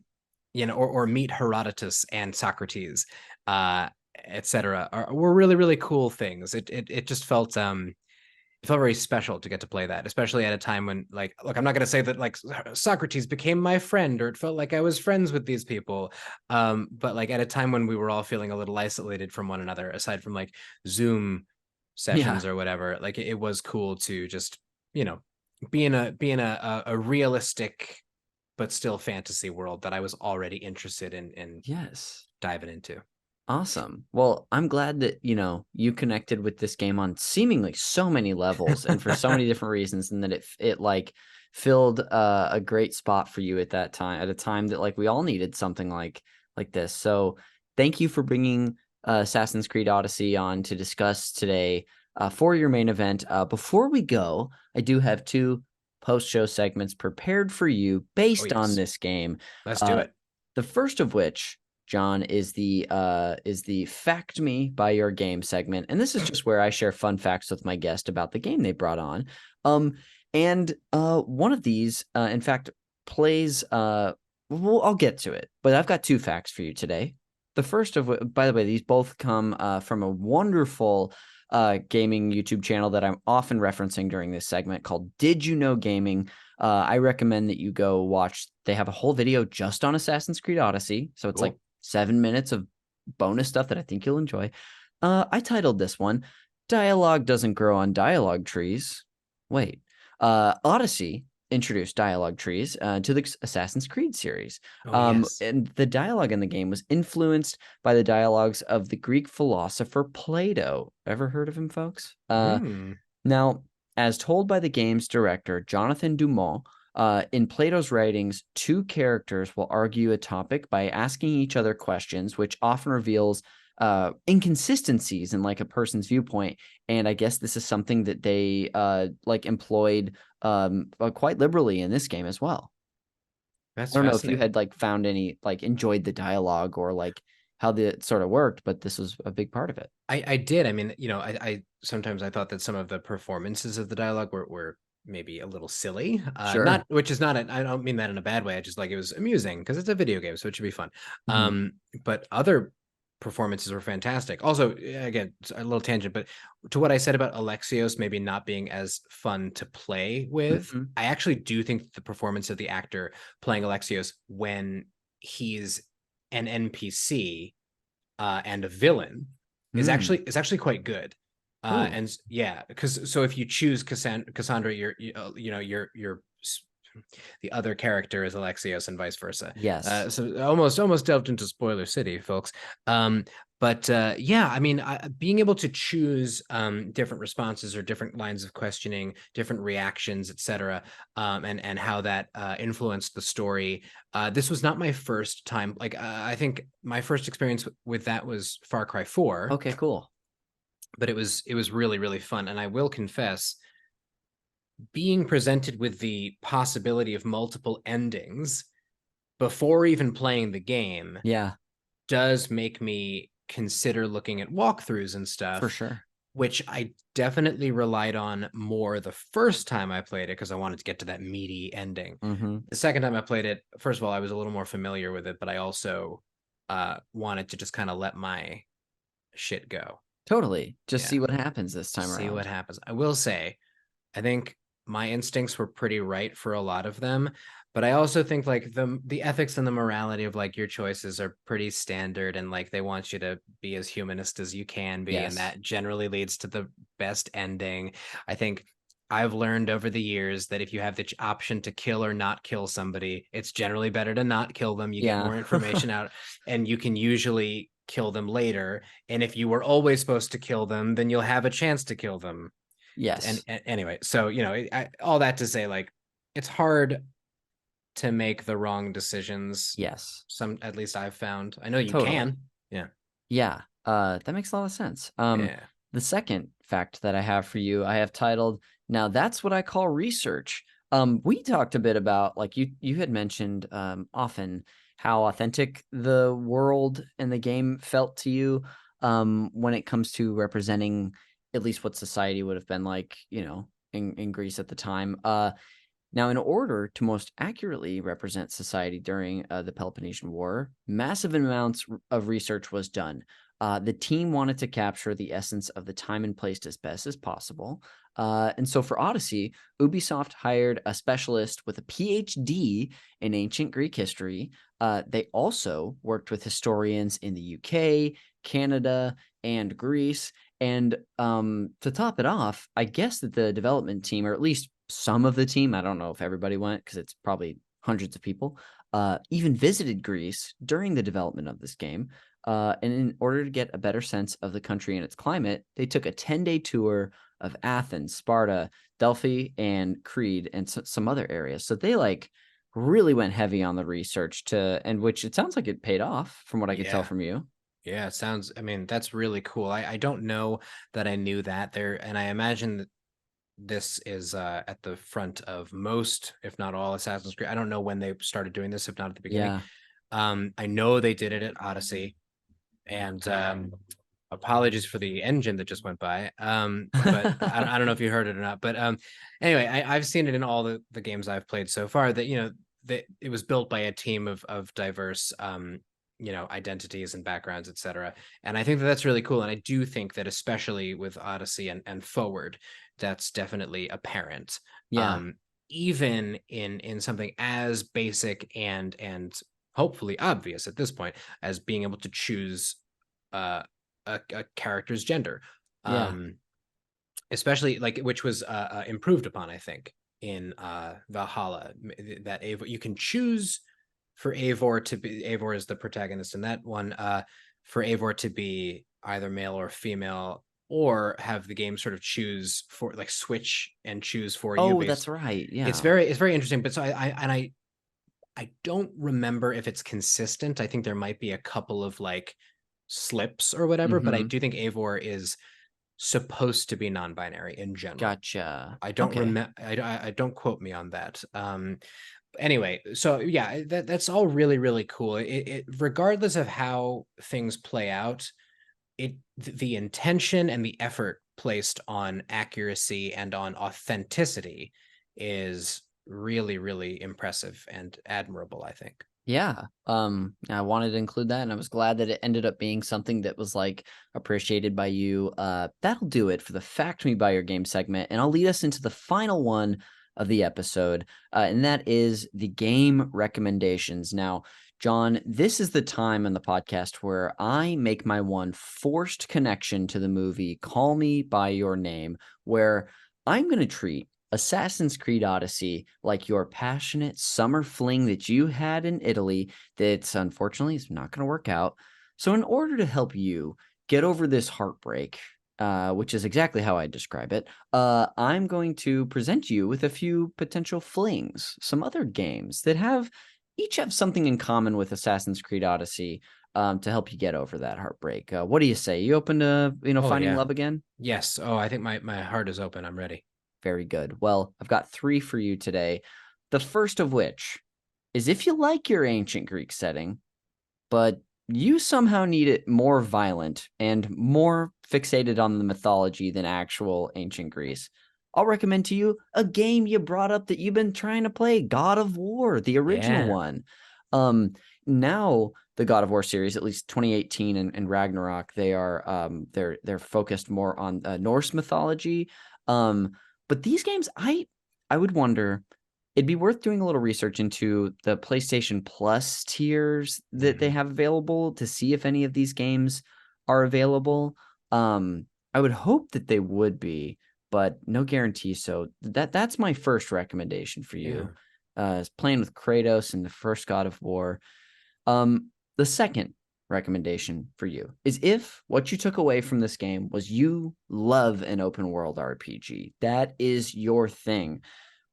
or meet Herodotus and Socrates, etc. Were really really cool things. It just felt it felt very special to get to play that, especially at a time when, like, look, I'm not going to say that like Socrates became my friend or it felt like I was friends with these people, but like at a time when we were all feeling a little isolated from one another, aside from like Zoom Yeah. sessions or whatever, like it was cool to just you know be in a realistic but still fantasy world that I was already interested in Yes. diving into. Awesome. Well, I'm glad that, you connected with this game on seemingly so many levels and for so many different reasons, and that it like filled a great spot for you at that time, at a time that like we all needed something like this. So thank you for bringing Assassin's Creed Odyssey on to discuss today for your main event. Before we go, I do have two post-show segments prepared for you Oh based on yes, this game. let's do it. The first of which, John, is the Fact Me by Your Game segment. And this is just where I share fun facts with my guest about the game they brought on. And one of these, in fact, plays well, I'll get to it, but I've got two facts for you today. The first of which, by the way, these both come from a wonderful gaming YouTube channel that I'm often referencing during this segment called Did You Know Gaming? I recommend that you go watch. They have a whole video just on Assassin's Creed Odyssey. So it's Cool. like 7 minutes of bonus stuff that I think you'll enjoy. I titled this one, Dialogue Doesn't Grow on Dialogue Trees. Wait. Odyssey introduced dialogue trees to the Assassin's Creed series. Oh yes. And the dialogue in the game was influenced by the dialogues of the Greek philosopher Plato. Ever heard of him, folks? Now, as told by the game's director, Jonathan Dumont, in Plato's writings, two characters will argue a topic by asking each other questions, which often reveals inconsistencies in like a person's viewpoint. And I guess this is something that they like employed quite liberally in this game as well. That's I don't know if you fascinating. had like found any like enjoyed the dialogue or like how it sort of worked, but this was a big part of it. I did. I mean, I sometimes I thought that some of the performances of the dialogue were maybe a little silly. Sure. Not which is not I don't mean that in a bad way. I just like it was amusing because it's a video game, so it should be fun. Mhm. But other performances were fantastic. Also, again, it's a little tangent, but to what I said about Alexios maybe not being as fun to play with, Mhm. I actually do think the performance of the actor playing Alexios when he's an NPC and a villain Mm. is actually quite good. Cool. And yeah, because so if you choose Cassandra, you're the other character is Alexios and vice versa. Yes. So almost delved into spoiler city, folks. But yeah, I mean, being able to choose different responses or different lines of questioning, different reactions, etc., and how that influenced the story. This was not my first time. Like, I think my first experience with that was Far Cry 4, Okay, cool. but it was really fun. And I will confess, being presented with the possibility of multiple endings before even playing the game Yeah, does make me consider looking at walkthroughs and for stuff, sure. which I definitely relied on more the first time I played it because I wanted to get to that meaty ending. Mhm. The second time I played it, first of all, I was a little more familiar with it, but I also wanted to just kind of let my shit go. Totally. Just Yeah, see what happens this time see what around. happens. I will say, I think my instincts were pretty right for a lot of them, but I also think like the ethics and the morality of like your choices are pretty standard and like they want you to be as humanist as you can be, and Yes. that generally leads to the best ending. I think I've learned over the years that if you have the option to kill or not kill somebody, it's generally better to not kill them. You get Yeah. more information out and you can usually kill them later. And if you were always supposed to kill them, then you'll have a chance to kill them. And, Yes. anyway, so all that to say, like, it's hard to make the wrong decisions. Yes. Some, at least I've found. I know you Totally. can. Yeah. Yeah. That makes a lot of sense. Yeah. The second fact that I have for you, I have titled, Now That's What I Call Research. We talked a bit about like you had mentioned often how authentic the world and the game felt to you when it comes to representing at least what society would have been like, in Greece at the time. Now, in order to most accurately represent society during the Peloponnesian War, massive amounts of research was done. The team wanted to capture the essence of the time and place as best as possible. And so for Odyssey, Ubisoft hired a specialist with a PhD in ancient Greek history. They also worked with historians in the UK, Canada, and Greece. And to top it off, I guess that the development team, or at least some of the team, I don't know if everybody went because it's probably hundreds of people, even visited Greece during the development of this game. And in order to get a better sense of the country and its climate, they took a 10-day tour of Athens, Sparta, Delphi, and Crete, and some other areas. So they like really went heavy on the research and which it sounds like it paid off from what I could tell Yeah. from you. Yeah, it sounds, I mean, that's really cool. I don't know that I knew that there, and I imagine that this is at the front of most, if not all, Assassin's Creed. I don't know when they started doing this, if not at the beginning. Yeah. I know they did it at Odyssey, and apologies for the engine that just went by. But I don't know if you heard it or not. But anyway, I've seen it in all the games I've played so far. That that it was built by a team of diverse identities and backgrounds, etc. And I think that that's really cool. And I do think that especially with Odyssey and Forward, that's definitely apparent. Yeah. Um, even in something as basic and hopefully obvious at this point as being able to choose uh, a character's gender, Yeah. especially like which was improved upon, I think, in Valhalla. That Eivor, you can choose for Eivor to be, Eivor is the protagonist in that one, for Eivor to be either male or female, or have the game sort of choose for like switch and choose for you Oh, based. that's right. It's Yeah. very interesting. But so I don't remember if it's consistent. I think there might be a couple of like slips or whatever, but I Mm-hmm. do think Eivor is supposed to be non-binary in general. Gotcha. I don't Okay. remember. I don't quote me on that. Anyway, so yeah, that's all really cool. It regardless of how things play out, the intention and the effort placed on accuracy and on authenticity is really impressive and admirable, I think. Yeah. I wanted to include that, and I was glad that it ended up being something that was like appreciated by you. That'll do it for the Fact Me by Your Game segment, and I'll lead us into the final one of the episode, and that is the game recommendations. Now, John, this is the time in the podcast where I make my one forced connection to the movie Call Me by Your Name, where I'm going to treat Assassin's Creed Odyssey like your passionate summer fling that you had in Italy that's unfortunately is not going to work out. So, in order to help you get over this heartbreak, which is exactly how I describe it, I'm going to present you with a few potential flings, some other games that each have something in common with Assassin's Creed Odyssey, to help you get over that heartbreak. What do you say? You open to Oh finding yeah. love again? Yes. Oh, I think my heart is open. I'm ready. Very good. Well, I've got three for you today. The first of which is if you like your ancient Greek setting, but you somehow need it more violent and more fixated on the mythology than actual ancient Greece, I'll recommend to you a game you brought up that you've been trying to play, God of War, the original Yeah. one. Now the God of War series, at least 2018 and Ragnarok, they're focused more on Norse mythology. But these games, I would wonder, it'd be worth doing a little research into the PlayStation Plus tiers that they Mhm. have available to see if any of these games are available. I would hope that they would be, but no guarantee. So that's my first recommendation for Yeah. you. Is playing with Kratos in the first God of War. The second recommendation for you is if what you took away from this game was you love an open world RPG, that is your thing.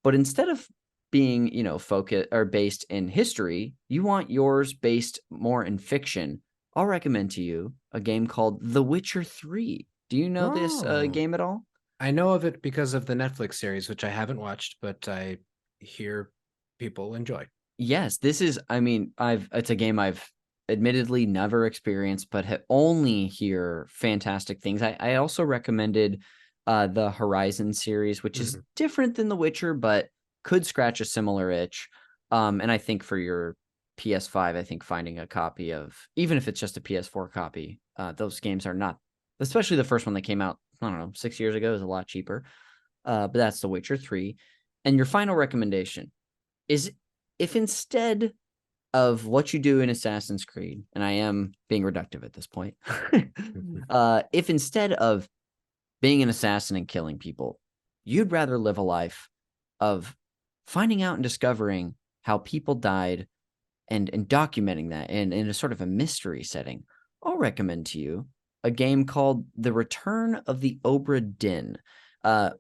But instead of being, focused or based in history, you want yours based more in fiction. I'll recommend to you a game called The Witcher 3. Do you know this Oh, game at all? I know of it because of the Netflix series, which I haven't watched, but I hear people enjoy. Yes, this is, I mean, it's a game I've admittedly never experienced, but only hear fantastic things. I also recommended the Horizon series, which is Mhm. different than The Witcher, but could scratch a similar itch. And I think for your PS5, I think finding a copy of, even if it's just a PS4 copy, those games are not, especially the first one that came out, I don't know, 6 years ago, is a lot cheaper. But that's The Witcher 3. And your final recommendation is if instead of what you do in Assassin's Creed, and I am being reductive at this point, if instead of being an assassin and killing people, you'd rather live a life of finding out and discovering how people died and documenting that in a sort of a mystery setting, I'll recommend to you a game called The Return of the Obra Dinn.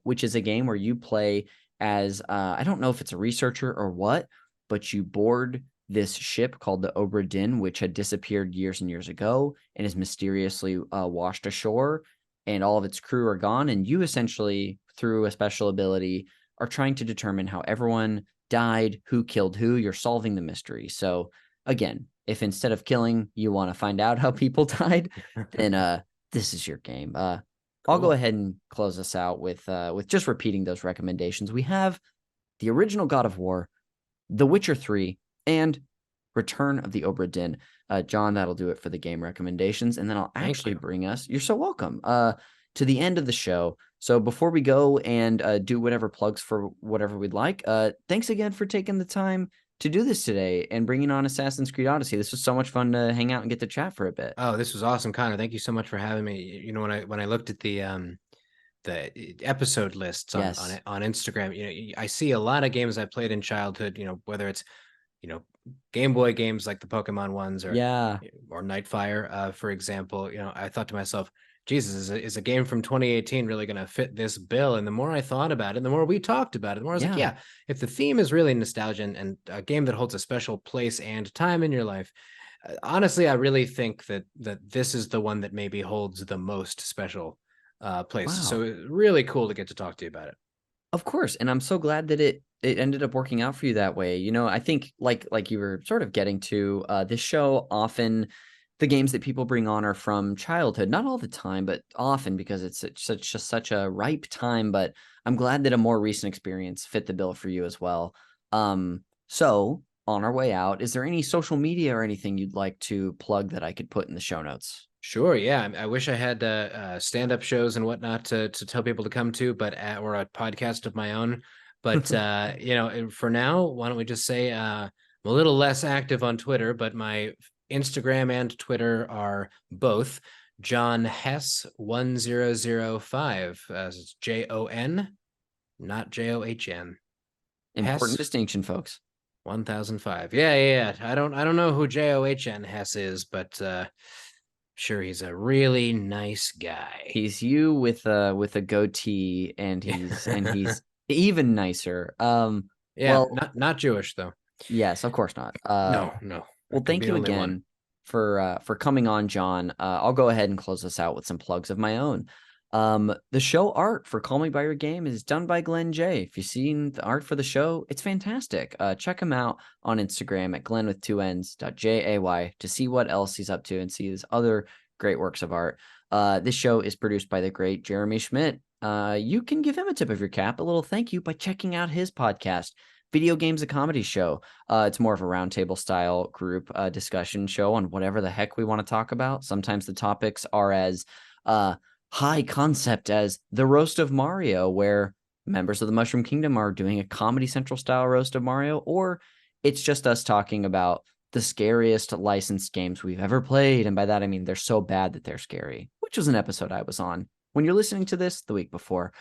which is a game where you play as I don't know if it's a researcher or what, but you board this ship called the Obra Dinn, which had disappeared years and years ago and is mysteriously washed ashore, and all of its crew are gone. And you essentially, through a special ability, are trying to determine how everyone died, who killed who. You're solving the mystery. So again, if instead of killing, you want to find out how people died, then this is your game. I'll go Cool. ahead and close us out with just repeating those recommendations. We have the original God of War, The Witcher 3, and Return of the Obra Dinn. John, that'll do it for the game recommendations. And then I'll Thank actually you. bring us, you're so welcome, to the end of the show. So before we go and do whatever plugs for whatever we'd like, thanks again for taking the time to do this today and bringing on Assassin's Creed Odyssey. This was so much fun to hang out and get to chat for a bit. Oh, this was awesome, Connor. Thank you so much for having me. When I looked at the episode lists Yes. on Instagram, I see a lot of games I played in childhood, whether it's, you know, Game Boy games like the Pokemon ones Yeah. or Nightfire, for example. I thought to myself, Jesus, is a game from 2018 really going to fit this bill? And the more I thought about it, the more we talked about it, the more I was like, Yeah. yeah, if the theme is really nostalgia and a game that holds a special place and time in your life, honestly, I really think that this is the one that maybe holds the most special place. So Wow. it's really cool to get to talk to you about it. Of course, and I'm so glad that it ended up working out for you that way. I think like you were sort of getting to, this show often the games that people bring on are from childhood, not all the time, but often because it's such a ripe time. But I'm glad that a more recent experience fit the bill for you as well. So on our way out, is there any social media or anything you'd like to plug that I could put in the show notes? Sure, yeah. I wish I had stand-up shows and whatnot to tell people to come to, or a podcast of my own. But for now, why don't we just say I'm a little less active on Twitter, but my Instagram and Twitter are both Jon Hess 1005. It's Jon, not John. Important Hess distinction, folks. 1005. Yeah. I don't know who John Hess is, but sure, he's a really nice guy. He's you with a goatee, and he's even nicer. Yeah, Well, not Jewish though. yes, of course not. No, Well, that could thank be you only one. again for coming on, John. I'll go ahead and close this out with some plugs of my own. The show art for Call Me by Your Game is done by Glenn J. If you've seen the art for the show, it's fantastic. Check him out on Instagram at Glenn with two N's.jay to see what else he's up to and see his other great works of art. This show is produced by the great Jeremy Schmidt. You can give him a tip of your cap, a little thank you, by checking out his podcast, Video Games, a Comedy Show. It's more of a roundtable style group discussion show on whatever the heck we want to talk about. Sometimes the topics are as high concept as the roast of Mario, where members of the Mushroom Kingdom are doing a Comedy Central style roast of Mario, or it's just us talking about the scariest licensed games we've ever played. And by that, I mean they're so bad that they're scary, which was an episode I was on when you're listening to this the week before.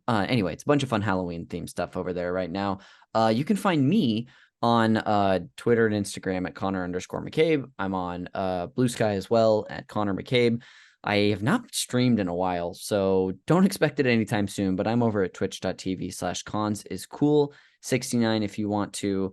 Anyway, it's a bunch of fun Halloween themed stuff over there right now. You can find me on Twitter and Instagram at Connor_McCabe. I'm on Blue Sky as well at Connor McCabe. I have not streamed in a while, so don't expect it anytime soon, but I'm over at twitch.tv/cons is cool 69 if you want to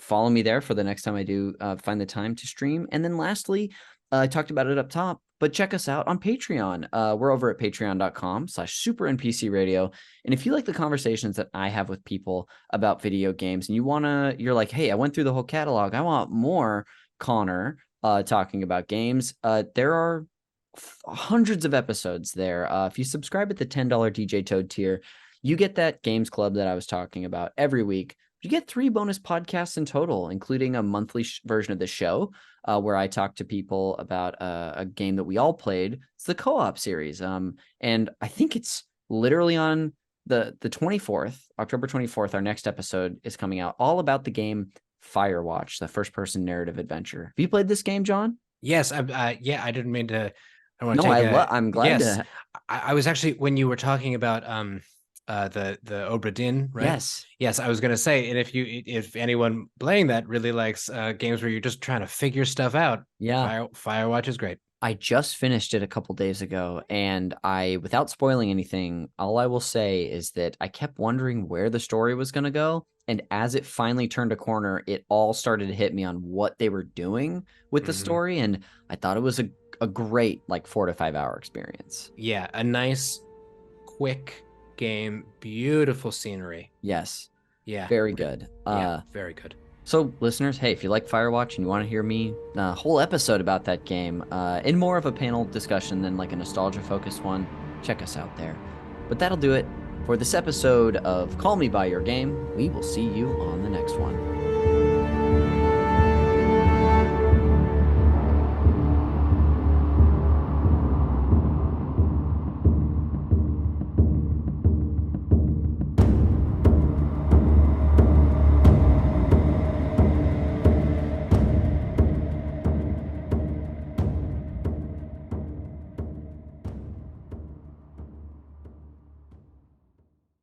follow me there for the next time I do find the time to stream. And then lastly, I talked about it up top, but check us out on Patreon. We're over at patreon.com/supernpcradio. And if you like the conversations that I have with people about video games and you're like, hey, I went through the whole catalog, I want more Connor talking about games, there are hundreds of episodes there. If you subscribe at the $10 DJ Toad tier, you get that games club that I was talking about every week. You get 3 bonus podcasts in total, including a monthly version of the show where I talk to people about a game that we all played. It's the co-op series. And I think it's literally on the 24th, October 24th, our next episode is coming out, all about the game Firewatch, the first-person narrative adventure. Have you played this game, John? Yes, I didn't mean to. I want No, to take I'm glad yes. to. I was actually, when you were talking about the Obra Dinn, right? Yes. Yes, I was gonna say, and if anyone playing that really likes games where you're just trying to figure stuff out, Yeah. Firewatch is great. I just finished it a couple days ago, and without spoiling anything, all I will say is that I kept wondering where the story was going to go. And as it finally turned a corner, it all started to hit me on what they were doing with the Mhm. story. And I thought it was a great, like, 4 to 5 hour experience. Yeah, a nice, quick game, beautiful scenery. Yes, Yeah, very good. yeah, very good. So, listeners, hey, if you like Firewatch and you want to hear me a whole episode about that game in more of a panel discussion than like a nostalgia focused one, check us out there. But that'll do it for this episode of Call Me By Your Game. We will see you on the next one.